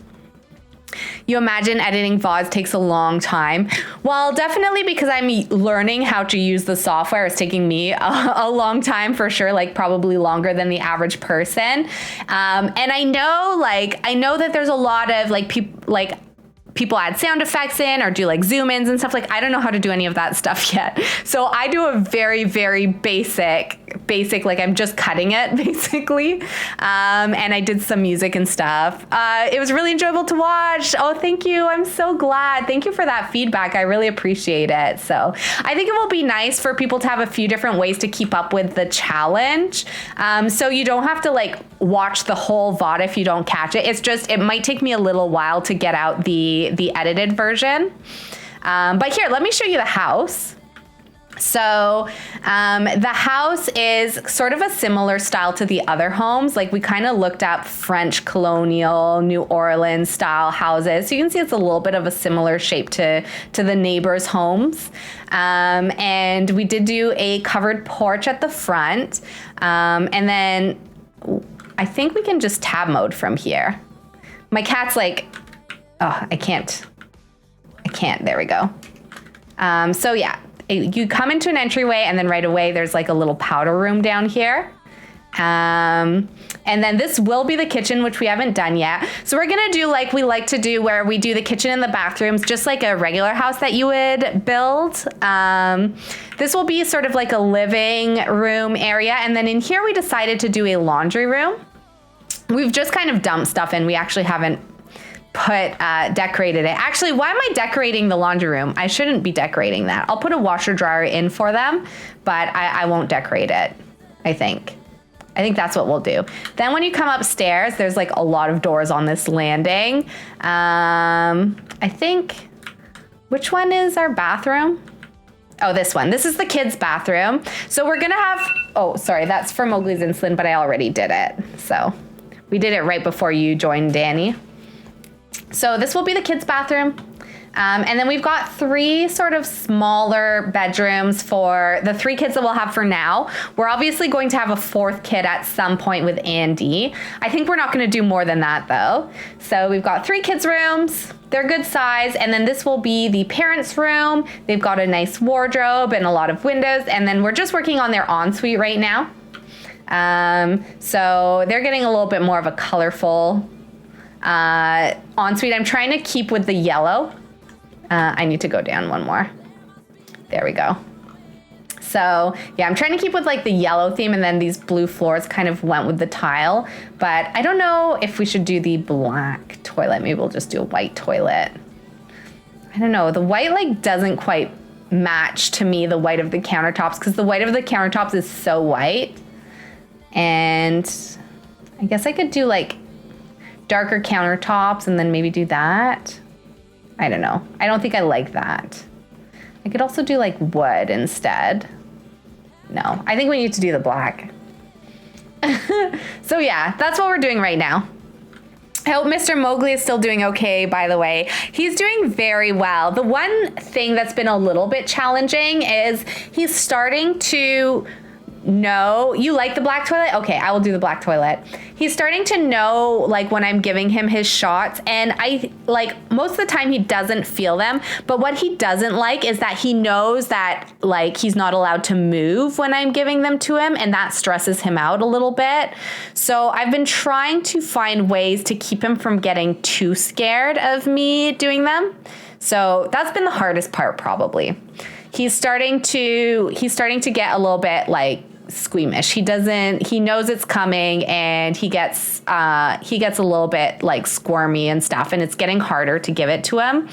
You imagine editing VODs takes a long time. Well, definitely because I'm learning how to use the software. It's taking me a long time for sure, like probably longer than the average person. And I know that there's a lot of people add sound effects in or do like zoom ins and stuff. Like, I don't know how to do any of that stuff yet. So I do a very, very basic, like I'm just cutting it basically. And I did some music and stuff. It was really enjoyable to watch. Oh, thank you. I'm so glad. Thank you for that feedback. I really appreciate it. So I think it will be nice for people to have a few different ways to keep up with the challenge. So you don't have to like watch the whole VOD if you don't catch it. It's just, it might take me a little while to get out the edited version. But here, let me show you the house. So the house is sort of a similar style to the other homes. Like we kind of looked at French colonial, New Orleans style houses. So you can see it's a little bit of a similar shape to the neighbors' homes. And we did do a covered porch at the front. And then I think we can just tab mode from here. My cat's like, oh, I can't. There we go. So yeah, you come into an entryway and then right away there's like a little powder room down here. And then this will be the kitchen, which we haven't done yet. So we're gonna do like we like to do, where we do the kitchen and the bathrooms, just like a regular house that you would build. This will be sort of like a living room area. And then in here we decided to do a laundry room. We've just kind of dumped stuff in. We actually haven't decorated it. Actually, why am I decorating the laundry room? I shouldn't be decorating that. I'll put a washer dryer in for them, but I won't decorate it, I think that's what we'll do. Then when you come upstairs, there's like a lot of doors on this landing. I think, which one is our bathroom? Oh, this one. This is the kids' bathroom. So we're gonna have, oh, sorry, that's for Mowgli's insulin, but I already did it. So we did it right before you joined, Danny. So this will be the kids' bathroom. And then we've got 3 sort of smaller bedrooms for the 3 kids that we'll have for now. We're obviously going to have a 4th kid at some point with Andy. I think we're not going to do more than that though. So we've got 3 kids' rooms. They're good size. And then this will be the parents' room. They've got a nice wardrobe and a lot of windows. And then we're just working on their ensuite right now. So they're getting a little bit more of a colorful ensuite. I'm trying to keep with the yellow. I need to go down one more. There we go. So yeah, I'm trying to keep with like the yellow theme, and then these blue floors kind of went with the tile, but I don't know if we should do the black toilet. Maybe we'll just do a white toilet. I don't know. The white like doesn't quite match to me, the white of the countertops, because the white of the countertops is so white. And I guess I could do like darker countertops and then maybe do that. I don't know. I don't think I like that. I could also do like wood instead. No, I think we need to do the black. So yeah, that's what we're doing right now. I hope Mr. Mowgli is still doing okay, by the way. He's doing very well. The one thing that's been a little bit challenging is he's starting to know. You like the black toilet? Okay, I will do the black toilet. He's starting to know like when I'm giving him his shots, and I like most of the time he doesn't feel them, but what he doesn't like is that he knows that like he's not allowed to move when I'm giving them to him, and that stresses him out a little bit. So I've been trying to find ways to keep him from getting too scared of me doing them. So that's been the hardest part probably. He's starting to get a little bit like squeamish. He knows it's coming, and he gets a little bit like squirmy and stuff, and it's getting harder to give it to him.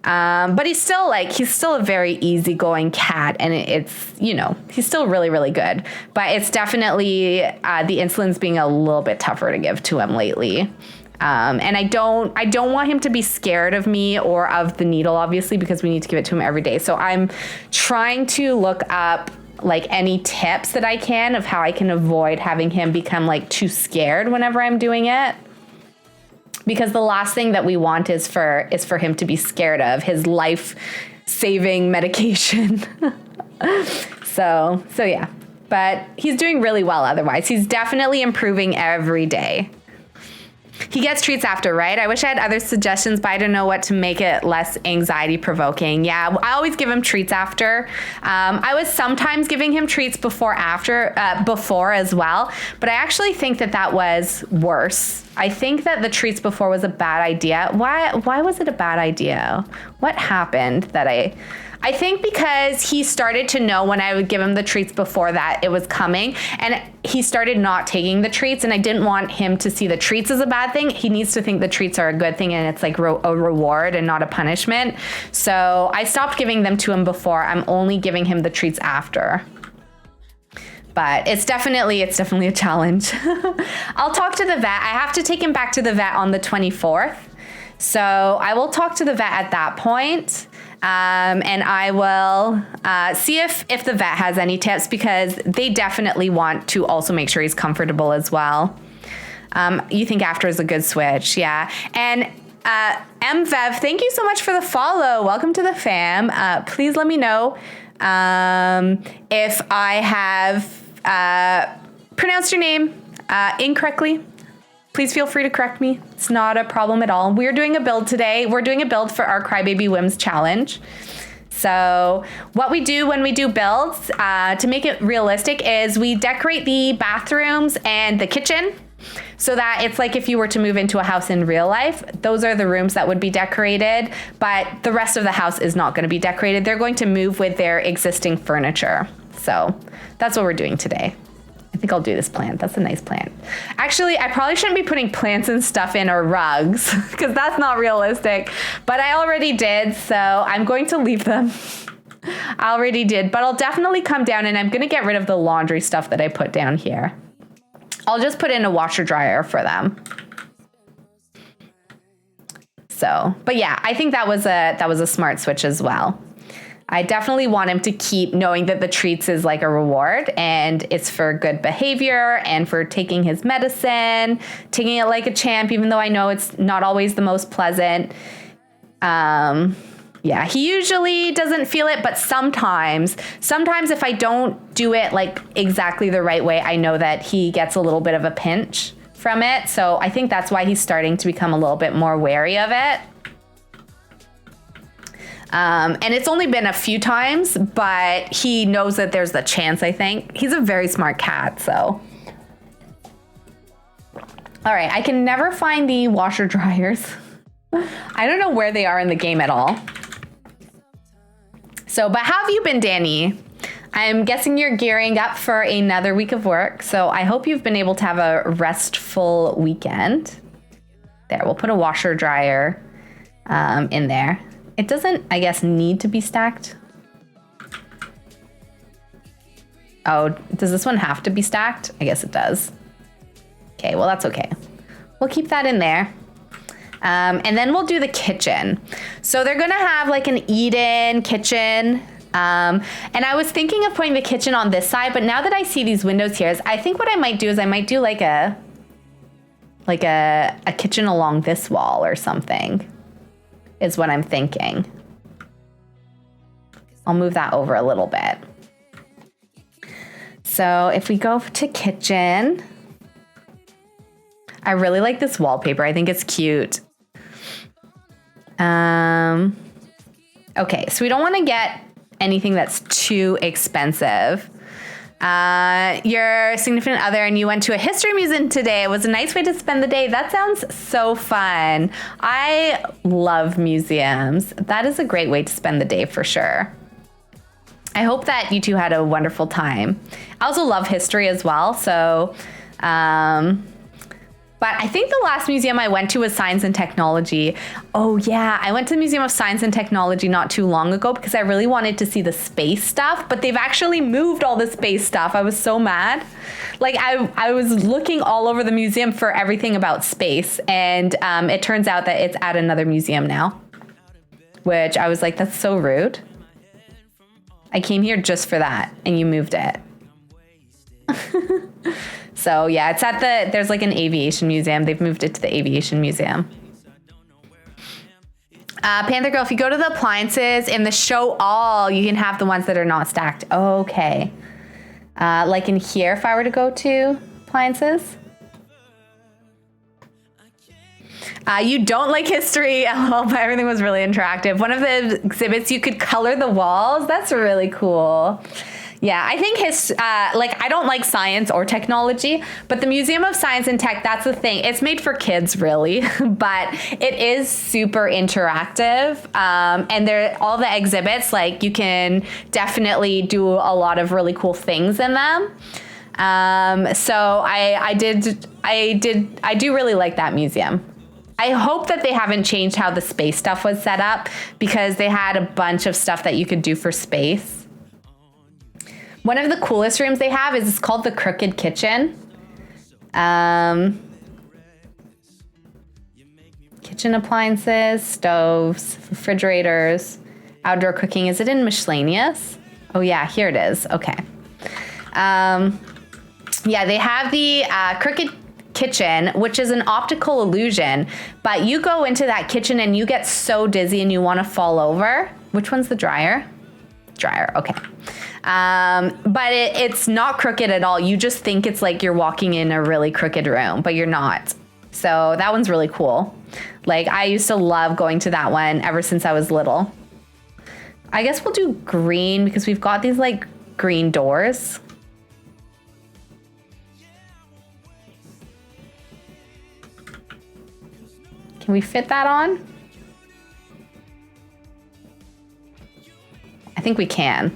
But he's still a very easygoing cat, and he's still really, really good. But it's definitely the insulin's being a little bit tougher to give to him lately. And I don't want him to be scared of me or of the needle, obviously, because we need to give it to him every day. So I'm trying to look up like any tips that I can of how I can avoid having him become like too scared whenever I'm doing it. Because the last thing that we want is for him to be scared of his life-saving medication. So yeah, but he's doing really well otherwise. He's definitely improving every day. He gets treats after, right? I wish I had other suggestions, but I don't know what to make it less anxiety provoking. Yeah, I always give him treats after. I was sometimes giving him treats before as well, but I actually think that was worse. I think that the treats before was a bad idea. Why was it a bad idea? What happened that I think because he started to know when I would give him the treats before that it was coming, and he started not taking the treats, and I didn't want him to see the treats as a bad thing. He needs to think the treats are a good thing, and it's like a reward and not a punishment. So I stopped giving them to him before. I'm only giving him the treats after. But it's definitely a challenge. I'll talk to the vet. I have to take him back to the vet on the 24th. So I will talk to the vet at that point. And I will see if the vet has any tips, because they definitely want to also make sure he's comfortable as well. You think after is a good switch. Yeah. And MVev, thank you so much for the follow. Welcome to the fam. Please let me know if I have pronounced your name incorrectly. Please feel free to correct me. It's not a problem at all. We're doing a build today. We're doing a build for our Crybaby Whims challenge. So what we do when we do builds, to make it realistic, is we decorate the bathrooms and the kitchen so that it's like if you were to move into a house in real life. Those are the rooms that would be decorated, but the rest of the house is not going to be decorated. They're going to move with their existing furniture. So that's what we're doing today. I think I'll do this plant. That's a nice plant. Actually, I probably shouldn't be putting plants and stuff in or rugs because that's not realistic, but I already did, so I'm going to leave them. I already did, but I'll definitely come down and I'm going to get rid of the laundry stuff that I put down here. I'll just put in a washer dryer for them. So, but yeah, I think that was a smart switch as well. I definitely want him to keep knowing that the treats is like a reward, and it's for good behavior and for taking his medicine, taking it like a champ, even though I know it's not always the most pleasant. Yeah, he usually doesn't feel it, but sometimes if I don't do it like exactly the right way, I know that he gets a little bit of a pinch from it. So I think that's why he's starting to become a little bit more wary of it. And it's only been a few times, but he knows that there's the chance, I think. He's a very smart cat, so. All right, I can never find the washer dryers. I don't know where they are in the game at all. So, but how have you been, Danny? I'm guessing you're gearing up for another week of work. So I hope you've been able to have a restful weekend. There, we'll put a washer dryer in there. It doesn't, I guess, need to be stacked. Oh, does this one have to be stacked? I guess it does. Okay, well, that's okay. We'll keep that in there. And then we'll do the kitchen. So they're gonna have like an eat-in kitchen. And I was thinking of putting the kitchen on this side, but now that I see these windows here, I think what I might do is I might do like a kitchen along this wall or something, is what I'm thinking. I'll move that over a little bit. So if we go to kitchen, I really like this wallpaper. I think it's cute. Okay, so we don't want to get anything that's too expensive. Your significant other and you went to a history museum today. It was a nice way to spend the day. That sounds so fun. I love museums. That is a great way to spend the day for sure. I hope that you two had a wonderful time. I also love history as well, so but I think the last museum I went to was Science and Technology. Oh yeah, I went to the Museum of Science and Technology not too long ago because I really wanted to see the space stuff, but they've actually moved all the space stuff. I was so mad. Like I was looking all over the museum for everything about space, and it turns out that it's at another museum now, which I was like, that's so rude. I came here just for that, and you moved it. So yeah, it's at there's like an aviation museum. They've moved it to the aviation museum. Panther Girl, if you go to the appliances in the show all, you can have the ones that are not stacked. Okay. Like in here, if I were to go to appliances. You don't like history, but everything was really interactive. One of the exhibits, you could color the walls. That's really cool. Yeah, I think I don't like science or technology, but the Museum of Science and Tech, that's the thing. It's made for kids, really, but it is super interactive. And all the exhibits, like you can definitely do a lot of really cool things in them. So I do really like that museum. I hope that they haven't changed how the space stuff was set up, because they had a bunch of stuff that you could do for space. One of the coolest rooms they have is called the Crooked Kitchen. Kitchen appliances, stoves, refrigerators, outdoor cooking. Is it in miscellaneous? Oh yeah, here it is. Okay. Yeah, they have the Crooked Kitchen, which is an optical illusion, but you go into that kitchen and you get so dizzy and you want to fall over. Which one's the dryer? Dryer, okay. But it's not crooked at all. You just think it's like you're walking in a really crooked room, but you're not. So that one's really cool. Like I used to love going to that one ever since I was little. I guess we'll do green because we've got these like green doors. Can we fit that on? I think we can.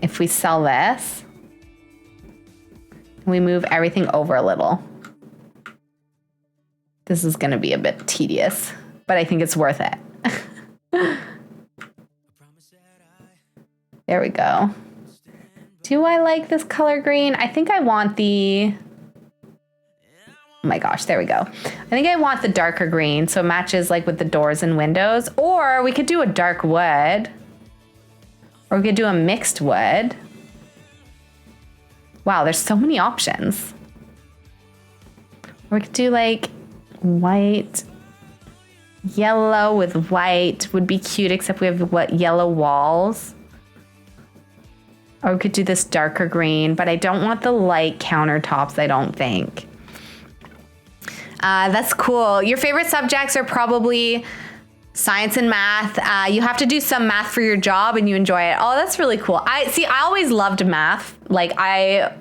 If we sell this, we move everything over a little. This is going to be a bit tedious, but I think it's worth it. There we go. Do I like this color green? I think I want the... Oh my gosh, there we go. I think I want the darker green so it matches like with the doors and windows. Or we could do a dark wood. Or we could do a mixed wood. Wow, there's so many options. Or we could do like white. Yellow with white would be cute, except we have what, yellow walls. Or we could do this darker green, but I don't want the light countertops, I don't think. That's cool. Your favorite subjects are probably science and math. You have to do some math for your job and you enjoy it. Oh, that's really cool. I always loved math. Like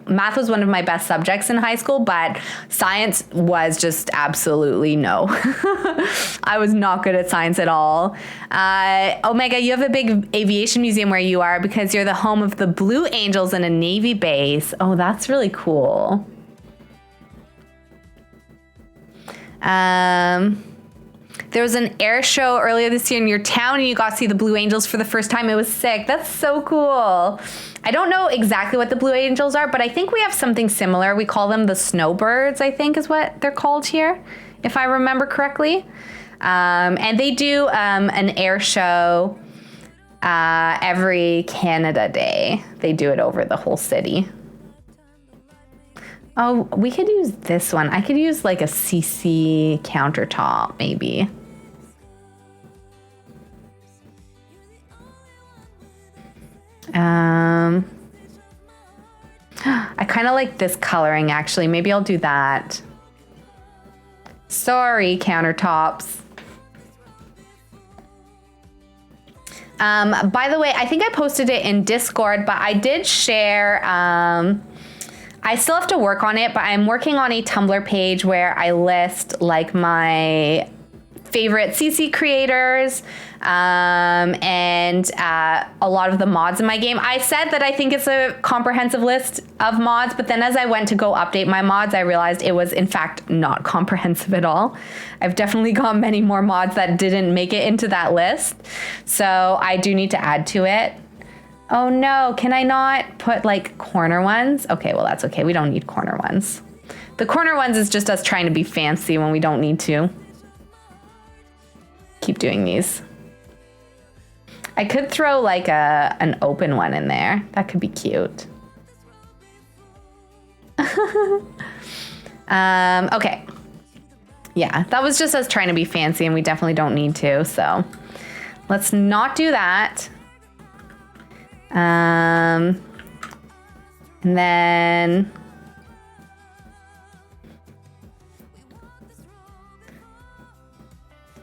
math was one of my best subjects in high school, but science was just absolutely no. I was not good at science at all. Omega, you have a big aviation museum where you are because you're the home of the Blue Angels and a Navy base. Oh, that's really cool. There was an air show earlier this year in your town and you got to see the Blue Angels for the first time. It was sick. That's so cool. I don't know exactly what the Blue Angels are, but I think we have something similar. We call them the snowbirds, I think is what they're called here, if I remember correctly. And they do an air show every Canada Day. They do it over the whole city. Oh, we could use this one. I could use like a CC countertop, maybe. I kind of like this coloring, actually. Maybe I'll do that. Sorry, countertops. By the way, I think I posted it in Discord, but I did share... I still have to work on it, but I'm working on a Tumblr page where I list like my favorite CC creators and a lot of the mods in my game. I said that I think it's a comprehensive list of mods, but then as I went to go update my mods, I realized it was in fact not comprehensive at all. I've definitely got many more mods that didn't make it into that list, so I do need to add to it. Oh no, can I not put like corner ones? Okay, well that's okay. We don't need corner ones. The corner ones is just us trying to be fancy when we don't need to. Keep doing these. I could throw like an open one in there. That could be cute. Okay. Yeah, that was just us trying to be fancy and we definitely don't need to, so let's not do that. And then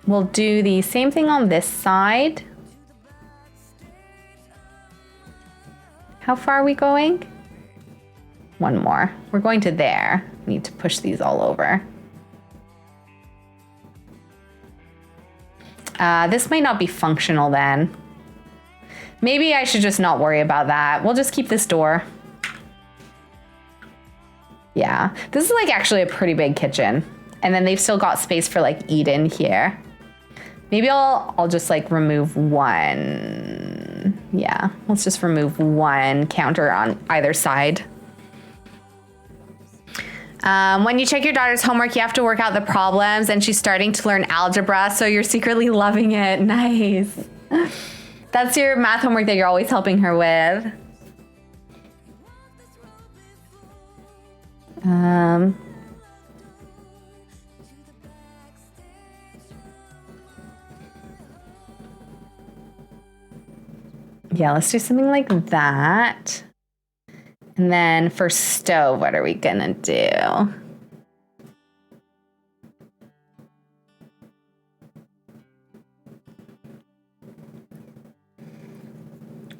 we'll do the same thing on this side. How far are we going? One more. We're going to there. Need to push these all over. This might not be functional then. Maybe I should just not worry about that. We'll just keep this door. Yeah, this is like actually a pretty big kitchen. And then they've still got space for like Eden here. Maybe I'll just like remove one. Yeah, let's just remove one counter on either side. When you check your daughter's homework, you have to work out the problems and she's starting to learn algebra, so you're secretly loving it. Nice. That's your math homework that you're always helping her with. Yeah, let's do something like that. And then for stove, what are we gonna do?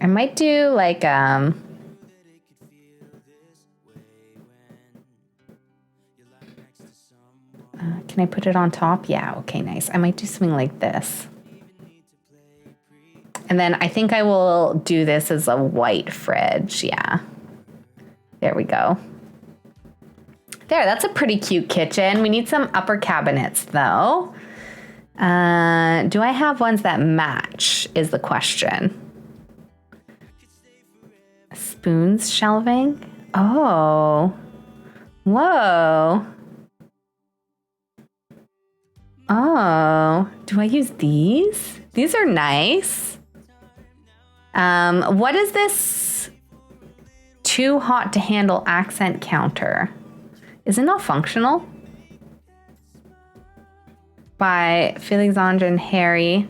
I might do like, can I put it on top? Yeah, okay, nice. I might do something like this. And then I think I will do this as a white fridge, yeah. There we go. There, that's a pretty cute kitchen. We need some upper cabinets though. Do I have ones that match is the question. Spoons shelving? Oh. Whoa. Oh. Do I use these? These are nice. What is this? Too hot to handle accent counter. Is it not functional? by Felixandre and Harry.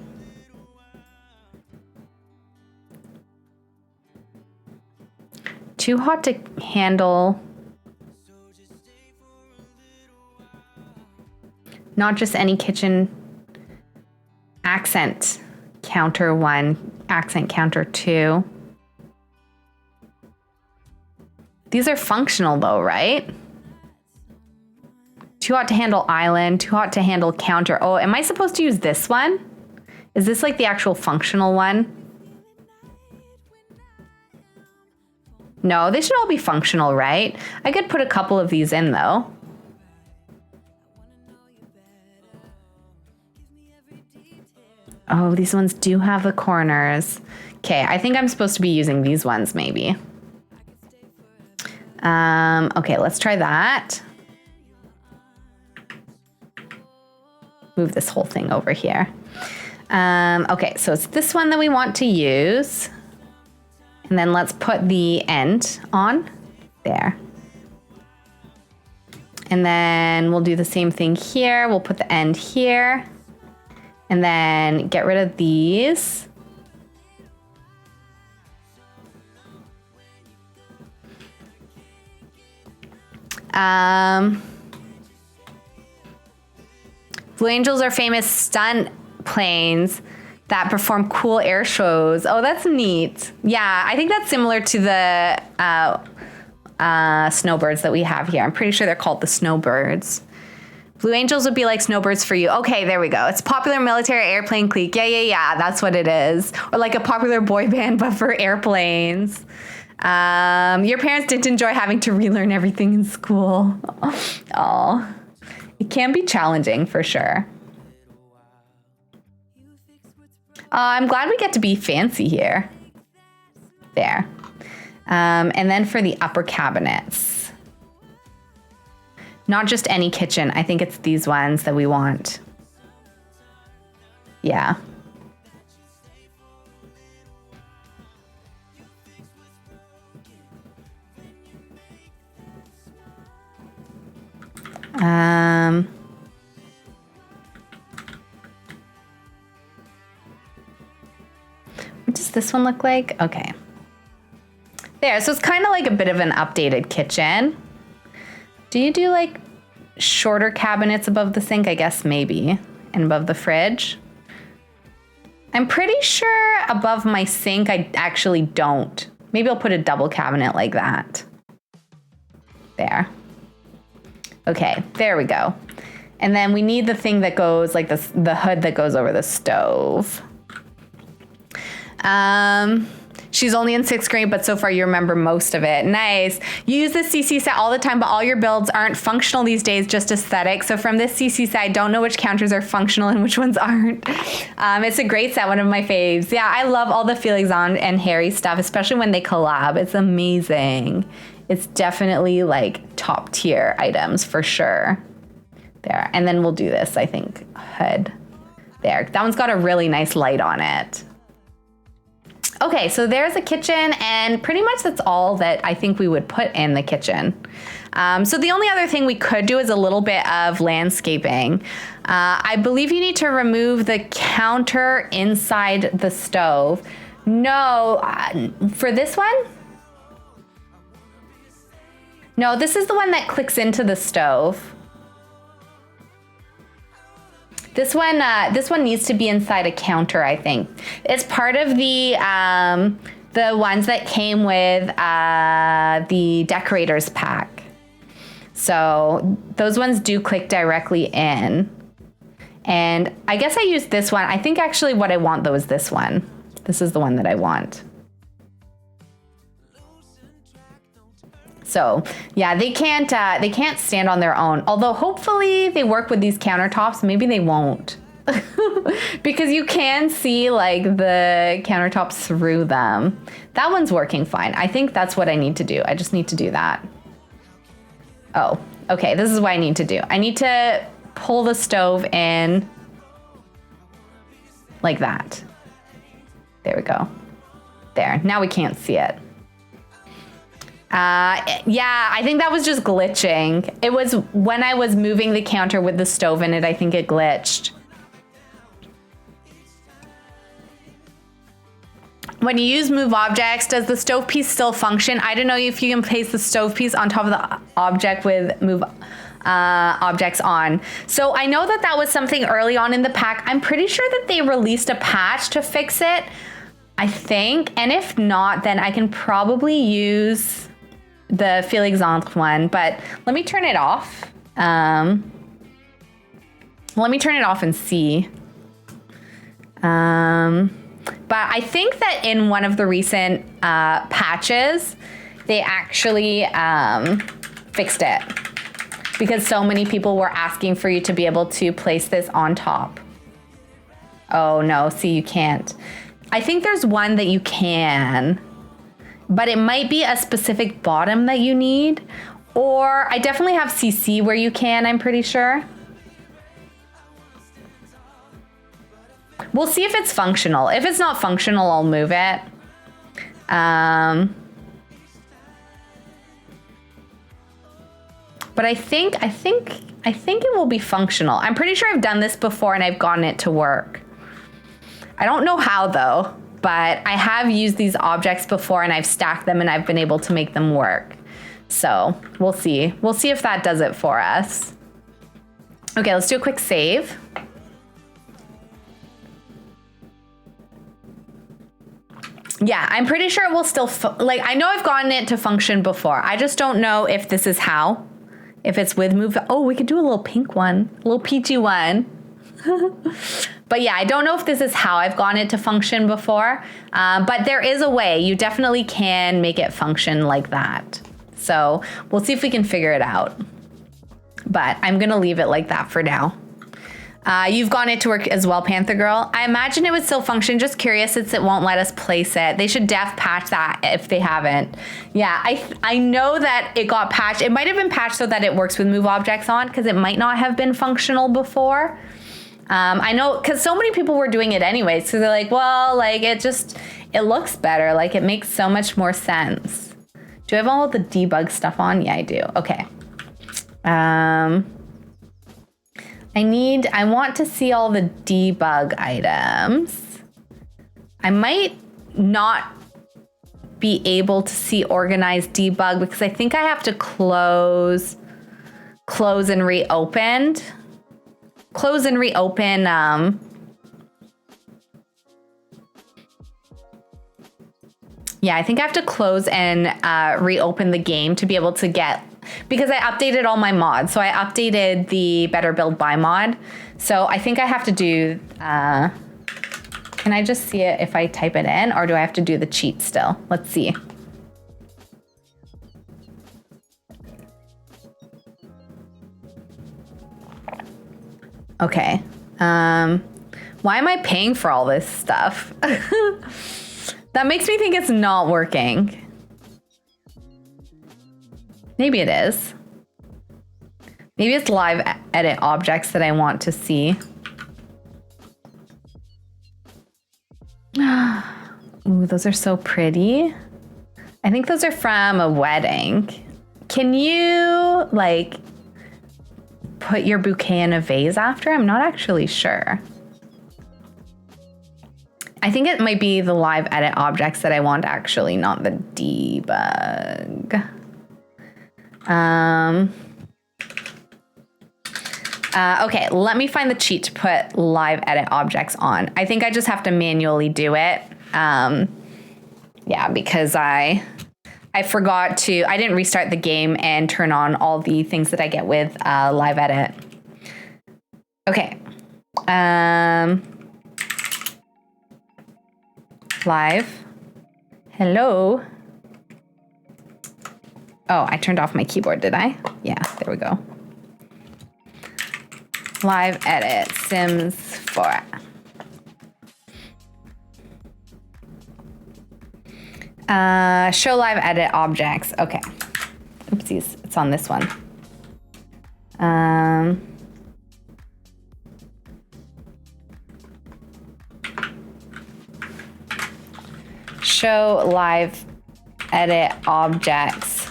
Too hot to handle. Not just any kitchen. Accent counter 1, accent counter 2. These are functional though, right? Too hot to handle island, too hot to handle counter. Oh, am I supposed to use this one? Is this like the actual functional one? No, they should all be functional, right? I could put a couple of these in though. Oh, these ones do have the corners. Okay, I think I'm supposed to be using these ones maybe. Okay, let's try that. Move this whole thing over here. Okay, so it's this one that we want to use. And then let's put the end on there. And then we'll do the same thing here. We'll put the end here. And then get rid of these. Blue Angels are famous stunt planes that perform cool air shows. Oh, that's neat. Yeah, I think that's similar to the snowbirds that we have here. I'm pretty sure they're called the snowbirds. Blue Angels would be like snowbirds for you. Okay, there we go. It's a popular military airplane clique. Yeah, that's what it is. Or like a popular boy band, but for airplanes. Your parents didn't enjoy having to relearn everything in school. Oh, it can be challenging for sure. I'm glad we get to be fancy here. There. And then for the upper cabinets. Not just any kitchen. I think it's these ones that we want. Yeah. What does this one look like? Okay. There, so it's kind of like a bit of an updated kitchen. Do you do like shorter cabinets above the sink? I guess maybe. And above the fridge? I'm pretty sure above my sink I actually don't. Maybe I'll put a double cabinet like that. There. Okay, there we go. And then we need the thing that goes like this, the hood that goes over the stove. She's only in 6th grade, but so far you remember most of it. Nice. You use this CC set all the time, but all your builds aren't functional these days, just aesthetic. So from this CC set, I don't know which counters are functional and which ones aren't. It's a great set, one of my faves. Yeah, I love all the Felixandre and Harry stuff, especially when they collab. It's amazing. It's definitely like top tier items for sure. There, and then we'll do this, I think, hood. There, that one's got a really nice light on it. Okay, so there's a kitchen, and pretty much that's all that I think we would put in the kitchen. So the only other thing we could do is a little bit of landscaping. I believe you need to remove the counter inside the stove. No, for this one? No, this is the one that clicks into the stove. This one needs to be inside a counter, I think. It's part of the ones that came with the decorators pack. So those ones do click directly in. And I guess I used this one. I think actually what I want though is this one. This is the one that I want. So yeah, they can't stand on their own. Although hopefully they work with these countertops. Maybe they won't, because you can see like the countertops through them. That one's working fine. I think that's what I need to do. I just need to do that. Oh, okay. This is what I need to do. I need to pull the stove in like that. There we go. There. Now we can't see it. Yeah, I think that was just glitching. It was when I was moving the counter with the stove in it, I think it glitched. When you use move objects, does the stove piece still function? I don't know if you can place the stove piece on top of the object with move objects on. So I know that that was something early on in the pack. I'm pretty sure that they released a patch to fix it, I think. And if not, then I can probably use the Félixandre one, but let me turn it off. Let me turn it off and see. But I think that in one of the recent patches, they actually fixed it because so many people were asking for you to be able to place this on top. Oh no, see, you can't. I think there's one that you can, but it might be a specific bottom that you need, or I definitely have CC where you can, I'm pretty sure. We'll see if it's functional. If it's not functional, I'll move it. But I think it will be functional. I'm pretty sure I've done this before and I've gotten it to work. I don't know how though, but I have used these objects before and I've stacked them and I've been able to make them work. So we'll see. We'll see if that does it for us. Okay, let's do a quick save. Yeah, I'm pretty sure it will still, like, I know I've gotten it to function before. I just don't know if this is how. If it's with move. Oh, we could do a little pink one, a little peachy one. But yeah, I don't know if this is how I've gotten it to function before. But there is a way. You definitely can make it function like that. So we'll see if we can figure it out. But I'm going to leave it like that for now. You've gotten it to work as well, Panther Girl. I imagine it would still function. Just curious since it won't let us place it. They should patch that if they haven't. Yeah, I know that it got patched. It might have been patched so that it works with move objects on because it might not have been functional before. I know because so many people were doing it anyway. So they're like, well, like it looks better. Like it makes so much more sense. Do I have all the debug stuff on? Yeah, I do. Okay. I want to see all the debug items. I might not be able to see organized debug because I think I have to close and reopen. Close and reopen. Yeah, I think I have to close and reopen the game to be able to get, because I updated all my mods. So I updated the Better Build By mod. So I think I have to do, can I just see it if I type it in, or do I have to do the cheat still? Let's see. Okay. Why am I paying for all this stuff? That makes me think it's not working. Maybe it is. Maybe it's live edit objects that I want to see. Ooh, those are so pretty. I think those are from a wedding. Can you like put your bouquet in a vase after? I'm not actually sure. I think it might be the live edit objects that I want actually, not the debug. Okay, let me find the cheat to put live edit objects on. I think I just have to manually do it. Yeah, because I forgot to, I didn't restart the game and turn on all the things that I get with live edit. Okay. Live. Hello. Oh, I turned off my keyboard, did I? Yeah, there we go. Live edit Sims 4. Show live edit objects. Okay. Oopsies, it's on this one. Show live edit objects.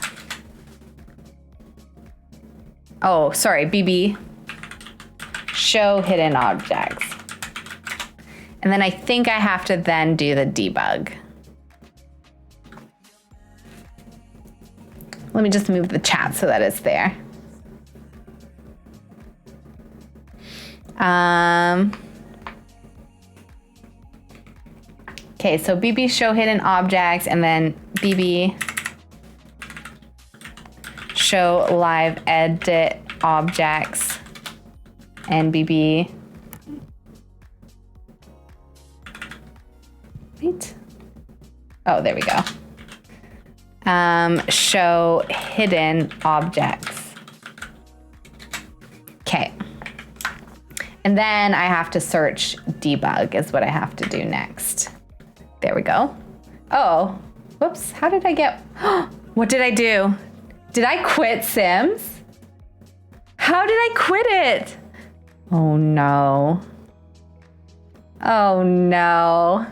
Oh, sorry, BB. Show hidden objects. And then I think I have to then do the debug. Let me just move the chat so that it's there. Okay, so BB show hidden objects, and then BB show live edit objects, and BB. Wait. Oh, there we go. Show hidden objects. Okay. And then I have to search debug is what I have to do next. There we go. Oh, whoops. How did I get, what did I do? Did I quit Sims? How did I quit it? Oh no. Oh no.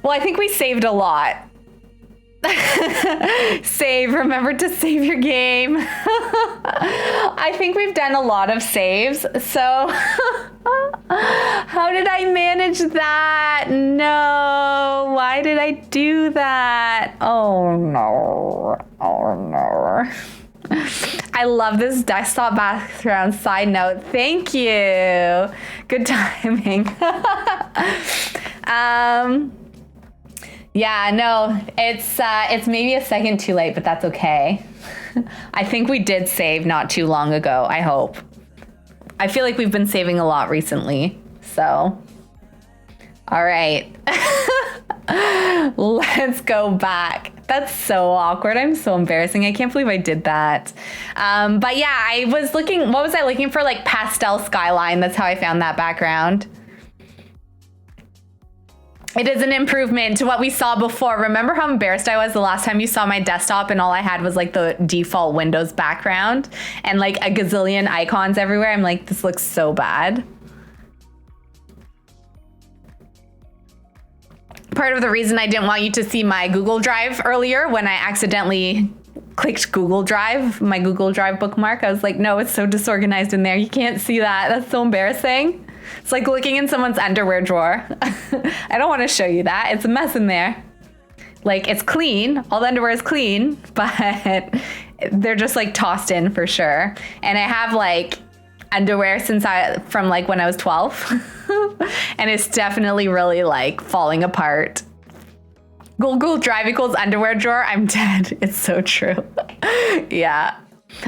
Well, I think we saved a lot. Save, remember to save your game. I think we've done a lot of saves, so how did I manage that? No, why did I do that? Oh no, oh no. I love this desktop background. Side note, thank you. Good timing. Yeah, no, it's maybe a second too late, but that's okay. I think we did save not too long ago, I hope. I feel like we've been saving a lot recently, so. All right. Let's go back. That's so awkward. I'm so embarrassing. I can't believe I did that. But yeah, I was looking, what was I looking for? Like pastel skyline. That's how I found that background. It is an improvement to what we saw before. Remember how embarrassed I was the last time you saw my desktop and all I had was like the default Windows background and like a gazillion icons everywhere? I'm like, this looks so bad. Part of the reason I didn't want you to see my Google Drive earlier when I accidentally clicked Google Drive, my Google Drive bookmark, I was like, no, it's so disorganized in there. You can't see that. That's so embarrassing. It's like looking in someone's underwear drawer. I don't want to show you that. It's a mess in there. Like, it's clean. All the underwear is clean, but they're just like tossed in for sure. And I have like underwear from like when I was 12. And it's definitely really like falling apart. Google Drive equals underwear drawer. I'm dead. It's so true. Yeah.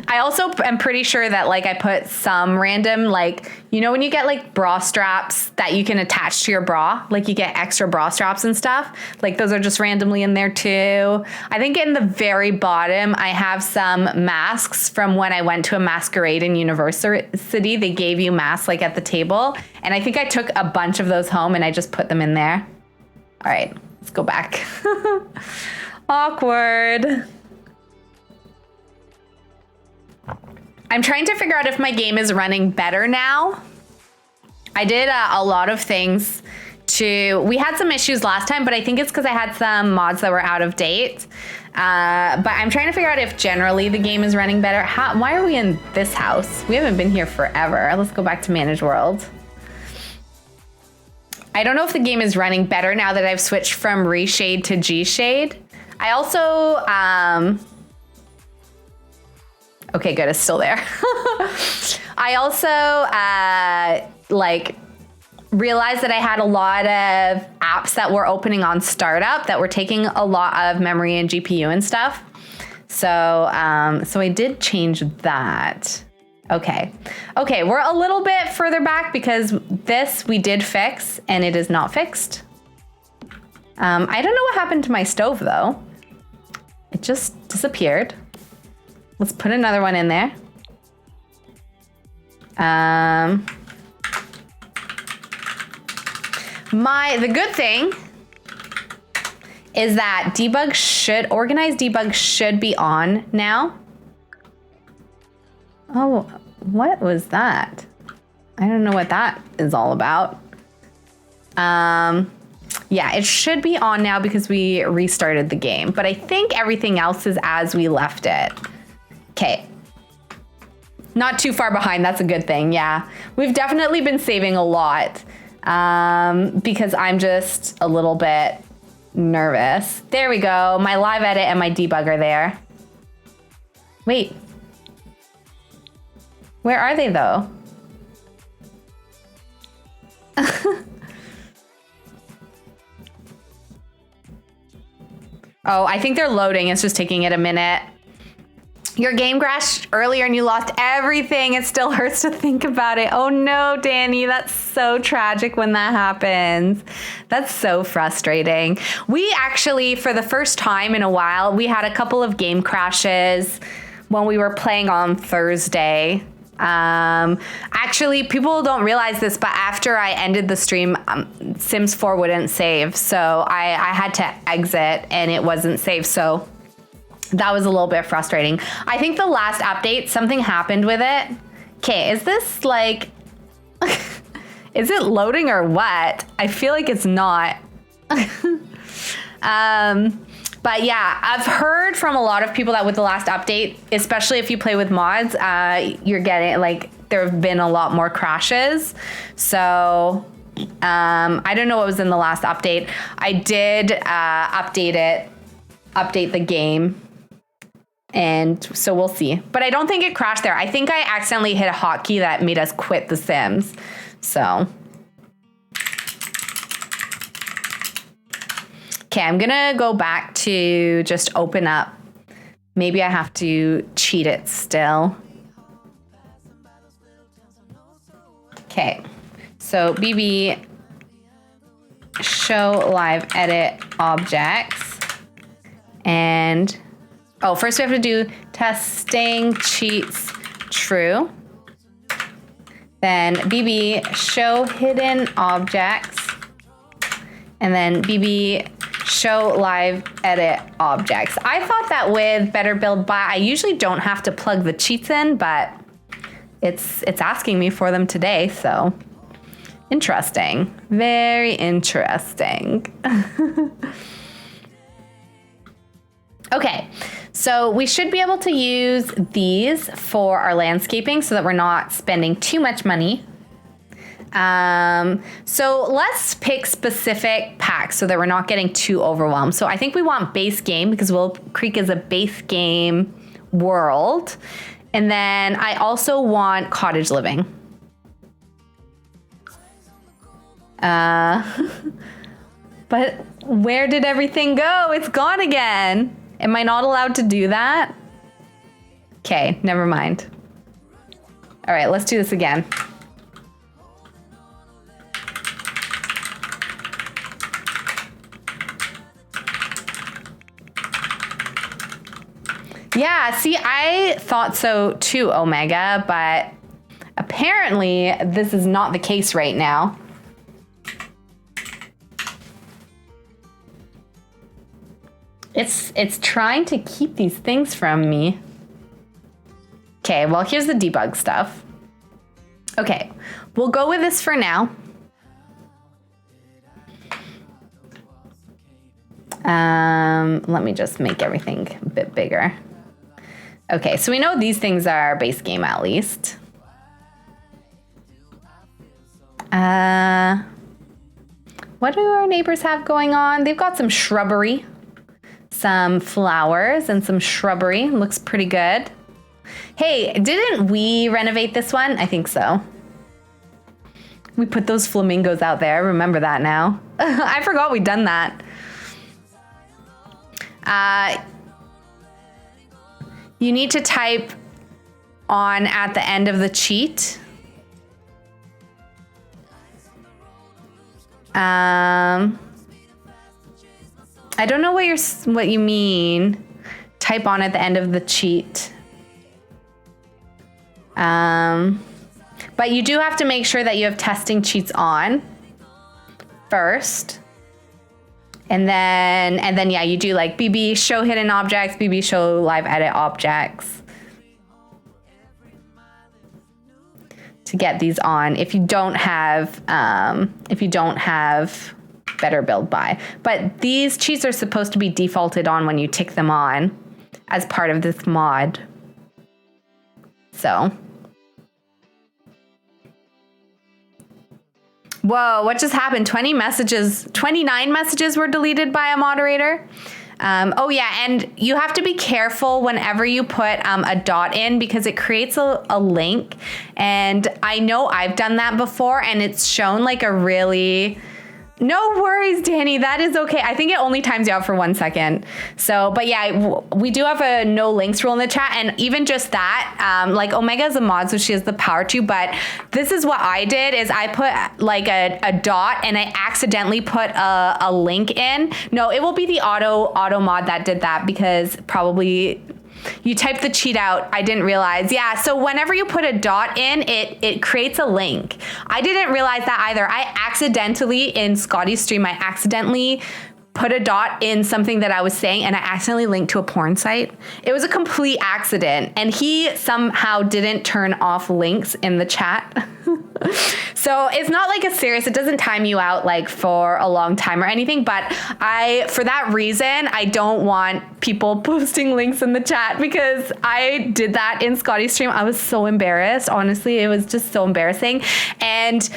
I also am pretty sure that like I put some random, like, you know, when you get like bra straps that you can attach to your bra, like you get extra bra straps and stuff, like those are just randomly in there too. I think in the very bottom, I have some masks from when I went to a masquerade in university. They gave you masks like at the table. And I think I took a bunch of those home and I just put them in there. All right, let's go back. Awkward. I'm trying to figure out if my game is running better now. I did a lot of things we had some issues last time, but I think it's because I had some mods that were out of date. But I'm trying to figure out if generally the game is running better. Why are we in this house? We haven't been here forever. Let's go back to Manage World. I don't know if the game is running better now that I've switched from Reshade to G-Shade. I also, okay, good, it's still there. I also realized that I had a lot of apps that were opening on startup that were taking a lot of memory and GPU and stuff. So I did change that. Okay, we're a little bit further back because this we did fix and it is not fixed. I don't know what happened to my stove though. It just disappeared. Let's put another one in there. The good thing is that organized debug should be on now. Oh, what was that? I don't know what that is all about. Yeah, it should be on now because we restarted the game, but I think everything else is as we left it. Okay. Not too far behind, that's a good thing, yeah. We've definitely been saving a lot because I'm just a little bit nervous. There we go. My live edit and my debugger there. Wait. Where are they though? Oh, I think they're loading. It's just taking it a minute. Your game crashed earlier and you lost everything. It still hurts to think about it. Oh no, Danny, that's so tragic when that happens. That's so frustrating. We actually, for the first time in a while, we had a couple of game crashes when we were playing on Thursday. Actually, people don't realize this, but after I ended the stream, Sims 4 wouldn't save. So I had to exit and it wasn't saved. So that was a little bit frustrating. I think the last update, something happened with it. Okay, is this like, is it loading or what? I feel like it's not. But yeah, I've heard from a lot of people that with the last update, especially if you play with mods, you're getting like, there have been a lot more crashes. So I don't know what was in the last update. I did update the game. And so we'll see. But I don't think it crashed there. I think I accidentally hit a hotkey that made us quit The Sims. So. Okay, I'm gonna go back to just open up. Maybe I have to cheat it still. Okay, so BB, show live edit objects. And, oh, first we have to do testing cheats true. Then BB, show hidden objects. And then BB, show live edit objects. I thought that with Better Build By, I usually don't have to plug the cheats in, but it's asking me for them today, so interesting. Very interesting. Okay, so we should be able to use these for our landscaping so that we're not spending too much money. So let's pick specific packs so that we're not getting too overwhelmed. So I think we want base game because Willow Creek is a base game world. And then I also want cottage living. But where did everything go? It's gone again. Am I not allowed to do that? Okay, never mind. All right, let's do this again. Yeah, see, I thought so too, Omega, but apparently this is not the case right now. It's trying to keep these things from me. Okay, well, here's the debug stuff. Okay, we'll go with this for now. Let me just make everything a bit bigger. Okay, so we know these things are base game at least. What do our neighbors have going on? They've got some shrubbery, some flowers and some shrubbery. Looks pretty good. Hey, didn't we renovate this one? I think so. We put those flamingos out there. I remember that now. I forgot we'd done that. You need to type on at the end of the cheat. I don't know what you mean. Type on at the end of the cheat. But you do have to make sure that you have testing cheats on first. And then yeah, you do like BB show hidden objects, BB show live edit objects to get these on if you don't have Better Build By. But these cheats are supposed to be defaulted on when you tick them on as part of this mod. So Whoa, what just happened? 29 messages were deleted by a moderator. Oh yeah, and you have to be careful whenever you put a dot in because it creates a link. And I know I've done that before and it's shown like a really... No worries, Danny. That is okay. I think it only times you out for 1 second. So, but yeah, we do have a no links rule in the chat. And even just that, like Omega is a mod, so she has the power to, but this is what I did is I put like a dot and I accidentally put a link in. No, it will be the auto mod that did that because probably... You typed the cheat out. I didn't realize. Yeah, so whenever you put a dot in, it creates a link. I didn't realize that either. I accidentally, in Scotty's stream, I accidentally put a dot in something that I was saying and I accidentally linked to a porn site. It was a complete accident and he somehow didn't turn off links in the chat. So it's not like a serious, it doesn't time you out like for a long time or anything, but for that reason, I don't want people posting links in the chat because I did that in Scotty's stream. I was so embarrassed. Honestly, it was just so embarrassing. And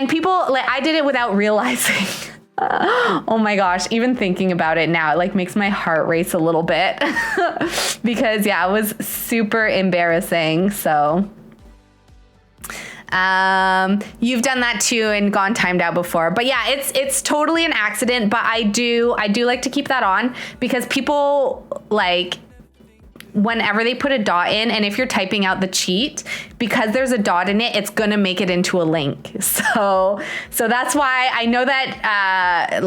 people, like, I did it without realizing. Oh my gosh, even thinking about it now, it like makes my heart race a little bit because yeah, it was super embarrassing. So you've done that too and gone timed out before, but yeah, it's totally an accident, but I do like to keep that on because people like whenever they put a dot in, and if you're typing out the cheat, because there's a dot in it, it's gonna make it into a link. So that's why I know that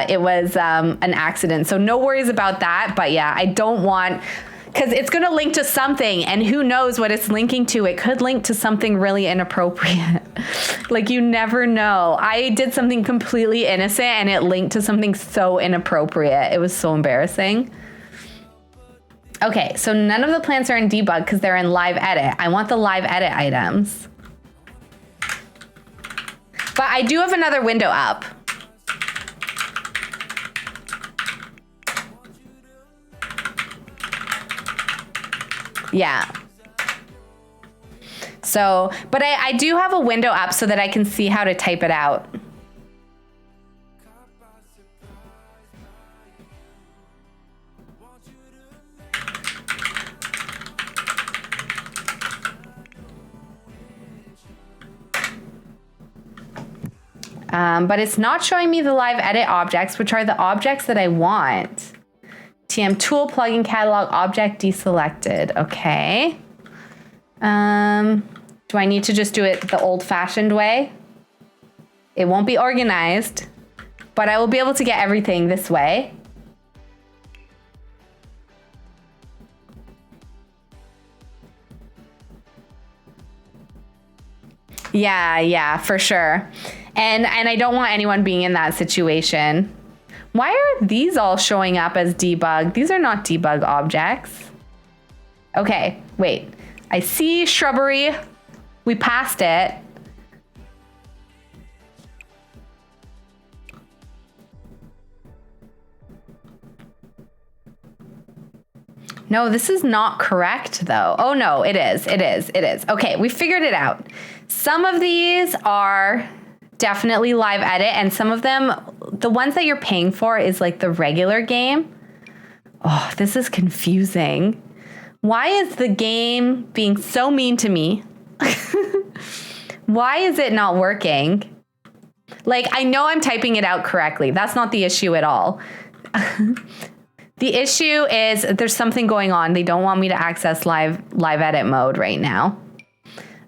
it was an accident. So no worries about that. But yeah, I don't want, because it's gonna link to something, and who knows what it's linking to. It could link to something really inappropriate. Like you never know. I did something completely innocent and it linked to something so inappropriate. It was so embarrassing. Okay, so none of the plants are in debug because they're in live edit. I want the live edit items. But I do have another window up. Yeah. So, but I do have a window up so that I can see how to type it out. But it's not showing me the live edit objects, which are the objects that I want. TM tool, plugin catalog, object deselected. Okay. Do I need to just do it the old-fashioned way? It won't be organized, but I will be able to get everything this way. Yeah, for sure. And I don't want anyone being in that situation. Why are these all showing up as debug? These are not debug objects. Okay, wait. I see shrubbery. We passed it. No, this is not correct though. Oh no, it is. Okay, we figured it out. Some of these are definitely live edit, and some of them, the ones that you're paying for is like the regular game. Oh, this is confusing. Why is the game being so mean to me? Why is it not working? Like, I know I'm typing it out correctly. That's not the issue at all. The issue is there's something going on. They don't want me to access live edit mode right now.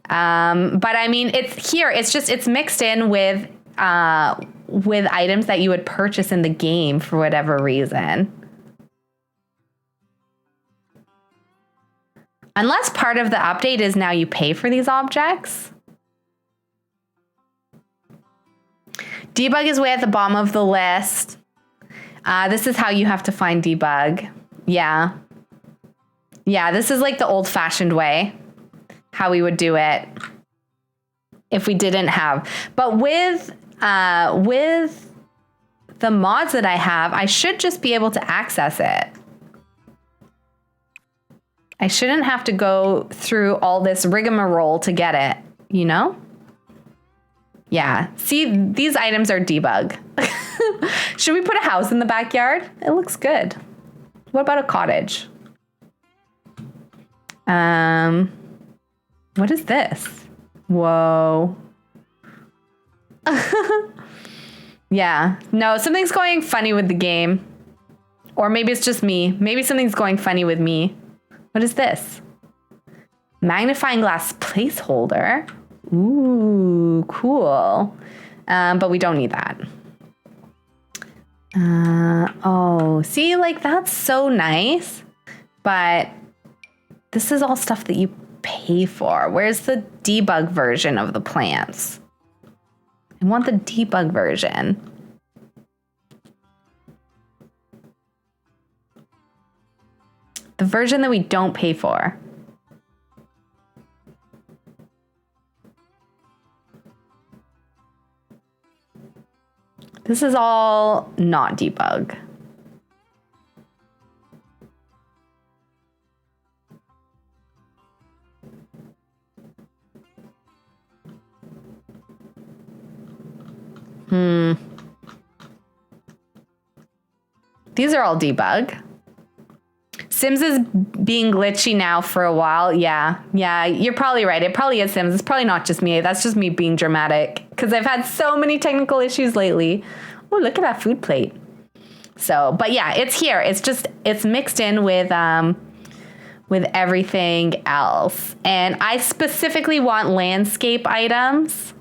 But I mean, it's here. It's mixed in with items that you would purchase in the game for whatever reason. Unless part of the update is now you pay for these objects. Debug is way at the bottom of the list. This is how you have to find debug. Yeah, this is like the old-fashioned way. How we would do it if we didn't have. But with the mods that I have, I should just be able to access it. I shouldn't have to go through all this rigmarole to get it, you know? Yeah. See, these items are debug. Should we put a house in the backyard? It looks good. What about a cottage? What is this? Whoa. Yeah. No, something's going funny with the game. Or maybe it's just me. Maybe something's going funny with me. What is this? Magnifying glass placeholder. Ooh, cool. But we don't need that. Oh, see, like that's so nice. But this is all stuff that you pay for. Where's the debug version of the plants? I want the debug version. The version that we don't pay for. This is all not debug. These are all debug. Sims is being glitchy now for a while. Yeah, you're probably right. It probably is Sims. It's probably not just me. That's just me being dramatic because I've had so many technical issues lately. Oh, look at that food plate. So, but yeah, it's here. It's mixed in with everything else. And I specifically want landscape items.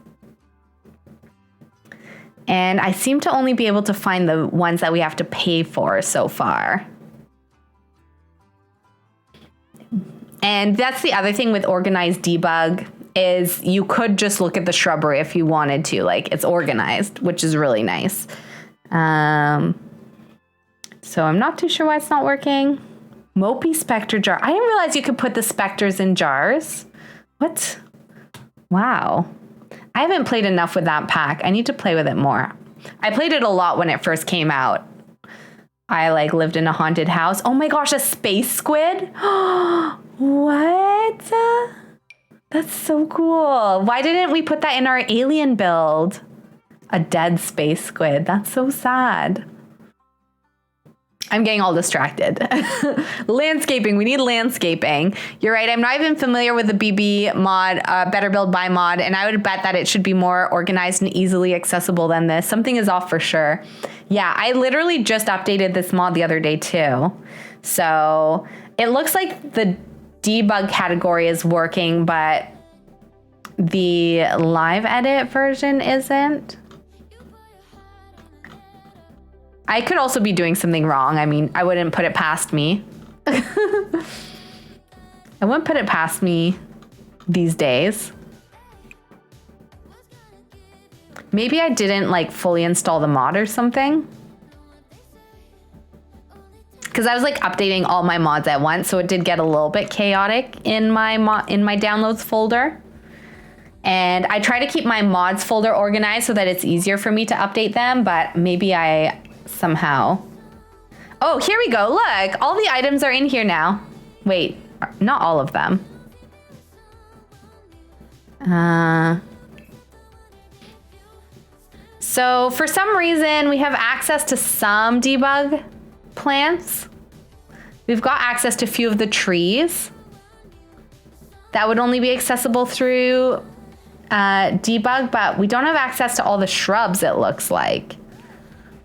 And I seem to only be able to find the ones that we have to pay for so far. And that's the other thing with organized debug is you could just look at the shrubbery if you wanted to. Like it's organized, which is really nice. So I'm not too sure why it's not working. Mopey Spectre jar. I didn't realize you could put the specters in jars. What? Wow. I haven't played enough with that pack. I need to play with it more. I played it a lot when it first came out. I like lived in a haunted house. Oh my gosh, a space squid? What? That's so cool. Why didn't we put that in our alien build? A dead space squid. That's so sad. I'm getting all distracted. Landscaping. We need landscaping. You're right. I'm not even familiar with the BB mod, Better Build Buy mod, and I would bet that it should be more organized and easily accessible than this. Something is off for sure. Yeah, I literally just updated this mod the other day too. So it looks like the debug category is working, but the live edit version isn't. I could also be doing something wrong. I mean, I wouldn't put it past me. I wouldn't put it past me these days. Maybe I didn't like fully install the mod or something. Because I was like updating all my mods at once, so it did get a little bit chaotic in my downloads folder. And I try to keep my mods folder organized so that it's easier for me to update them, but maybe I somehow... Oh, here we go. Look, all the items are in here now. Wait, not all of them. So for some reason, we have access to some debug plants. We've got access to a few of the trees. That would only be accessible through debug, but we don't have access to all the shrubs, it looks like.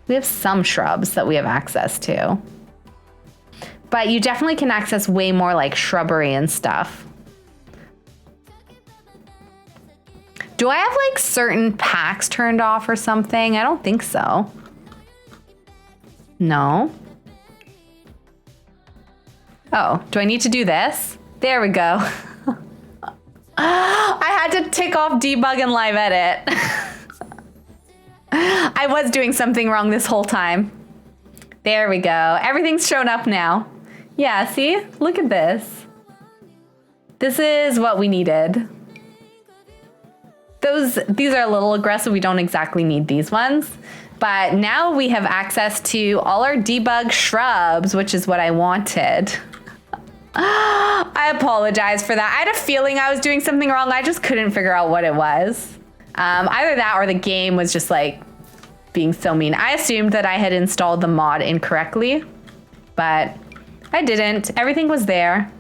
We have some shrubs that we have access to. But you definitely can access way more like shrubbery and stuff. Do I have like certain packs turned off or something? I don't think so. No. Oh, do I need to do this? There we go. I had to tick off debug and live edit. I was doing something wrong this whole time. There we go. Everything's shown up now. Yeah, see? Look at this. This is what we needed. These are a little aggressive. We don't exactly need these ones. But now we have access to all our debug shrubs, which is what I wanted. I apologize for that. I had a feeling I was doing something wrong. I just couldn't figure out what it was. Either that or the game was just like being so mean. I assumed that I had installed the mod incorrectly, but I didn't. Everything was there.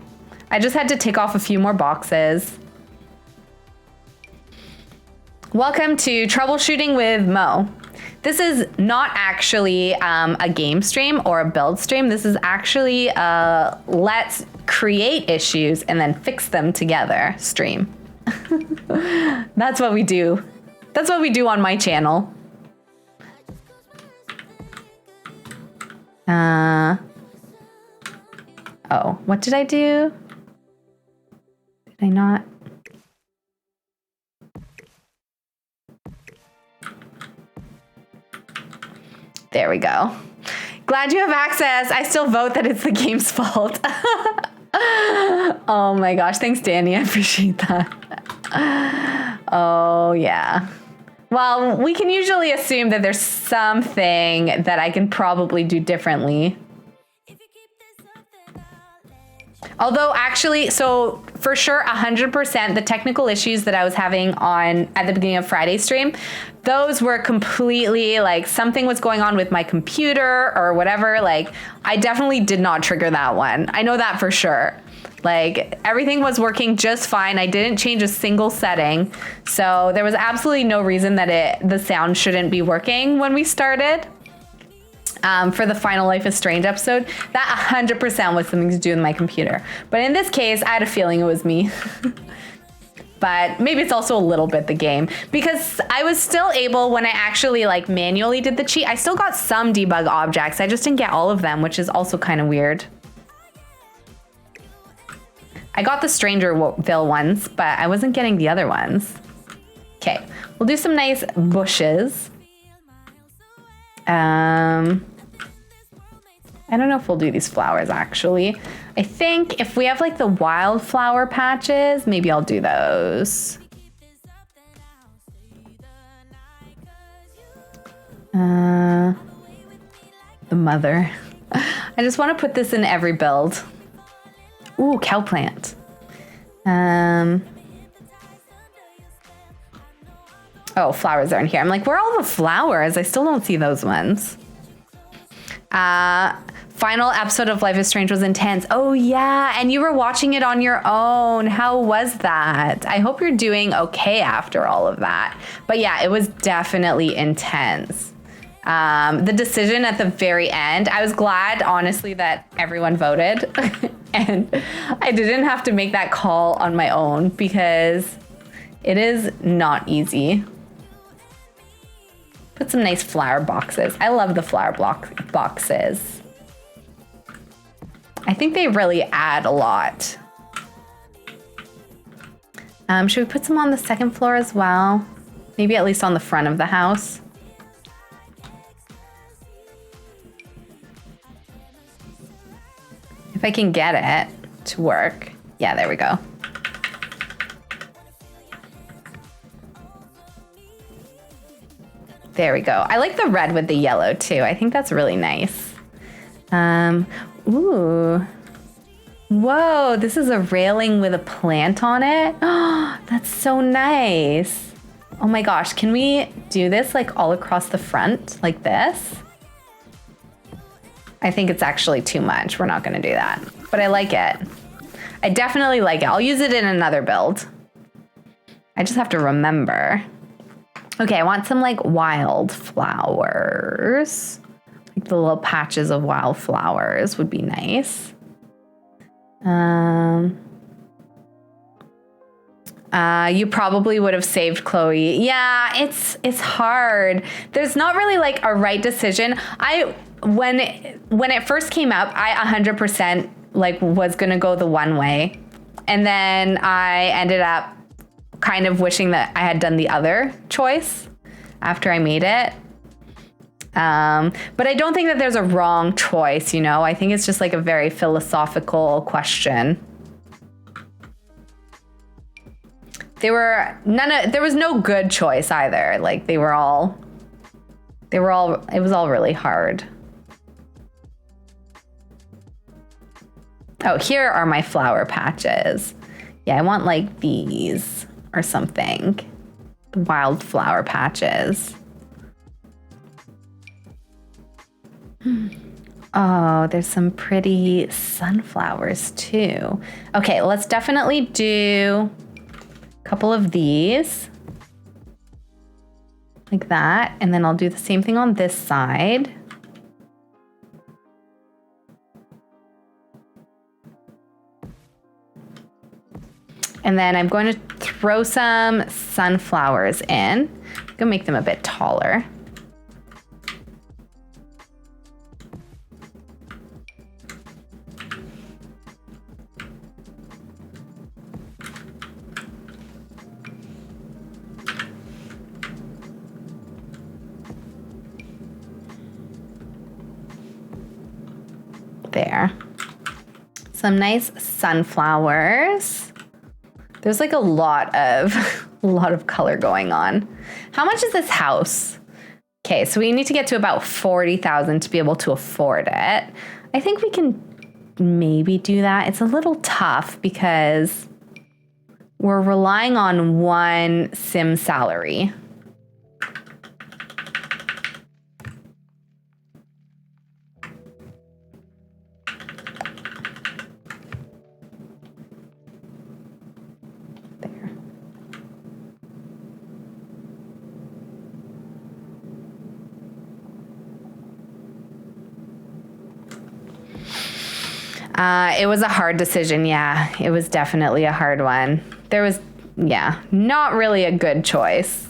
I just had to tick off a few more boxes. Welcome to Troubleshooting with Mo. This is not actually a game stream or a build stream. This is actually a let's create issues and then fix them together stream. That's what we do. That's what we do on my channel. Oh, what did I do? Did I not? There we go. Glad you have access. I still vote that it's the game's fault. Oh my gosh. Thanks, Danny. I appreciate that. Oh, yeah. Well, we can usually assume that there's something that I can probably do differently. Although actually, so for sure, 100%, the technical issues that I was having at the beginning of Friday's stream, those were completely like something was going on with my computer or whatever. Like I definitely did not trigger that one. I know that for sure. Like everything was working just fine. I didn't change a single setting. So there was absolutely no reason that the sound shouldn't be working when we started. For the final Life is Strange episode, that 100% was something to do with my computer. But in this case, I had a feeling it was me. But maybe it's also a little bit the game, because I was still able, when I actually like manually did the cheat, I still got some debug objects. I just didn't get all of them, which is also kind of weird. I got the Strangerville ones, but I wasn't getting the other ones. Okay, we'll do some nice bushes. I don't know if we'll do these flowers actually. I think if we have like the wildflower patches, maybe I'll do those. The mother. I just want to put this in every build. Ooh, cow plant. Oh, flowers aren't here. I'm like, where are all the flowers? I still don't see those ones. Final episode of Life is Strange was intense. Oh yeah, and you were watching it on your own. How was that? I hope you're doing okay after all of that. But yeah, it was definitely intense. The decision at the very end, I was glad, honestly, that everyone voted. And I didn't have to make that call on my own because it is not easy. Put some nice flower boxes. I love the flower boxes. I think they really add a lot. Should we put some on the second floor as well? Maybe at least on the front of the house. If I can get it to work. Yeah, there we go. There we go. I like the red with the yellow too. I think that's really nice. Ooh. Whoa, this is a railing with a plant on it. Oh, that's so nice. Oh my gosh, can we do this like all across the front like this? I think it's actually too much. We're not gonna do that, but I like it. I definitely like it. I'll use it in another build. I just have to remember. Okay, I want some like wildflowers. Like the little patches of wildflowers would be nice. You probably would have saved Chloe. Yeah, it's hard. There's not really like a right decision. When it first came up, I 100% like was gonna go the one way, and then I ended up kind of wishing that I had done the other choice after I made it. But I don't think that there's a wrong choice, you know? I think it's just like a very philosophical question. There was no good choice either. Like it was all really hard. Oh, here are my flower patches. Yeah, I want like these or something. The wildflower patches. Oh, there's some pretty sunflowers too. Okay, let's definitely do a couple of these. Like that. And then I'll do the same thing on this side. And then I'm going to throw some sunflowers in. I'm gonna make them a bit taller. There. Some nice sunflowers. There's like a lot of color going on. How much is this house? Okay, so we need to get to about 40,000 to be able to afford it. I think we can maybe do that. It's a little tough because we're relying on one sim salary. It was a hard decision, yeah. It was definitely a hard one. There was, yeah, not really a good choice.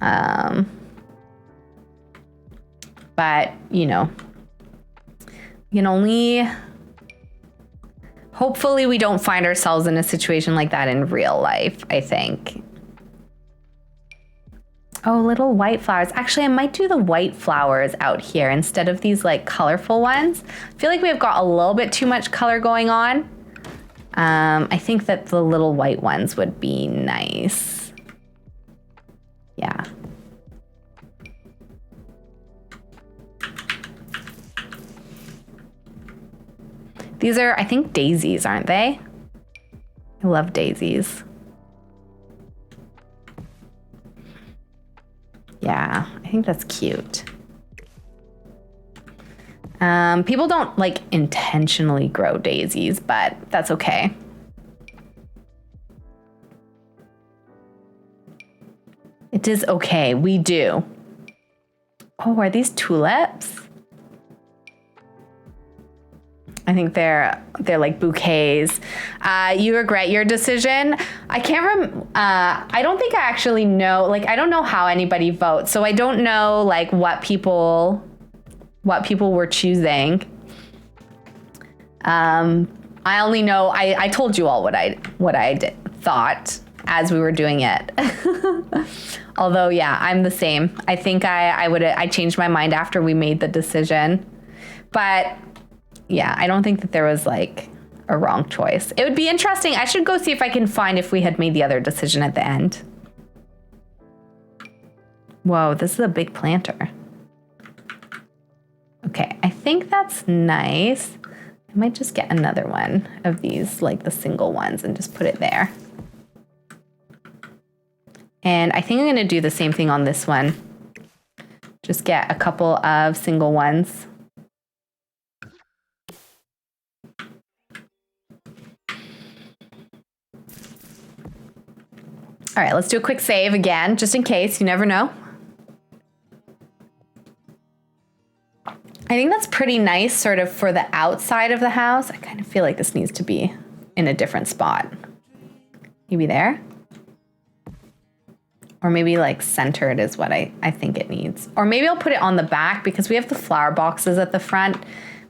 But, you know, you can only... Hopefully we don't find ourselves in a situation like that in real life, I think. Oh, little white flowers. Actually, I might do the white flowers out here instead of these like colorful ones. I feel like we've got a little bit too much color going on. I think that the little white ones would be nice. Yeah. These are, I think, daisies, aren't they? I love daisies. Yeah, I think that's cute. People don't like intentionally grow daisies, but that's okay. It is okay, we do. Oh, are these tulips? I think they're like bouquets. You regret your decision. I can't I don't think I actually know, like, I don't know how anybody votes. So I don't know like what people were choosing. I only know, I told you all what I thought as we were doing it. Although, yeah, I'm the same. I think I changed my mind after we made the decision. But yeah, I don't think that there was like a wrong choice. It would be interesting. I should go see if I can find if we had made the other decision at the end. Whoa, this is a big planter. Okay, I think that's nice. I might just get another one of these, like the single ones, and just put it there. And I think I'm gonna do the same thing on this one. Just get a couple of single ones. All right, let's do a quick save again, just in case, you never know. I think that's pretty nice sort of for the outside of the house. I kind of feel like this needs to be in a different spot. Maybe there? Or maybe like centered is what I think it needs. Or maybe I'll put it on the back because we have the flower boxes at the front.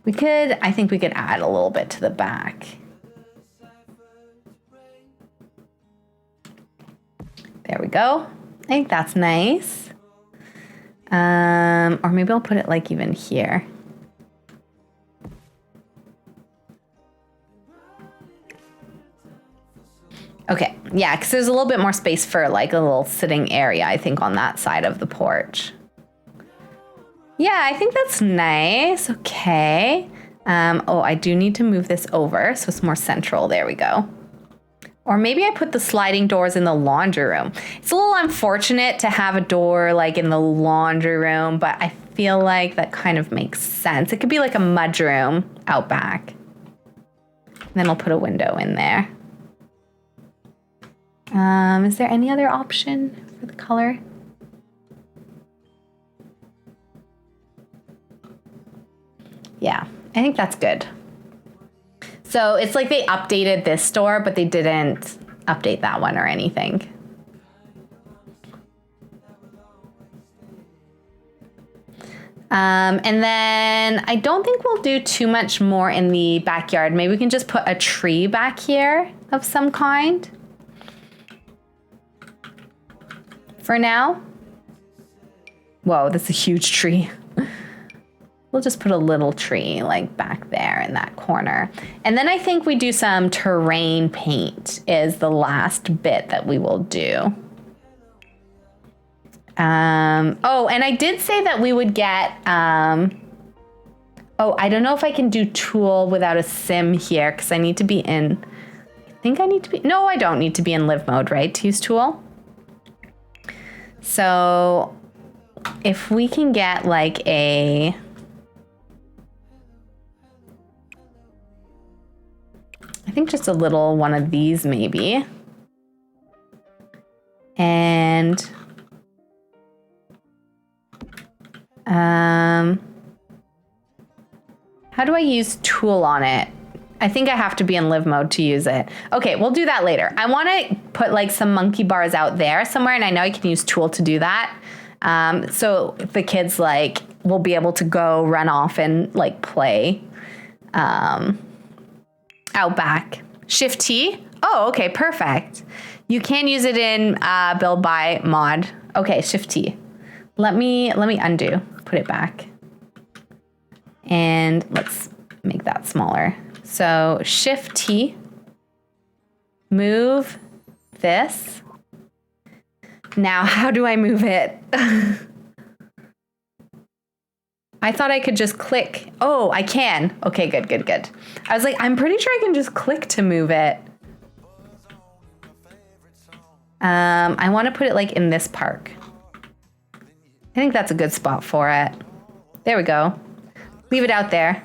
I think we could add a little bit to the back. There we go. I think that's nice. Or maybe I'll put it like even here. Okay, yeah, because there's a little bit more space for like a little sitting area, I think, on that side of the porch. Yeah, I think that's nice. Okay. Oh, I do need to move this over so it's more central. There we go. Or maybe I put the sliding doors in the laundry room. It's a little unfortunate to have a door like in the laundry room, but I feel like that kind of makes sense. It could be like a mudroom out back. And then I'll put a window in there. Is there any other option for the color? Yeah, I think that's good. So it's like they updated this store, but they didn't update that one or anything. And then I don't think we'll do too much more in the backyard. Maybe we can just put a tree back here of some kind for now. Whoa, that's a huge tree. We'll just put a little tree like back there in that corner. And then I think we do some terrain paint is the last bit that we will do. Oh, and I did say that we would get, oh, I don't know if I can do tool without a sim here because I need to be in, I think I need to be, no, I don't need to be in live mode, right, to use tool. So if we can get like a, I think just a little one of these maybe. And how do I use tool on it? I think I have to be in live mode to use it. Okay, we'll do that later. I want to put like some monkey bars out there somewhere, and I know I can use tool to do that. So the kids like will be able to go run off and like play out back. Shift T. Oh, okay, perfect. You can use it in build by mod. Okay, Shift T. Let me undo. Put it back. And let's make that smaller. So Shift T. Move this. Now, how do I move it? I thought I could just click. Oh, I can. Okay, good, good, good. I was like, I'm pretty sure I can just click to move it. I want to put it like in this park. I think that's a good spot for it. There we go. Leave it out there.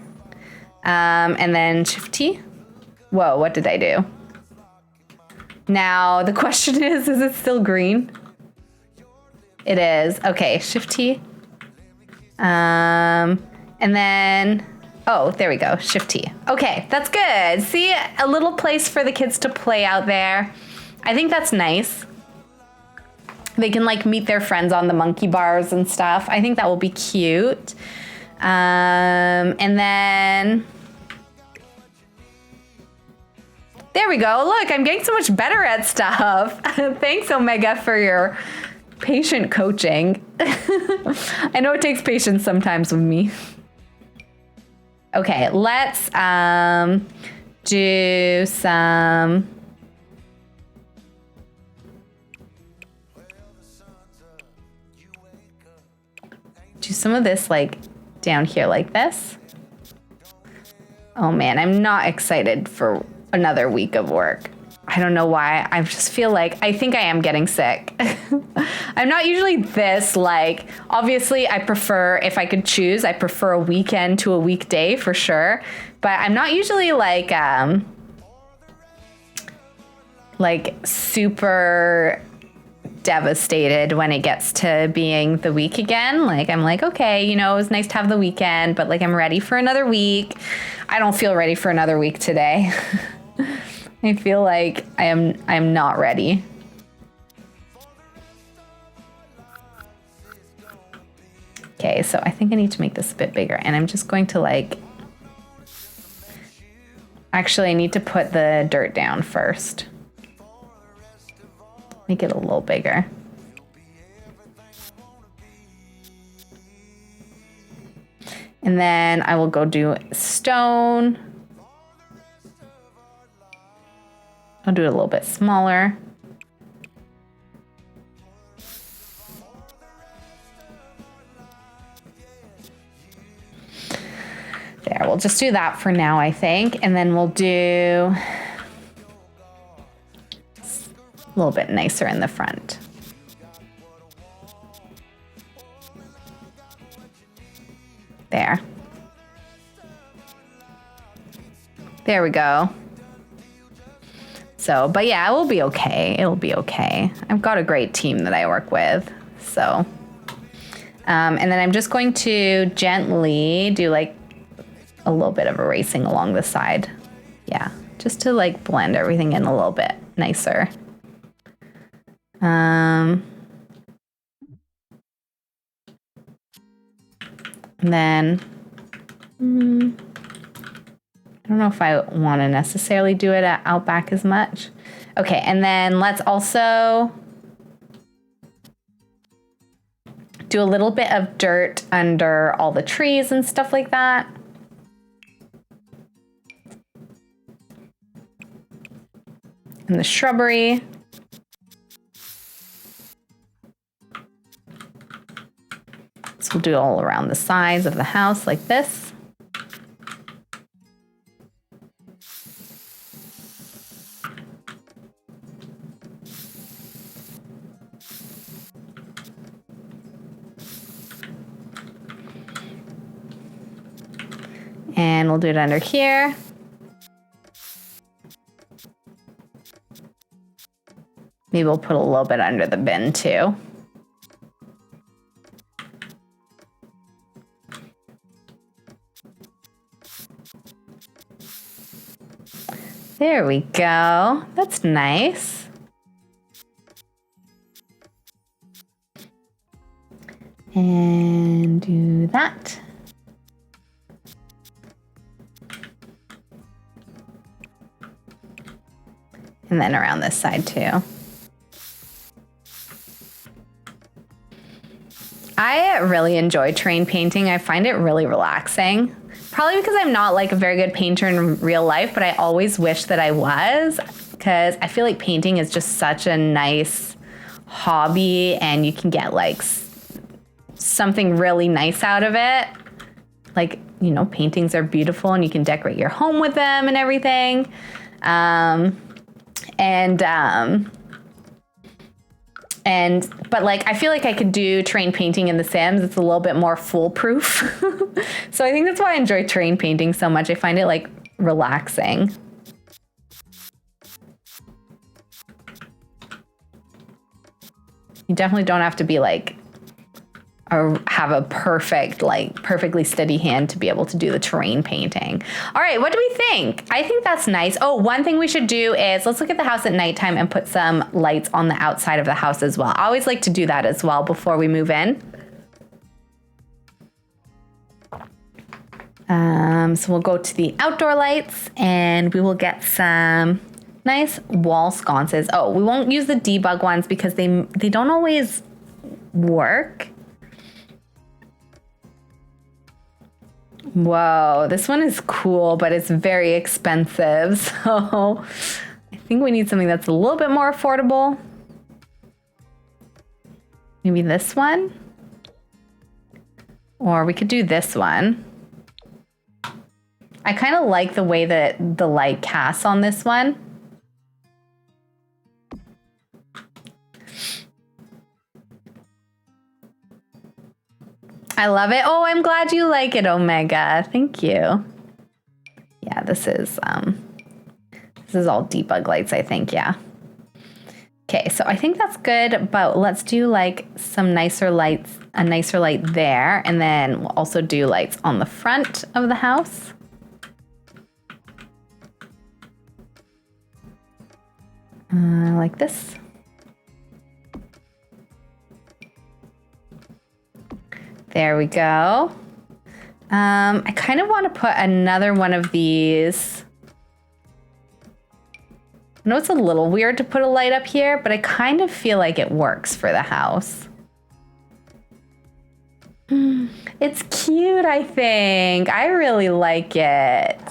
And then Shift T. Whoa, what did I do? Now, the question is it still green? It is. Okay, Shift T. And then, oh, there we go, Shift T. Okay, that's good. See, a little place for the kids to play out there. I think that's nice. They can like meet their friends on the monkey bars and stuff. I think that will be cute. And then, there we go. Look, I'm getting so much better at stuff. Thanks, Omega, for your patient coaching. I know it takes patience sometimes with me. Okay, let's do some of this like down here like this. Oh man, I'm not excited for another week of work. I don't know why. I just feel like I think I am getting sick. I'm not usually this like, obviously I prefer, if I could choose, I prefer a weekend to a weekday for sure. But I'm not usually like super devastated when it gets to being the week again. Like I'm like, okay, you know, it was nice to have the weekend, but like I'm ready for another week. I don't feel ready for another week today. I feel like I am not ready. Okay, so I think I need to make this a bit bigger, and I'm just going to like, actually I need to put the dirt down first. Make it a little bigger. And then I will go do stone. I'll do it a little bit smaller. There, we'll just do that for now, I think. And then we'll do A little bit nicer in the front. There. There we go. So, but yeah, it will be okay. It'll be okay. I've got a great team that I work with. So, and then I'm just going to gently do like a little bit of erasing along the side. Yeah, just to like blend everything in a little bit nicer. And then, I don't know if I want to necessarily do it out back as much. Okay, and then let's also do a little bit of dirt under all the trees and stuff like that. And the shrubbery. So we'll do it all around the sides of the house like this. And we'll do it under here. Maybe we'll put a little bit under the bin too. There we go. That's nice. And do that. And then around this side too. I really enjoy terrain painting. I find it really relaxing. Probably because I'm not like a very good painter in real life, but I always wish that I was, because I feel like painting is just such a nice hobby and you can get like something really nice out of it. Like, you know, paintings are beautiful and you can decorate your home with them and everything. But like, I feel like I could do terrain painting in The Sims. It's a little bit more foolproof. So I think that's why I enjoy terrain painting so much. I find it like relaxing. You definitely don't have to be like, or have a perfectly steady hand to be able to do the terrain painting. All right, what do we think? I think that's nice. Oh, one thing we should do is let's look at the house at nighttime and put some lights on the outside of the house as well. I always like to do that as well before we move in. So we'll go to the outdoor lights and we will get some nice wall sconces. Oh, we won't use the debug ones because they don't always work. Whoa, this one is cool, but it's very expensive. So I think we need something that's a little bit more affordable. Maybe this one? Or we could do this one. I kind of like the way that the light casts on this one. I love it. Oh, I'm glad you like it, Omega. Thank you. Yeah, this is all debug lights, I think, yeah. Okay, so I think that's good, but let's do like some nicer lights, a nicer light there, and then we'll also do lights on the front of the house. Like this. There we go. I kind of want to put another one of these. I know it's a little weird to put a light up here, but I kind of feel like it works for the house. It's cute, I think. I really like it.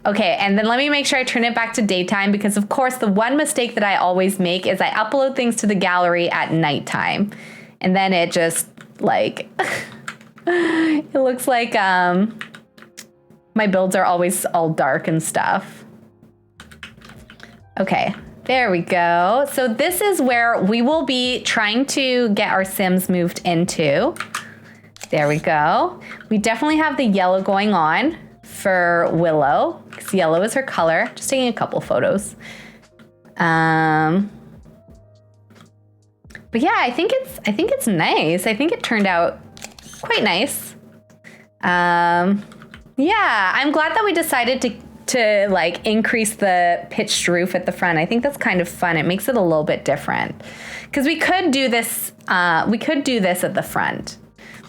Okay, and then let me make sure I turn it back to daytime because, of course, the one mistake that I always make is I upload things to the gallery at nighttime. And then it just, like, it looks like my builds are always all dark and stuff. Okay, There we go. So this is where we will be trying to get our Sims moved into. There we go. We definitely have the yellow going on for Willow, because yellow is her color. Just taking a couple photos. But yeah, I think it's nice. I think it turned out quite nice. Yeah, I'm glad that we decided to like increase the pitched roof at the front. I think that's kind of fun. It makes it a little bit different, because we could do this. We could do this at the front.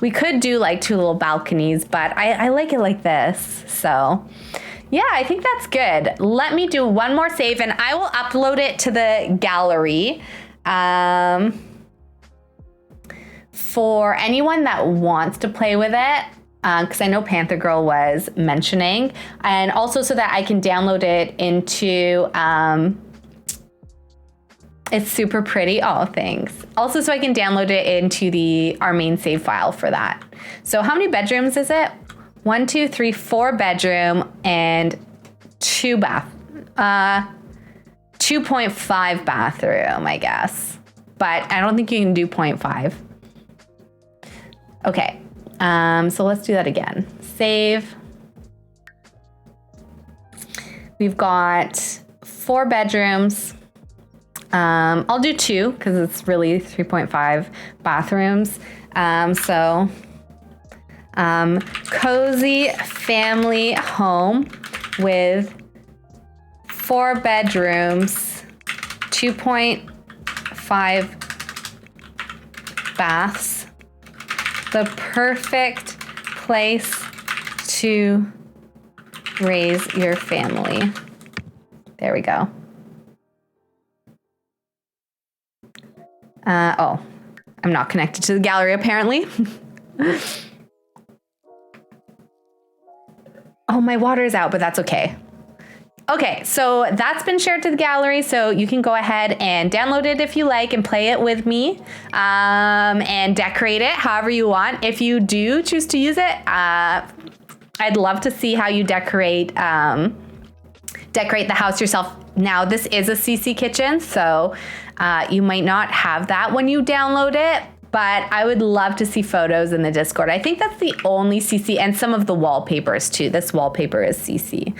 We could do like 2 little balconies, but I like it like this. So yeah, I think that's good. Let me do one more save and I will upload it to the gallery. For anyone that wants to play with it, because I know Panther Girl was mentioning, and also so that I can download it into, it's super pretty. Oh, thanks. Also so I can download it into our main save file for that. So how many bedrooms is it? 1, 2, 3, 4 bedroom and 2 bath, 2.5 bathroom, I guess. But I don't think you can do 0.5. Okay. So let's do that again. Save. We've got 4 bedrooms. I'll do 2 because it's really 3.5 bathrooms. Cozy family home with 4 bedrooms, 2.5 baths. The perfect place to raise your family. There we go. Oh, I'm not connected to the gallery apparently. Oh, my water's out, but that's okay. Okay, so that's been shared to the gallery, so you can go ahead and download it if you like and play it with me, and decorate it however you want. If you do choose to use it, I'd love to see how you decorate the house yourself. Now, this is a CC kitchen, so you might not have that when you download it, but I would love to see photos in the Discord. I think that's the only CC, and some of the wallpapers too. This wallpaper is CC.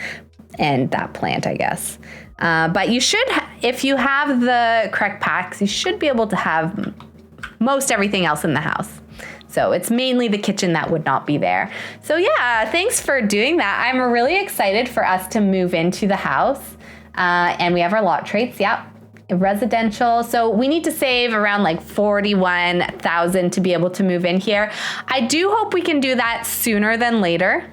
And that plant, I guess. But you should, if you have the correct packs, you should be able to have most everything else in the house. So it's mainly the kitchen that would not be there. So yeah, thanks for doing that. I'm really excited for us to move into the house. And we have our lot traits, yep. Residential. So we need to save around like 41,000 to be able to move in here. I do hope we can do that sooner than later.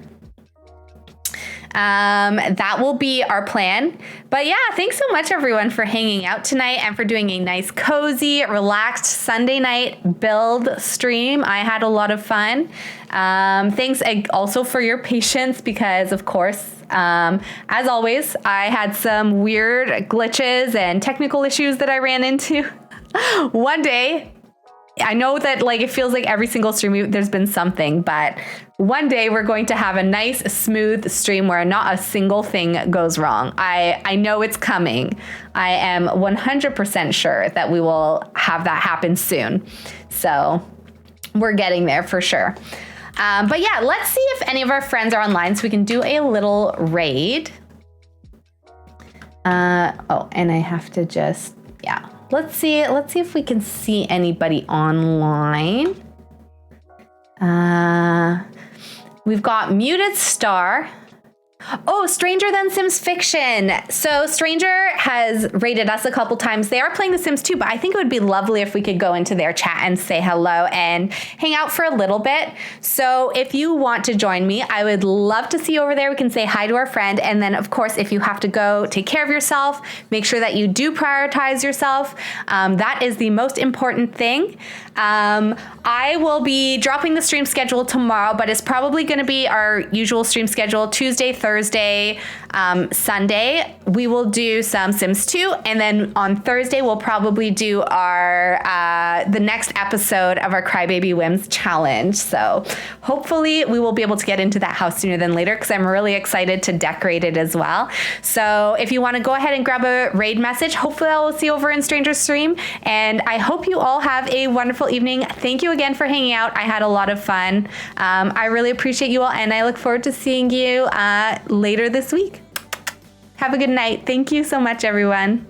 That will be our plan. But yeah, thanks so much everyone for hanging out tonight and for doing a nice, cozy, relaxed Sunday night build stream. I had a lot of fun. Thanks also for your patience because, of course, as always, I had some weird glitches and technical issues that I ran into. One day, I know that like it feels like every single stream there's been something, but one day we're going to have a nice smooth stream where not a single thing goes wrong. I know it's coming. I am 100% sure that we will have that happen soon. So we're getting there for sure. But yeah, let's see if any of our friends are online so we can do a little raid. Oh, and I have to just, yeah. Let's see if we can see anybody online. We've got Muted Star. Oh, Stranger Than Sims Fiction. So Stranger has rated us a couple times. They are playing The Sims 2, but I think it would be lovely if we could go into their chat and say hello and hang out for a little bit. So if you want to join me, I would love to see you over there. We can say hi to our friend. And then, of course, if you have to go take care of yourself, make sure that you do prioritize yourself. That is the most important thing. I will be dropping the stream schedule tomorrow, but it's probably going to be our usual stream schedule, Tuesday, Thursday, Sunday. we will do some Sims 2, and then on Thursday we'll probably do our the next episode of our Crybaby Whims challenge. So hopefully we will be able to get into that house sooner than later, because I'm really excited to decorate it as well. So if you want to go ahead and grab a raid message, hopefully I will see you over in Stranger Stream, and I hope you all have a wonderful evening. Thank you again for hanging out. I had a lot of fun. I really appreciate you all, and I look forward to seeing you later this week. Have a good night. Thank you so much, everyone.